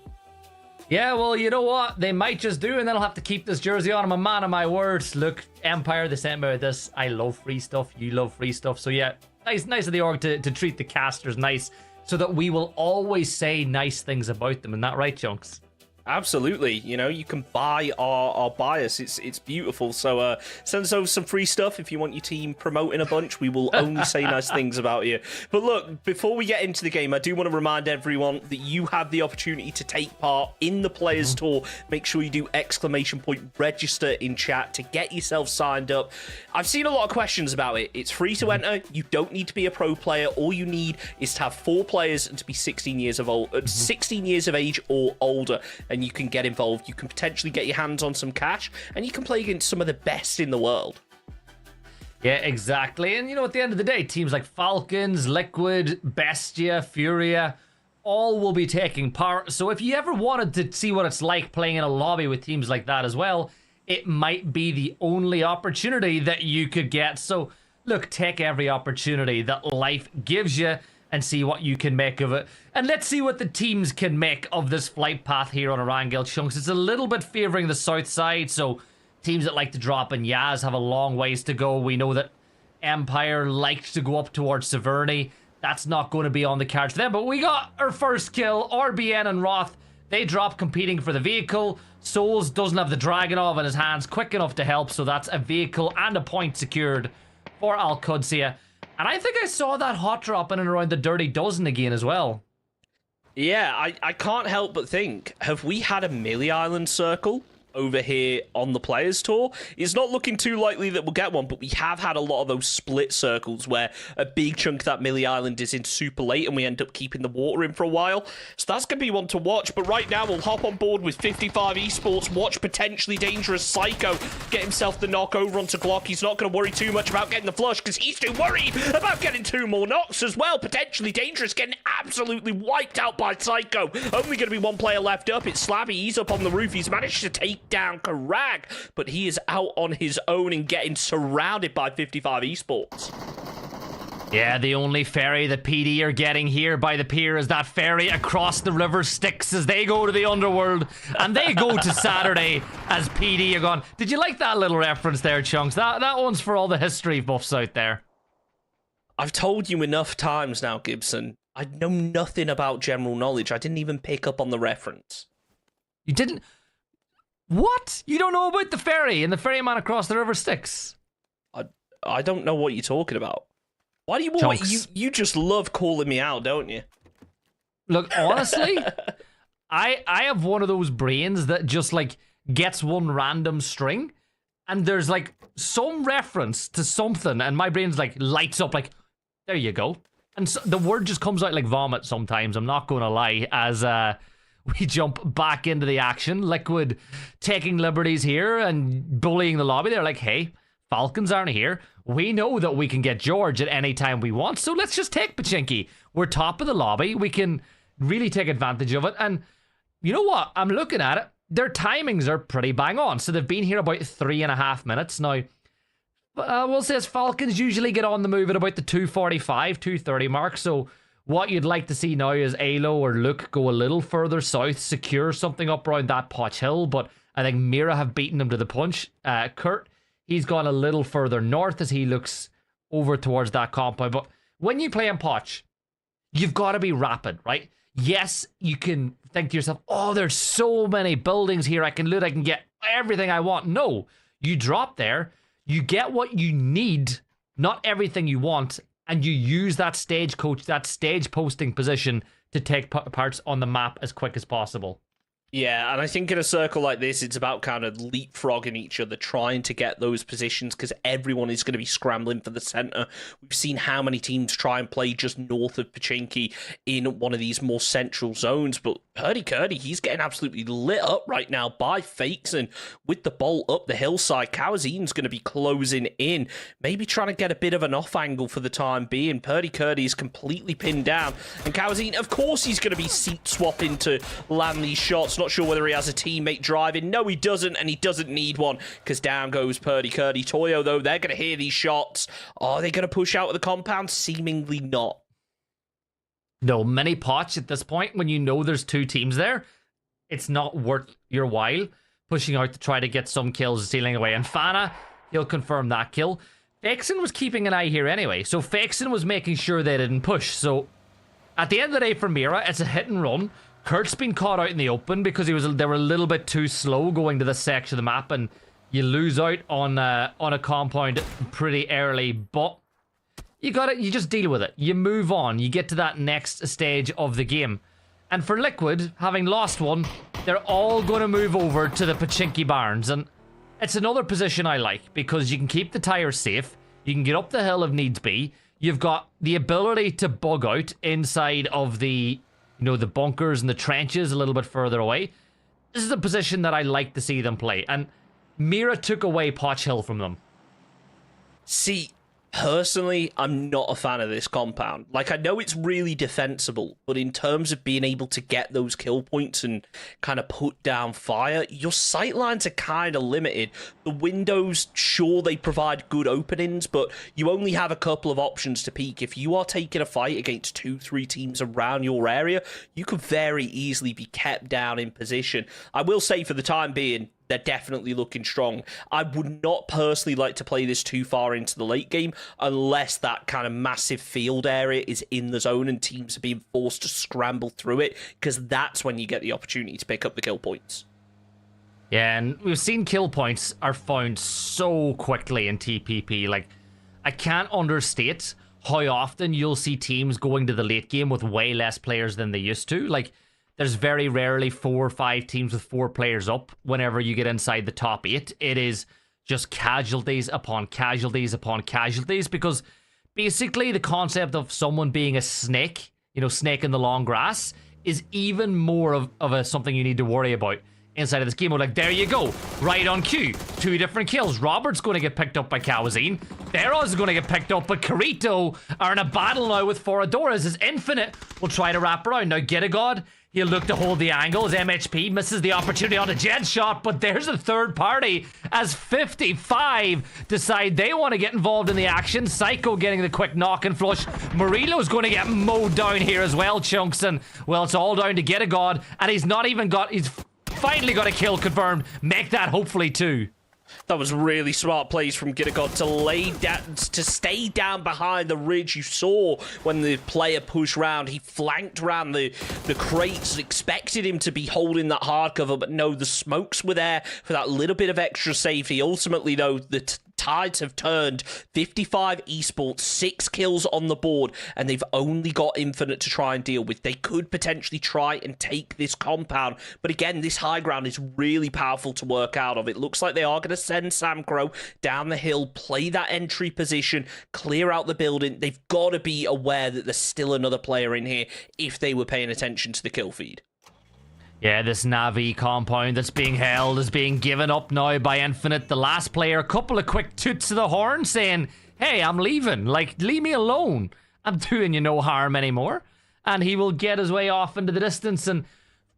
Yeah, well, you know what? They might just do, and then I'll have to keep this jersey on. I'm a man of my words. Look, Empire, they sent me with this. I love free stuff. You love free stuff. So yeah, nice of the org to treat the casters nice, so that we will always say nice things about them. Isn't that right, Chunks? Absolutely. You know, you can buy our bias. It's beautiful. So send us over some free stuff if you want your team promoting a bunch. We will only say nice things about you. But look, before we get into the game, I do want to remind everyone that you have the opportunity to take part in the Players Tour. Make sure you do !register in chat to get yourself signed up. I've seen a lot of questions about it. It's free to enter. You don't need to be a pro player. All you need is to have 4 players and to be 16 years of 16 years of age or older. And you can get involved. You can potentially get your hands on some cash, and you can play against some of the best in the world. Yeah, exactly. And you know, at the end of the day, teams like Falcons, Liquid, Bestia, Furia, all will be taking part. So if you ever wanted to see what it's like playing in a lobby with teams like that as well, it might be the only opportunity that you could get. So look, take every opportunity that life gives you and see what you can make of it. And let's see what the teams can make of this flight path here on Erangel, Chunks. It's a little bit favouring the south side, so teams that like to drop in Yaz have a long ways to go. We know that Empire liked to go up towards Severny. That's not going to be on the cards for them, but we got our first kill. RBN and Roth, they drop competing for the vehicle. Souls doesn't have the Dragonov in his hands quick enough to help, so that's a vehicle and a point secured for Al-Qudsiya. And I think I saw that hot drop in and around the Dirty Dozen again as well. Yeah, I can't help but think, have we had a Millie Island circle over here on the Players Tour? It's not looking too likely that we'll get one, but we have had a lot of those split circles where a big chunk of that Millie Island is in super late and we end up keeping the water in for a while. So that's going to be one to watch. But right now, we'll hop on board with 55 Esports, watch potentially dangerous Psycho get himself the knock over onto Glock. He's not going to worry too much about getting the flush because he's too worried about getting 2 more knocks as well. Potentially dangerous, getting absolutely wiped out by Psycho. Only going to be 1 player left up. It's Slabby. He's up on the roof. He's managed to take down Karag, but he is out on his own and getting surrounded by 55 Esports. Yeah, the only ferry that PD are getting here by the pier is that ferry across the river Styx as they go to the underworld, and they go to Saturday as PD are gone. Did you like that little reference there, Chunks? That one's for all the history buffs out there. I've told you enough times now, Gibson. I know nothing about general knowledge. I didn't even pick up on the reference. You didn't? What? You don't know about the ferry and the ferryman across the river Styx? I don't know what you're talking about. Why do you you just love calling me out, don't you? Look, honestly, I have one of those brains that just like gets one random string and there's like some reference to something and my brain's like lights up like, there you go. And so the word just comes out like vomit sometimes, I'm not going to lie, as we jump back into the action. Liquid taking liberties here and bullying the lobby. They're like, hey, Falcons aren't here. We know that we can get George at any time we want, so let's just take Pachinki. We're top of the lobby. We can really take advantage of it. And you know what? I'm looking at it. Their timings are pretty bang on. So they've been here about 3.5 minutes. Now, we'll say as Falcons usually get on the move at about the 2:45, 2:30 mark. So what you'd like to see now is Alo or Luke go a little further south, secure something up around that Potch Hill, but I think Mira have beaten him to the punch. Kurt, he's gone a little further north as he looks over towards that compound. But when you play in Potch, you've got to be rapid, right? Yes, you can think to yourself, oh, there's so many buildings here. I can loot, I can get everything I want. No, you drop there, you get what you need, not everything you want, and you use that stagecoach, that stage posting position to take parts on the map as quick as possible. Yeah, and I think in a circle like this, it's about kind of leapfrogging each other, trying to get those positions, because everyone is going to be scrambling for the center. We've seen how many teams try and play just north of Pachinki in one of these more central zones, but Curdy, he's getting absolutely lit up right now by Fakes, and with the bolt up the hillside, Kawazin's going to be closing in, maybe trying to get a bit of an off angle for the time being. Curdy is completely pinned down, and Kawazin, of course, he's going to be seat swapping to land these shots. Not sure whether he has a teammate driving. No, he doesn't, and he doesn't need one, because down goes Curdy. Toyo, though, they're going to hear these shots. Are they going to push out of the compound? Seemingly not. No, mini potch at this point, when you know there's two teams there, it's not worth your while pushing out to try to get some kills, stealing away. And Fana, he'll confirm that kill. Faxon was keeping an eye here anyway, so Faxon was making sure they didn't push. So at the end of the day for Mira, it's a hit and run. Kurt's been caught out in the open because they were a little bit too slow going to this section of the map, and you lose out on a compound pretty early. But you just deal with it. You move on. You get to that next stage of the game. And for Liquid, having lost one, they're all going to move over to the Pachinki Barns, and it's another position I like because you can keep the tires safe. You can get up the hill if needs be. You've got the ability to bug out inside of the the bunkers and the trenches a little bit further away. This is a position that I like to see them play. And Mira took away Potch Hill from them. See, personally, I'm not a fan of this compound. Like, I know it's really defensible, but in terms of being able to get those kill points and kind of put down fire, your sight lines are kind of limited. The windows, sure, they provide good openings, but you only have a couple of options to peek. If you are taking a fight against 2-3 teams around your area, you could very easily be kept down in position. I will say, for the time being, they're definitely looking strong. I would not personally like to play this too far into the late game unless that kind of massive field area is in the zone and teams are being forced to scramble through it, because that's when you get the opportunity to pick up the kill points. Yeah, and we've seen kill points are found so quickly in TPP. Like, I can't understate how often you'll see teams going to the late game with way less players than they used to. Like, there's very rarely 4 or 5 teams with 4 players up whenever you get inside the top 8. It is just casualties upon casualties upon casualties, because basically the concept of someone being a snake, snake in the long grass, is even more of a something you need to worry about inside of this game. Like, there you go, right on cue, 2 different kills. Robert's going to get picked up by Kawazin. Theros going to get picked up, but Carito are in a battle now with Foradoras. As Infinite will try to wrap around. Now, Gittagod, he'll look to hold the angle as MHP misses the opportunity on a jet shot, but there's a third party as 55 decide they want to get involved in the action. Psycho getting the quick knock and flush. Murillo's going to get mowed down here as well, Chunks, and well, it's all down to Gittagod, and he's finally got a kill confirmed. Make that hopefully 2. That was really smart plays from Gittagod to stay down behind the ridge. You saw when the player pushed round, he flanked around the crates, expected him to be holding that hard cover, but no, the smokes were there for that little bit of extra safety. Ultimately, though, the tides have turned. 55 Esports, 6 kills on the board, and they've only got Infinite to try and deal with. They could potentially try and take this compound, but again, this high ground is really powerful to work out of. It looks like they are going to send Samcro down the hill, play that entry position, clear out the building. They've got to be aware that there's still another player in here if they were paying attention to the kill feed. Yeah, this Navi compound that's being held is being given up now by Infinite. The last player, a couple of quick toots of the horn saying, hey, I'm leaving. Like, leave me alone. I'm doing you no harm anymore. And he will get his way off into the distance and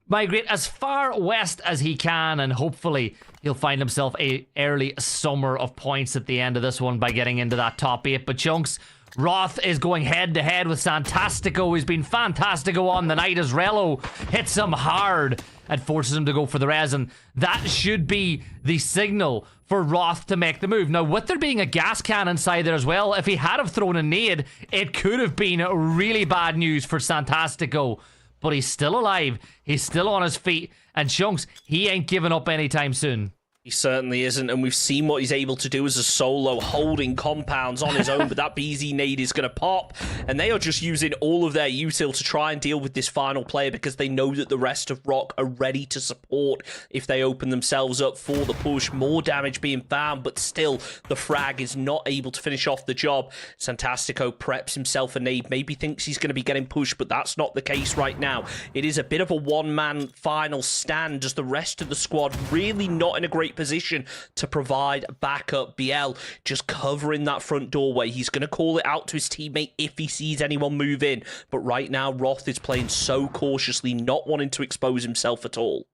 migrate as far west as he can, and hopefully he'll find himself a early summer of points at the end of this one by getting into that top 8. But Chunks, Roth is going head-to-head with Santastico. He's been Fantastico on the night as Rello hits him hard and forces him to go for the res, and that should be the signal for Roth to make the move. Now, with there being a gas can inside there as well, if he had have thrown a nade, it could have been really bad news for Santastico. But he's still alive, he's still on his feet, and Chunks, he ain't giving up anytime soon. He certainly isn't, and we've seen what he's able to do as a solo, holding compounds on his own, but that BZ nade is going to pop, and they are just using all of their util to try and deal with this final player because they know that the rest of Rock are ready to support if they open themselves up for the push. More damage being found, but still, the frag is not able to finish off the job. Santastico preps himself a nade, maybe thinks he's going to be getting pushed, but that's not the case right now. It is a bit of a one-man final stand, as the rest of the squad really not in a great position to provide backup. BL just covering that front doorway. He's going to call it out to his teammate if he sees anyone move in, but right now Roth is playing so cautiously, not wanting to expose himself at all.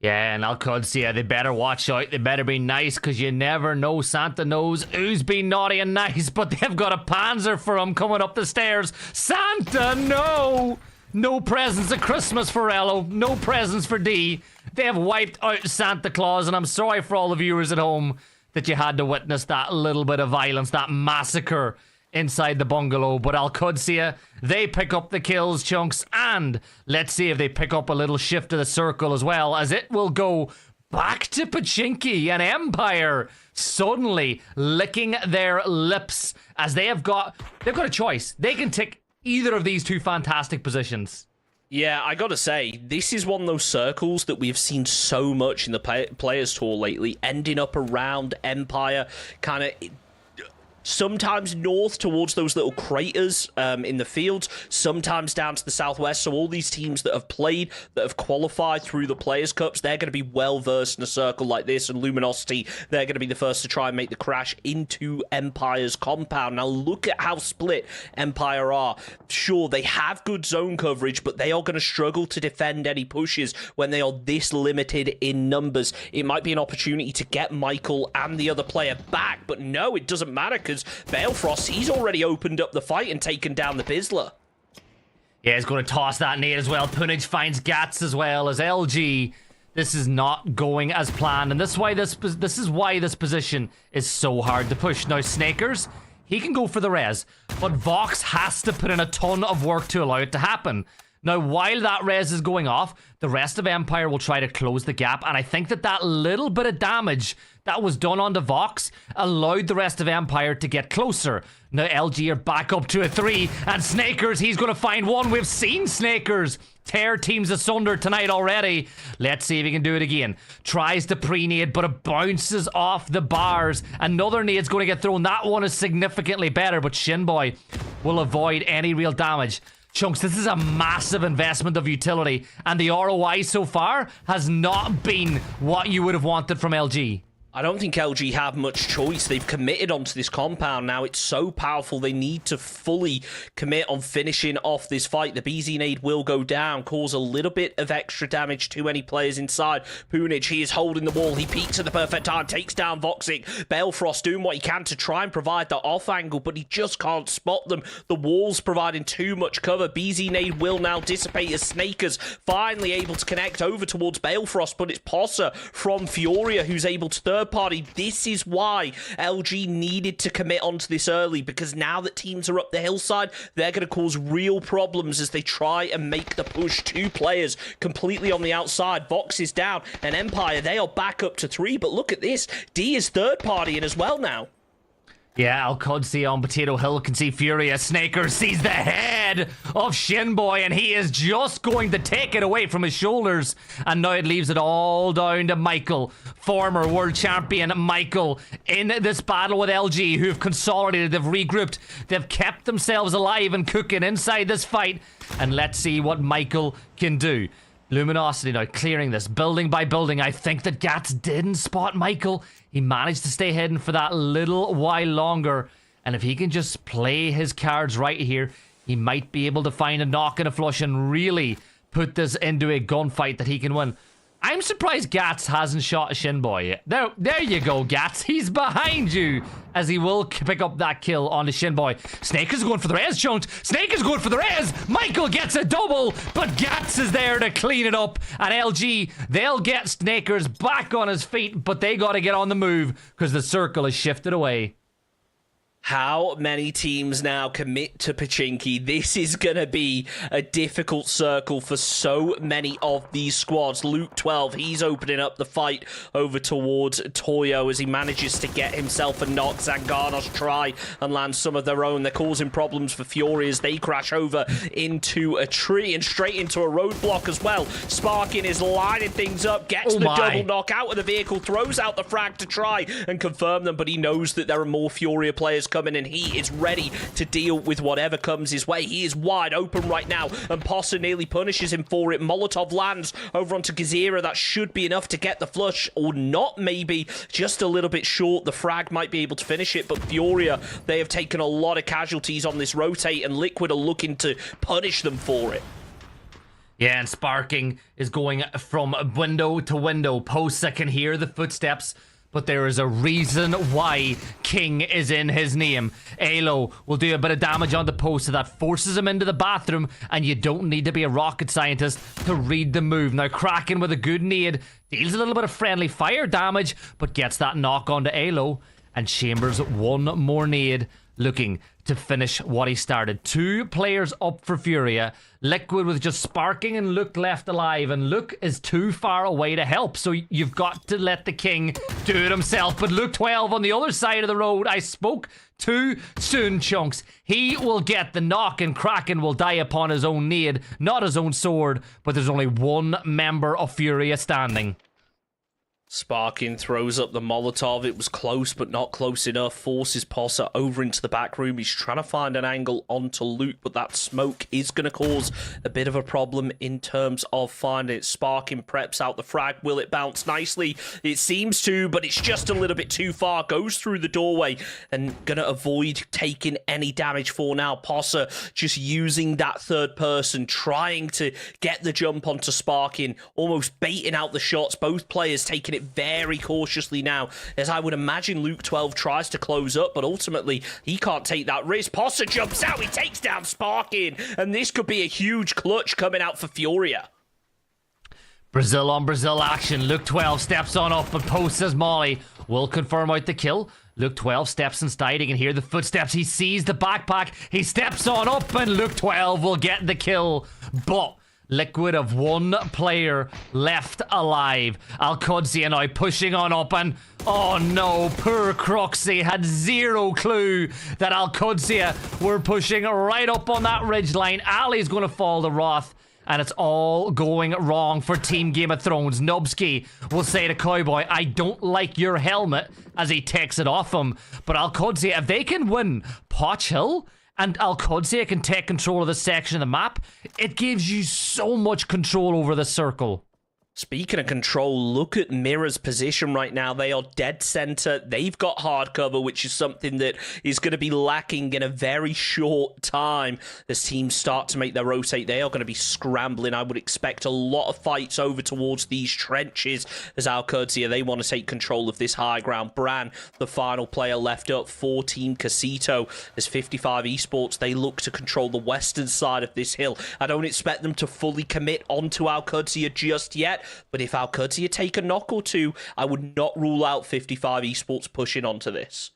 Yeah, and Alcudsia, they better watch out. They better be nice, because you never know. Santa knows who's been naughty and nice, but they've got a Panzer for him coming up the stairs. Santa, no! No presents at Christmas for Ello. No presents for D. They have wiped out Santa Claus, and I'm sorry for all the viewers at home that you had to witness that little bit of violence, that massacre inside the bungalow. But Alcudsia, they pick up the kills, Chunks, and let's see if they pick up a little shift of the circle as well, as it will go back to Pachinki and Empire suddenly licking their lips, as they've got a choice. They can tick either of these two fantastic positions. Yeah, I gotta say, this is one of those circles that we've seen so much in the Players Tour lately, ending up around Empire, kind of sometimes north towards those little craters in the fields, sometimes down to the southwest. So all these teams that have played, that have qualified through the Players Cups, they're going to be well versed in a circle like this. And Luminosity, they're going to be the first to try and make the crash into Empire's compound. Now look at how split Empire are. Sure, they have good zone coverage, but they are going to struggle to defend any pushes when they are this limited in numbers. It might be an opportunity to get Michael and the other player back, but no, it doesn't matter, because Balefrost, he's already opened up the fight and taken down the Bizzler. Yeah, he's going to toss that nade as well. Punage finds Gats as well as LG. This is not going as planned, and this is why this position is so hard to push. Now, Snakers, he can go for the res, but Vox has to put in a ton of work to allow it to happen. Now, while that res is going off, the rest of Empire will try to close the gap, and I think that little bit of damage that was done onto Vox allowed the rest of Empire to get closer. Now, LG are back up to a 3, and Snakers, he's going to find one. We've seen Snakers tear teams asunder tonight already. Let's see if he can do it again. Tries to pre-nade, but it bounces off the bars. Another nade's going to get thrown. That one is significantly better, but Shinboy will avoid any real damage. Chunks, this is a massive investment of utility, and the ROI so far has not been what you would have wanted from LG. I don't think LG have much choice. They've committed onto this compound now. It's so powerful. They need to fully commit on finishing off this fight. The BZ nade will go down, cause a little bit of extra damage to any players inside. Punage, he is holding the wall. He peeks at the perfect time, takes down Voxic. Balefrost doing what he can to try and provide the off angle, but he just can't spot them. The wall's providing too much cover. BZ nade will now dissipate as Snakers finally able to connect over towards Balefrost, but it's Possa from Fioria who's able to third party. This is why LG needed to commit onto this early, because now that teams are up the hillside, they're going to cause real problems as they try and make the push. 2 players completely on the outside. Vox is down, and Empire, they are back up to 3, but look at this. D is third partying as well now. Yeah, Alcudsi on Potato Hill can see Furia. Snaker sees the head of Shinboy, and he is just going to take it away from his shoulders. And now it leaves it all down to Michael, former world champion Michael, in this battle with LG, who have consolidated, they've regrouped, they've kept themselves alive and cooking inside this fight. And let's see what Michael can do. Luminosity now clearing this building by building. I think that Gats didn't spot Michael. He managed to stay hidden for that little while longer. And if he can just play his cards right here, he might be able to find a knock and a flush and really put this into a gunfight that he can win. I'm surprised Gats hasn't shot a Shinboy yet. There you go, Gats. He's behind you, as he will pick up that kill on the Shinboy. Snake is going for the res, Chunks. Snake is going for the res. Michael gets a double, but Gats is there to clean it up. And LG, they'll get Snakers back on his feet, but they got to get on the move because the circle is shifted away. How many teams now commit to Pachinki? This is going to be a difficult circle for so many of these squads. Luke 12, he's opening up the fight over towards Toyo as he manages to get himself a knock. Zanganos try and land some of their own. They're causing problems for Fury as they crash over into a tree and straight into a roadblock as well. Sparkin is lining things up, gets the double knock out of the vehicle, throws out the frag to try and confirm them, but he knows that there are more Furia players coming and he is ready to deal with whatever comes his way. He is wide open right now and Posse nearly punishes him for it. Molotov lands over onto Gazira. That should be enough to get the flush, or not, maybe just a little bit short. The frag might be able to finish it, but Furia, they have taken a lot of casualties on this rotate and Liquid are looking to punish them for it. Yeah, and Sparking is going from window to window. Posa can hear the footsteps, but there is a reason why King is in his name. Alo will do a bit of damage on the post, so that forces him into the bathroom, and you don't need to be a rocket scientist to read the move. Now, Kraken with a good nade deals a little bit of friendly fire damage, but gets that knock onto Alo, and Chambers one more nade, looking to finish what he started. 2 players up for Furia. Liquid with just Sparking and Luke left alive, and Luke is too far away to help, so you've got to let the King do it himself. But Luke 12 on the other side of the road, I spoke too soon, Chunks. He will get the knock and Kraken will die upon his own nade, not his own sword, but there's only one member of Furia standing. Sparkin throws up the Molotov. It was close, but not close enough. Forces Posse over into the back room. He's trying to find an angle onto Luke, but that smoke is going to cause a bit of a problem in terms of finding it. Sparkin preps out the frag. Will it bounce nicely? It seems to, but it's just a little bit too far. Goes through the doorway and going to avoid taking any damage for now. Posse just using that third person, trying to get the jump onto Sparkin, almost baiting out the shots. Both players taking it very cautiously now, as I would imagine Luke 12 tries to close up, but ultimately he can't take that risk. Posse jumps out, he takes down Sparkin, and this could be a huge clutch coming out for Furia. Brazil on Brazil action. Luke 12 steps on up, but Post says Molly will confirm out the kill. Luke 12 steps inside. He can hear the footsteps. He sees the backpack. He steps on up, and Luke 12 will get the kill. But Liquid have one player left alive. Alcudzi now pushing on up, and oh no, poor Croxy had zero clue that Alcudzi were pushing right up on that ridge line. Ali's going to fall to Roth, and it's all going wrong for Team Game of Thrones. Nubsky will say to Cowboy, I don't like your helmet, as he takes it off him. But Alcudzi, if they can win Potch Hill, and Alcudzi can take control of this section of the map, it gives you so much control over the circle. Speaking of control, look at Mirror's position right now. They are dead center. They've got hard cover, which is something that is going to be lacking in a very short time. As teams start to make their rotate, they are going to be scrambling. I would expect a lot of fights over towards these trenches as Alcurtia, they want to take control of this high ground. Bran, the final player left up for Team Casito. As 55 Esports, they look to control the western side of this hill. I don't expect them to fully commit onto Alcurtia just yet. But if Alcudzi take a knock or two, I would not rule out 55 Esports pushing onto this.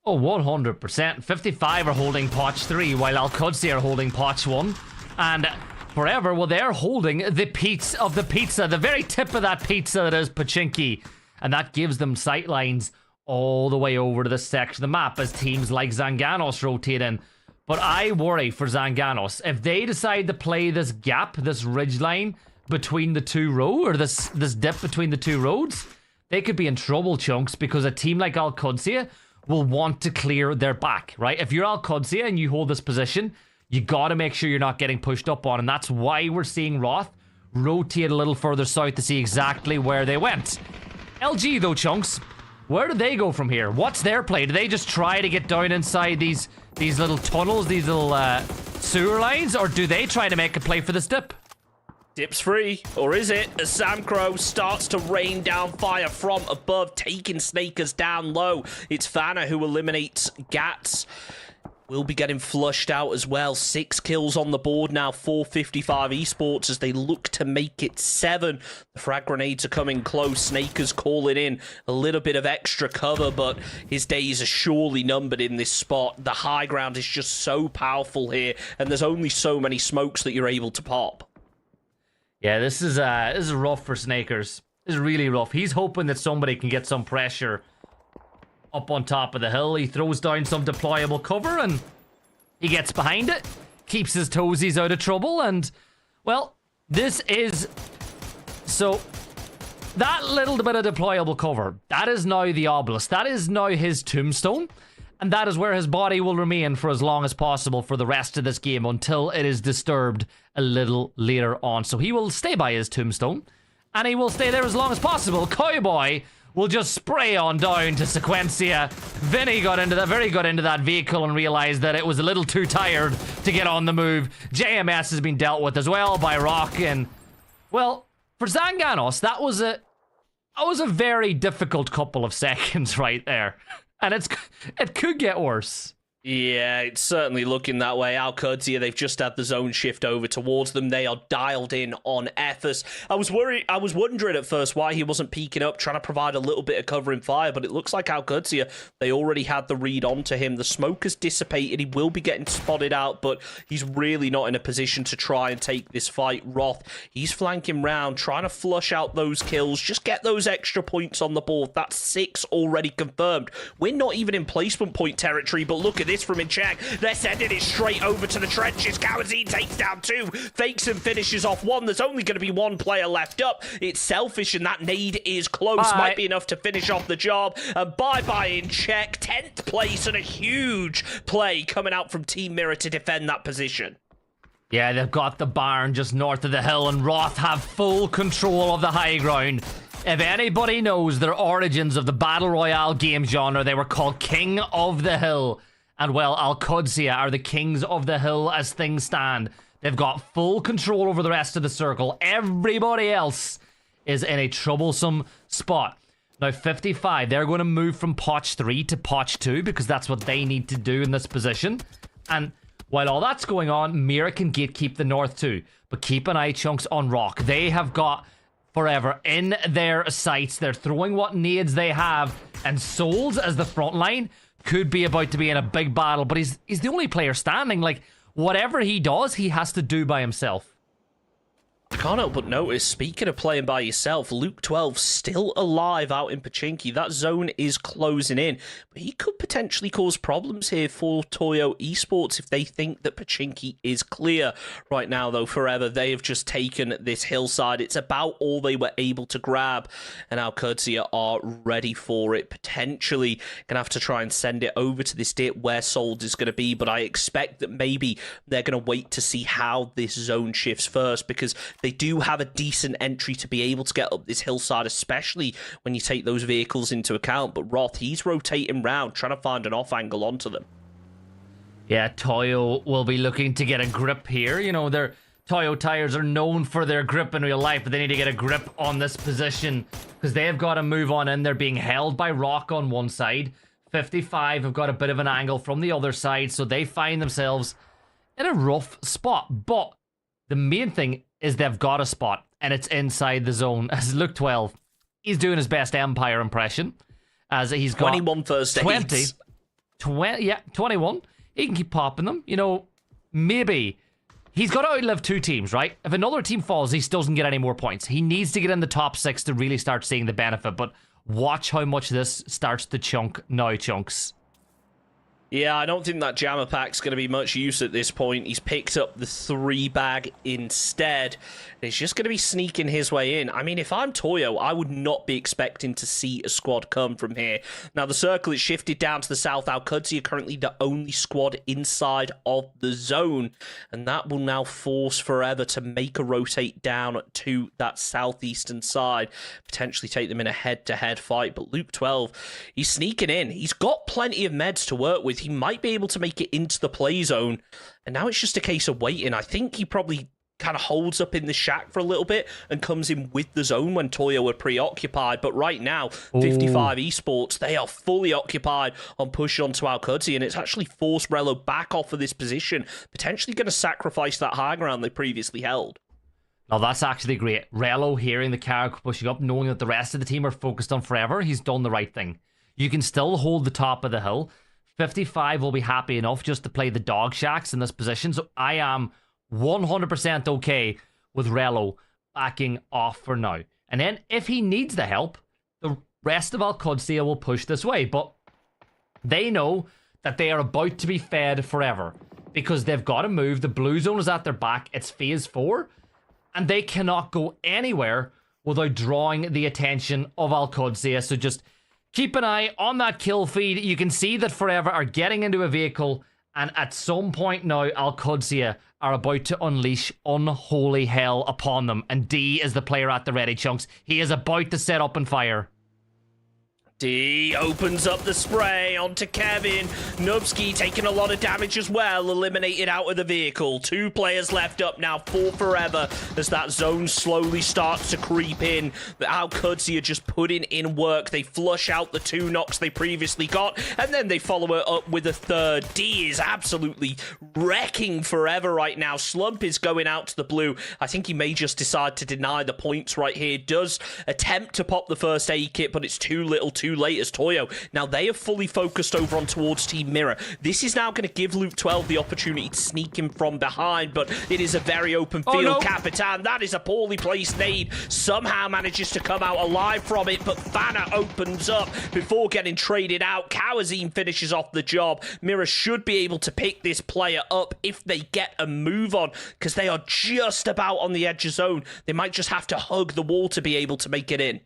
Oh, 100%. 55 are holding Potch 3, while Alcudzi are holding Potch 1. And forever, well, they're holding the pizza of the pizza, the very tip of that pizza that is Pachinki. And that gives them sight lines all the way over to this section of the map as teams like Zanganos rotate in. But I worry for Zanganos. If they decide to play this gap, this ridge line between the two roads, or this dip between the two roads, they could be in trouble, Chunks, because a team like Alcudzi will want to clear their back, right? If you're Alcudzi and you hold this position, you got to make sure you're not getting pushed up on, and that's why we're seeing Roth rotate a little further south to see exactly where they went. LG, though, Chunks, where do they go from here? What's their play? Do they just try to get down inside these little tunnels, these little sewer lines, or do they try to make a play for this dip? Dip's free, or is it? As Sam Crow starts to rain down fire from above, taking Snakers down low. It's Fana who eliminates Gats. will be getting flushed out as well. 6 kills on the board now for 55 Esports as they look to make it 7. The frag grenades are coming close. Snaker's calling in a little bit of extra cover, but his days are surely numbered in this spot. The high ground is just so powerful here, and there's only so many smokes that you're able to pop. Yeah, this is rough for Snakers. This is really rough. He's hoping that somebody can get some pressure up on top of the hill. He throws down some deployable cover and he gets behind it, keeps his toesies out of trouble, and well, this is so that little bit of deployable cover, that is now the obelisk, that is now his tombstone, and that is where his body will remain for as long as possible for the rest of this game until it is disturbed a little later on. So he will stay by his tombstone and he will stay there as long as possible. Cowboy will just spray on down to Sequencia. Vinny got into that vehicle and realized that it was a little too tired to get on the move. JMS has been dealt with as well by Rock, and well, for Zanganos, that was a very difficult couple of seconds right there. And it could get worse. Yeah, it's certainly looking that way. Alcudia, they've just had the zone shift over towards them. They are dialed in on Ethos. I was wondering at first why he wasn't peeking up, trying to provide a little bit of cover in fire, but it looks like Alcudia, they already had the read onto him. The smoke has dissipated. He will be getting spotted out, but he's really not in a position to try and take this fight. Roth, he's flanking round, trying to flush out those kills, just get those extra points on the board. That's 6 already confirmed. We're not even in placement point territory, but look at this from in check. They're sending it straight over to the trenches. Kawazine takes down 2, fakes and finishes off 1. There's only going to be 1 player left up. It's selfish, and that nade is close. Bye. Might be enough to finish off the job. And bye-bye in check. 10th place, and a huge play coming out from Team Mirror to defend that position. Yeah, they've got the barn just north of the hill, and Roth have full control of the high ground. If anybody knows their origins of the Battle Royale game genre, they were called King of the Hill. And well, Al-Qudsiya are the kings of the hill as things stand. They've got full control over the rest of the circle. Everybody else is in a troublesome spot. Now, 55, they're going to move from Potch 3 to Potch 2 because that's what they need to do in this position. And while all that's going on, Mira can gatekeep the north too. But keep an eye, Chunks, on Rock. They have got forever in their sights. They're throwing what nades they have. And Souls as the front line could be about to be in a big battle, but he's the only player standing. Like, whatever he does, he has to do by himself. I can't help but notice, speaking of playing by yourself, Luke 12 still alive out in Pachinki. That zone is closing in, but he could potentially cause problems here for Toyo Esports if they think that Pachinki is clear. Right now, though, Forever, they have just taken this hillside. It's about all they were able to grab, and Alcudia are ready for it. Potentially going to have to try and send it over to this dip where Sold is going to be, but I expect that maybe they're going to wait to see how this zone shifts first, because they do have a decent entry to be able to get up this hillside, especially when you take those vehicles into account. But Roth, he's rotating round, trying to find an off angle onto them. Yeah, Toyo will be looking to get a grip here. You know, their Toyo tires are known for their grip in real life, but they need to get a grip on this position because they've got to move on in. They're being held by Rock on one side. 55 have got a bit of an angle from the other side, so they find themselves in a rough spot. But the main thing is they've got a spot, and it's inside the zone. As Luke 12, he's doing his best Empire impression, as he's got 21 first 20, 21. He can keep popping them. You know, maybe he's got to outlive 2 teams, right? If another team falls, he still doesn't get any more points. He needs to get in the top 6 to really start seeing the benefit, but watch how much this starts to chunk now, Chunks. Yeah, I don't think that jammer pack's going to be much use at this point. He's picked up the 3 bag instead. It's just going to be sneaking his way in. I mean, if I'm Toyo, I would not be expecting to see a squad come from here. Now, the circle is shifted down to the south. Al-Qudsi are currently the only squad inside of the zone, and that will now force Forever to make a rotate down to that southeastern side, potentially take them in a head-to-head fight. But Luke 12, he's sneaking in. He's got plenty of meds to work with. He might be able to make it into the play zone, and now it's just a case of waiting. I think he probably kind of holds up in the shack for a little bit and comes in with the zone when Toyo are preoccupied. But right now, 55 Esports, they are fully occupied on pushing onto Al-Qudsi, and it's actually forced Relo back off of this position, potentially going to sacrifice that high ground they previously held. Now, that's actually great. Relo hearing the Carrick pushing up, knowing that the rest of the team are focused on Forever, he's done the right thing. You can still hold the top of the hill. 55 will be happy enough just to play the dog shacks in this position, so I am 100% okay with Relo backing off for now. And then if he needs the help, the rest of Al-Qudsi will push this way. But they know that they are about to be fed Forever because they've got to move. The blue zone is at their back. It's phase 4. And they cannot go anywhere without drawing the attention of Al-Qudsi. So just keep an eye on that kill feed. You can see that Forever are getting into a vehicle. And at some point now, Al-Qudsi are about to unleash unholy hell upon them. And D is the player at the ready, Chunks. He is about to set up and fire. D opens up the spray onto Kevin. Nubsky taking a lot of damage as well, eliminated out of the vehicle. 2 players left up now for Forever as that zone slowly starts to creep in. The Al-Qudsi are just putting in work. They flush out the 2 knocks they previously got, and then they follow it up with a third. D is absolutely wrecking Forever right now. Slump is going out to the blue. I think he may just decide to deny the points right here. Does attempt to pop the first aid kit, but it's too little, too late as Toyo. Now they are fully focused over on towards Team Mirror. This is now going to give Luke 12 the opportunity to sneak him from behind, but it is a very open field. No. Capitan, that is a poorly placed nade. Somehow manages to come out alive from it, but Vanna opens up before getting traded out. Kawazine finishes off the job. Mirror should be able to pick this player up if they get a move on, because they are just about on the edge of zone. They might just have to hug the wall to be able to make it in.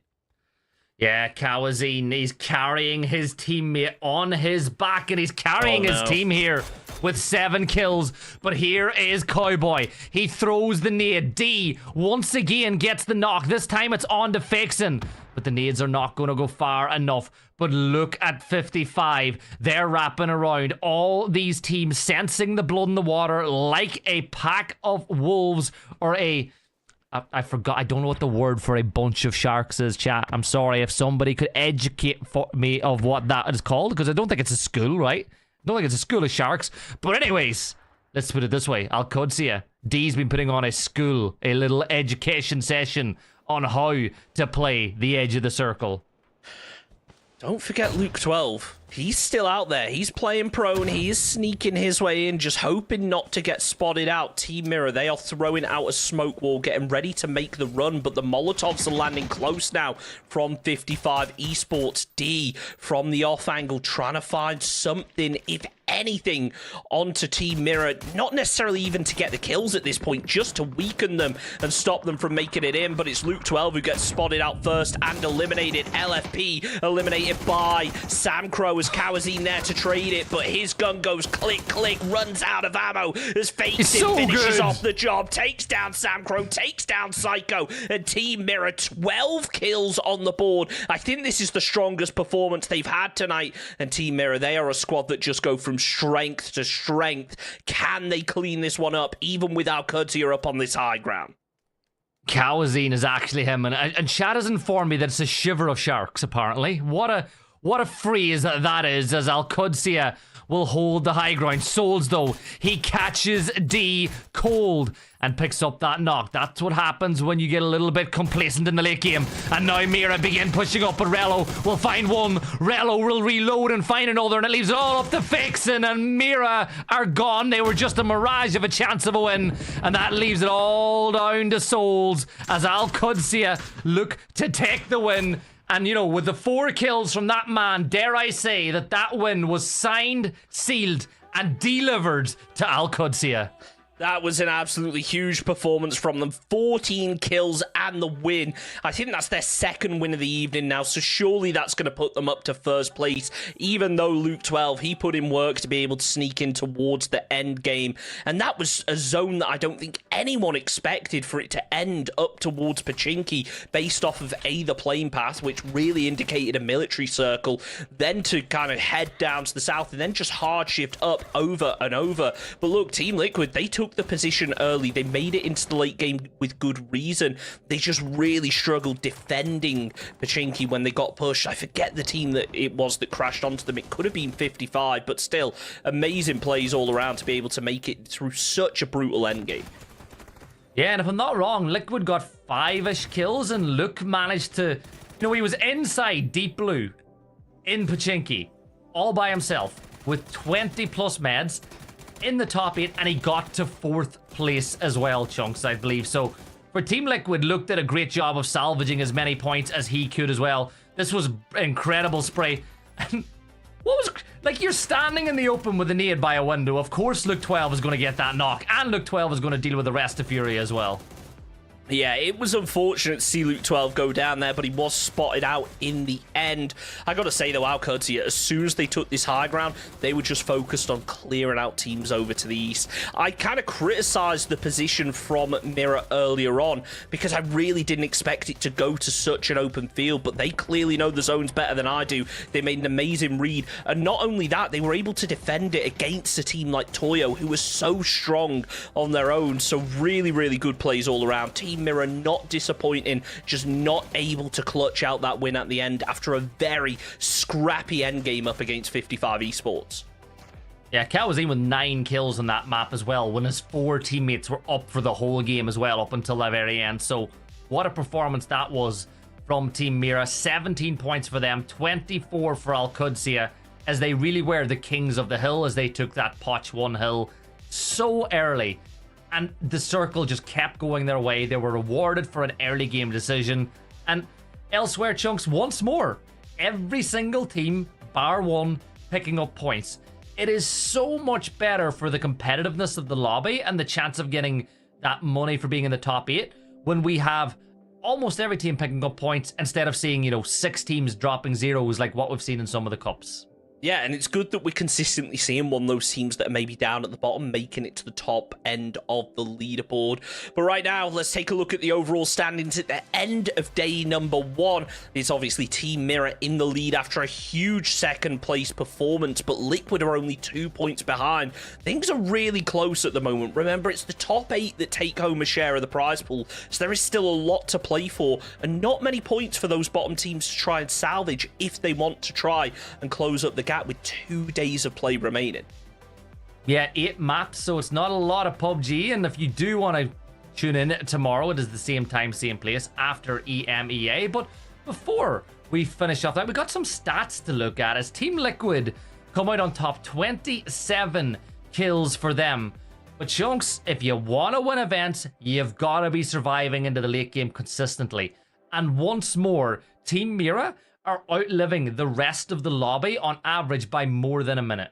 Yeah, Kawazine, he's carrying his teammate on his back, and he's carrying his team here with 7 kills. But here is Cowboy. He throws the nade. D once again gets the knock. This time it's on to Fixin'. But the nades are not going to go far enough. But look at 55. They're wrapping around. All these teams sensing the blood in the water like a pack of wolves or a... I forgot. I don't know what the word for a bunch of sharks is, chat. I'm sorry if somebody could educate for me of what that is called, because I don't think it's a school, right? I don't think it's a school of sharks. But anyways, let's put it this way. Al-Qudsi, D's been putting on a school, a little education session on how to play the edge of the circle. Don't forget Luke 12. He's still out there. He's playing prone. He is sneaking his way in, just hoping not to get spotted out. Team Mirror, they are throwing out a smoke wall, getting ready to make the run, but the Molotovs are landing close now from 55 Esports. D from the off angle, trying to find something, if anything, onto Team Mirror. Not necessarily even to get the kills at this point, just to weaken them and stop them from making it in, but it's Luke 12 who gets spotted out first and eliminated. LFP eliminated by Sam Crow as Kawazine there to trade it, but his gun goes click, click, runs out of ammo as Fakesin finishes off the job, takes down Sam Crow, takes down Psycho, and Team Mirror 12 kills on the board. I think this is the strongest performance they've had tonight, and Team Mirror, they are a squad that just go from strength to strength. Can they clean this one up, even without Al-Qudsi up on this high ground? Kawazine is actually him, and Chad has informed me that it's a shiver of sharks, apparently. What a freeze that is, as Al-Qudsi will hold the high ground. Souls, though, he catches D cold and picks up that knock. That's what happens when you get a little bit complacent in the late game. And now Mira begin pushing up, but Relo will find one. Relo will reload and find another, and it leaves it all up to Fixin', and Mira are gone. They were just a mirage of a chance of a win, and that leaves it all down to Souls as Al-Qudsi look to take the win. And, you know, with the 4 kills from that man, dare I say that that win was signed, sealed, and delivered to Al-Qudsi. That was an absolutely huge performance from them. 14 kills and the win. I think that's their second win of the evening now, so surely that's going to put them up to first place, even though Luke 12, he put in work to be able to sneak in towards the end game. And that was a zone that I don't think anyone expected for it to end up towards Pachinki, based off of the plane path, which really indicated a military circle, then to kind of head down to the south, and then just hard shift up over and over. But look, Team Liquid, they took took the position early. They made it into the late game with good reason. They just really struggled defending Pachinki when they got pushed. I forget the team that it was that crashed onto them. It could have been 55, but still, amazing plays all around to be able to make it through such a brutal endgame. Yeah, and if I'm not wrong, Liquid got 5-ish kills, and Luke managed to... he was inside Deep Blue in Pachinki, all by himself, with 20-plus meds in the top 8, and he got to 4th place as well, Chunks, I believe. So, for Team Liquid, Luke did a great job of salvaging as many points as he could as well. This was incredible spray. And what was... you're standing in the open with a nade by a window. Of course Luke 12 is going to get that knock, and Luke 12 is going to deal with the rest of Fury as well. Yeah, it was unfortunate to see Luke 12 go down there, but he was spotted out in the end. I gotta say, though, Alcudia, as soon as they took this high ground, they were just focused on clearing out teams over to the east. I kind of criticized the position from Mirror earlier on, because I really didn't expect it to go to such an open field, but they clearly know the zones better than I do. They made an amazing read, and not only that, they were able to defend it against a team like Toyo, who was so strong on their own. So really, really good plays all around. Team Mirror not disappointing, just not able to clutch out that win at the end after a very scrappy endgame up against 55 Esports. Yeah, Cal was in with 9 kills on that map as well, when his 4 teammates were up for the whole game as well, up until the very end. So what a performance that was from Team Mira. 17 points for them, 24 for Alcudia, as they really were the kings of the hill as they took that Poch 1 hill so early. And the circle just kept going their way. They were rewarded for an early game decision. And elsewhere, Chunks, once more, every single team, bar one, picking up points. It is so much better for the competitiveness of the lobby and the chance of getting that money for being in the top 8 when we have almost every team picking up points instead of seeing, 6 teams dropping zeros like what we've seen in some of the cups. Yeah, and it's good that we're consistently seeing one of those teams that are maybe down at the bottom making it to the top end of the leaderboard. But right now, let's take a look at the overall standings at the end of day number 1. It's obviously Team Mirror in the lead after a huge second place performance, but Liquid are only 2 points behind. Things are really close at the moment. Remember, it's the top 8 that take home a share of the prize pool, so there is still a lot to play for, and not many points for those bottom teams to try and salvage if they want to try and close up the gap with 2 days of play remaining. Yeah, 8 maps, so it's not a lot of PUBG, and if you do want to tune in tomorrow, it is the same time, same place after EMEA. But before we finish off that, we got some stats to look at as Team Liquid come out on top, 27 kills for them. But Chunks, if you want to win events, you've got to be surviving into the late game consistently. And once more, Team Mira are outliving the rest of the lobby on average by more than a minute.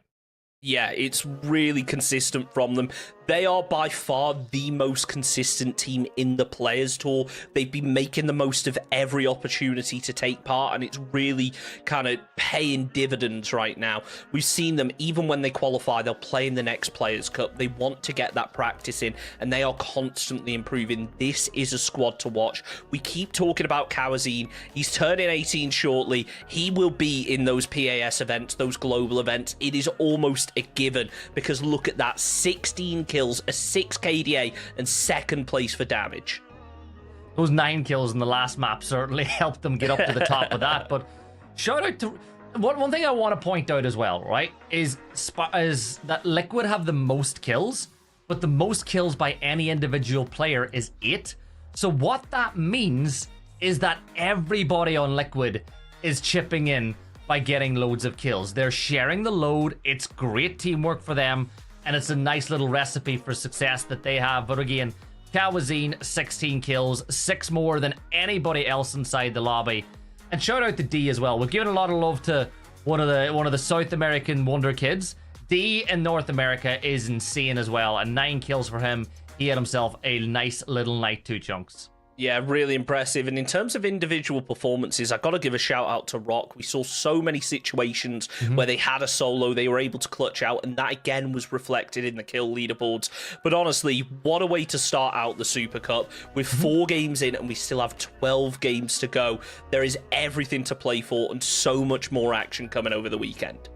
Yeah, it's really consistent from them. They are by far the most consistent team in the Players Tour. They've been making the most of every opportunity to take part, and it's really kind of paying dividends right now. We've seen them, even when they qualify, they'll play in the next Players Cup. They want to get that practice in, and they are constantly improving. This is a squad to watch. We keep talking about Kawazine. He's turning 18 shortly. He will be in those PAS events, those global events. It is almost a given, because look at that, 16 kills, a 6 KDA, and second place for damage. Those 9 kills in the last map certainly helped them get up to the top of that. But shout out to... One thing I want to point out as well, right, is that Liquid have the most kills, but the most kills by any individual player is 8. So what that means is that everybody on Liquid is chipping in by getting loads of kills. They're sharing the load. It's great teamwork for them, and it's a nice little recipe for success that they have. But again, Kawazine, 16 kills, 6 more than anybody else inside the lobby. And shout out to D as well. We've given a lot of love to one of the South American wonder kids. D in North America is insane as well, and 9 kills for him. He had himself a nice little night too, Chunks. Yeah, really impressive. And in terms of individual performances, I've got to give a shout out to Rock. We saw so many situations where they had a solo, they were able to clutch out, and that again was reflected in the kill leaderboards. But honestly, what a way to start out the Super Cup. With 4 games in and we still have 12 games to go. There is everything to play for and so much more action coming over the weekend.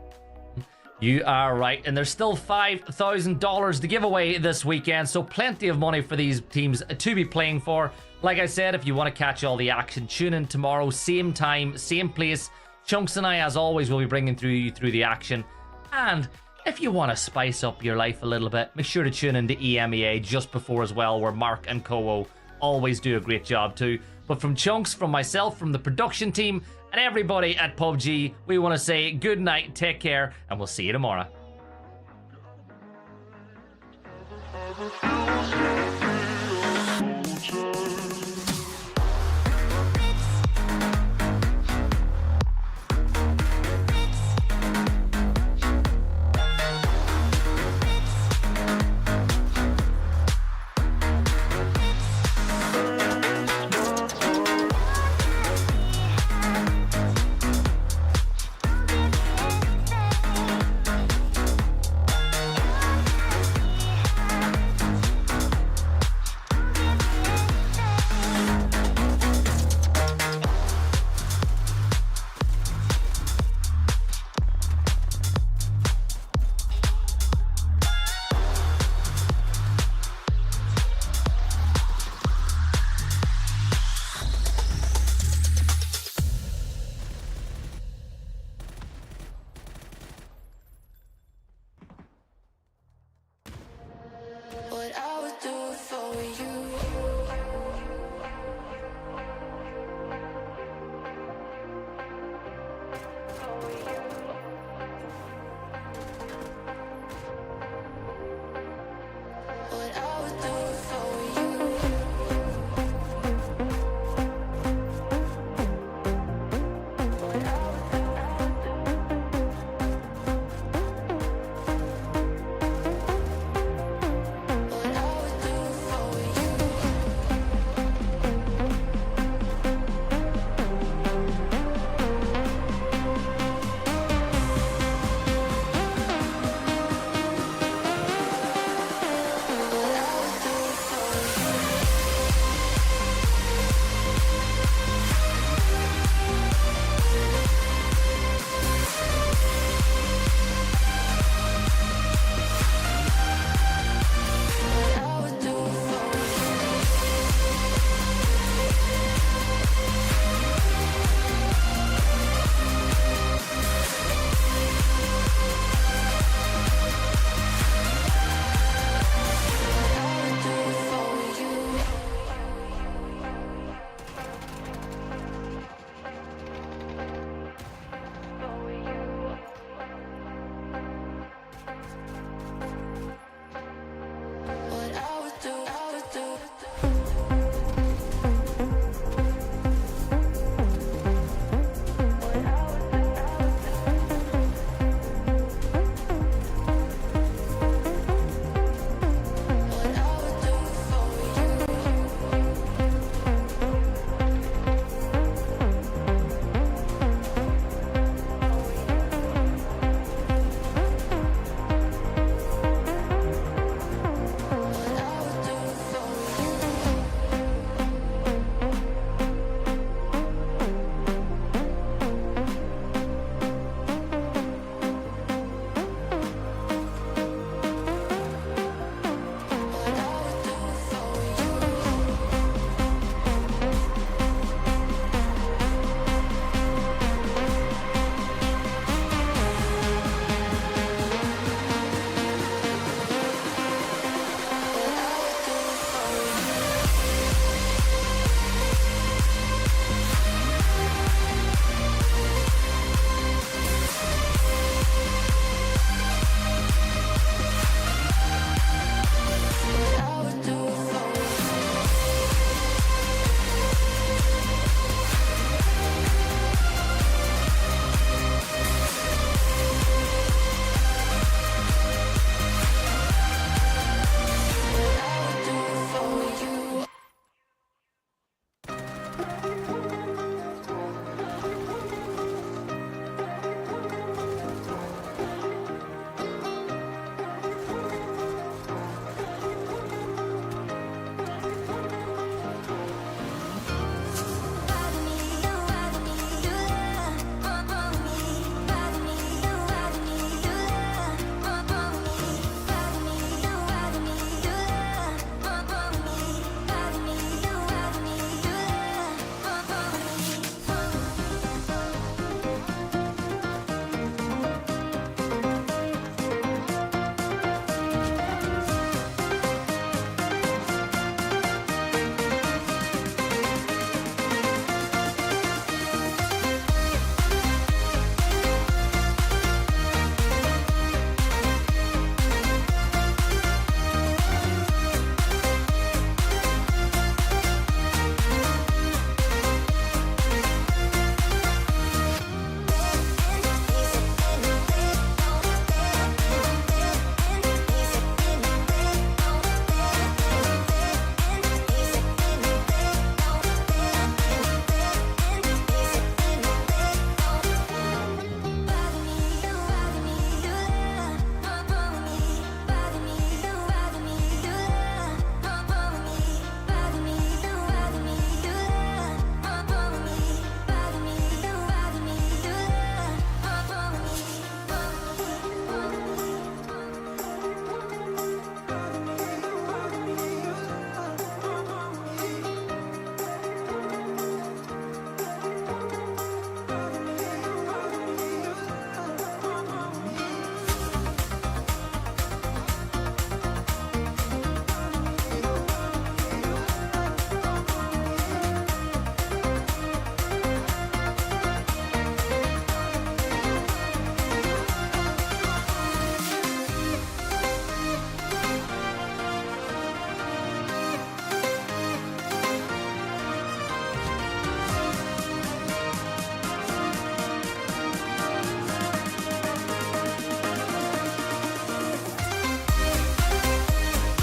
You are right, and there's still $5,000 to give away this weekend, so plenty of money for these teams to be playing for. Like I said, if you want to catch all the action, tune in tomorrow, same time, same place. Chunks and I, as always, will be bringing you through the action. And if you want to spice up your life a little bit, make sure to tune into EMEA just before as well, where Mark and Kowo always do a great job too. But from Chunks, from myself, from the production team, and everybody at PUBG, we want to say good night, take care, and we'll see you tomorrow.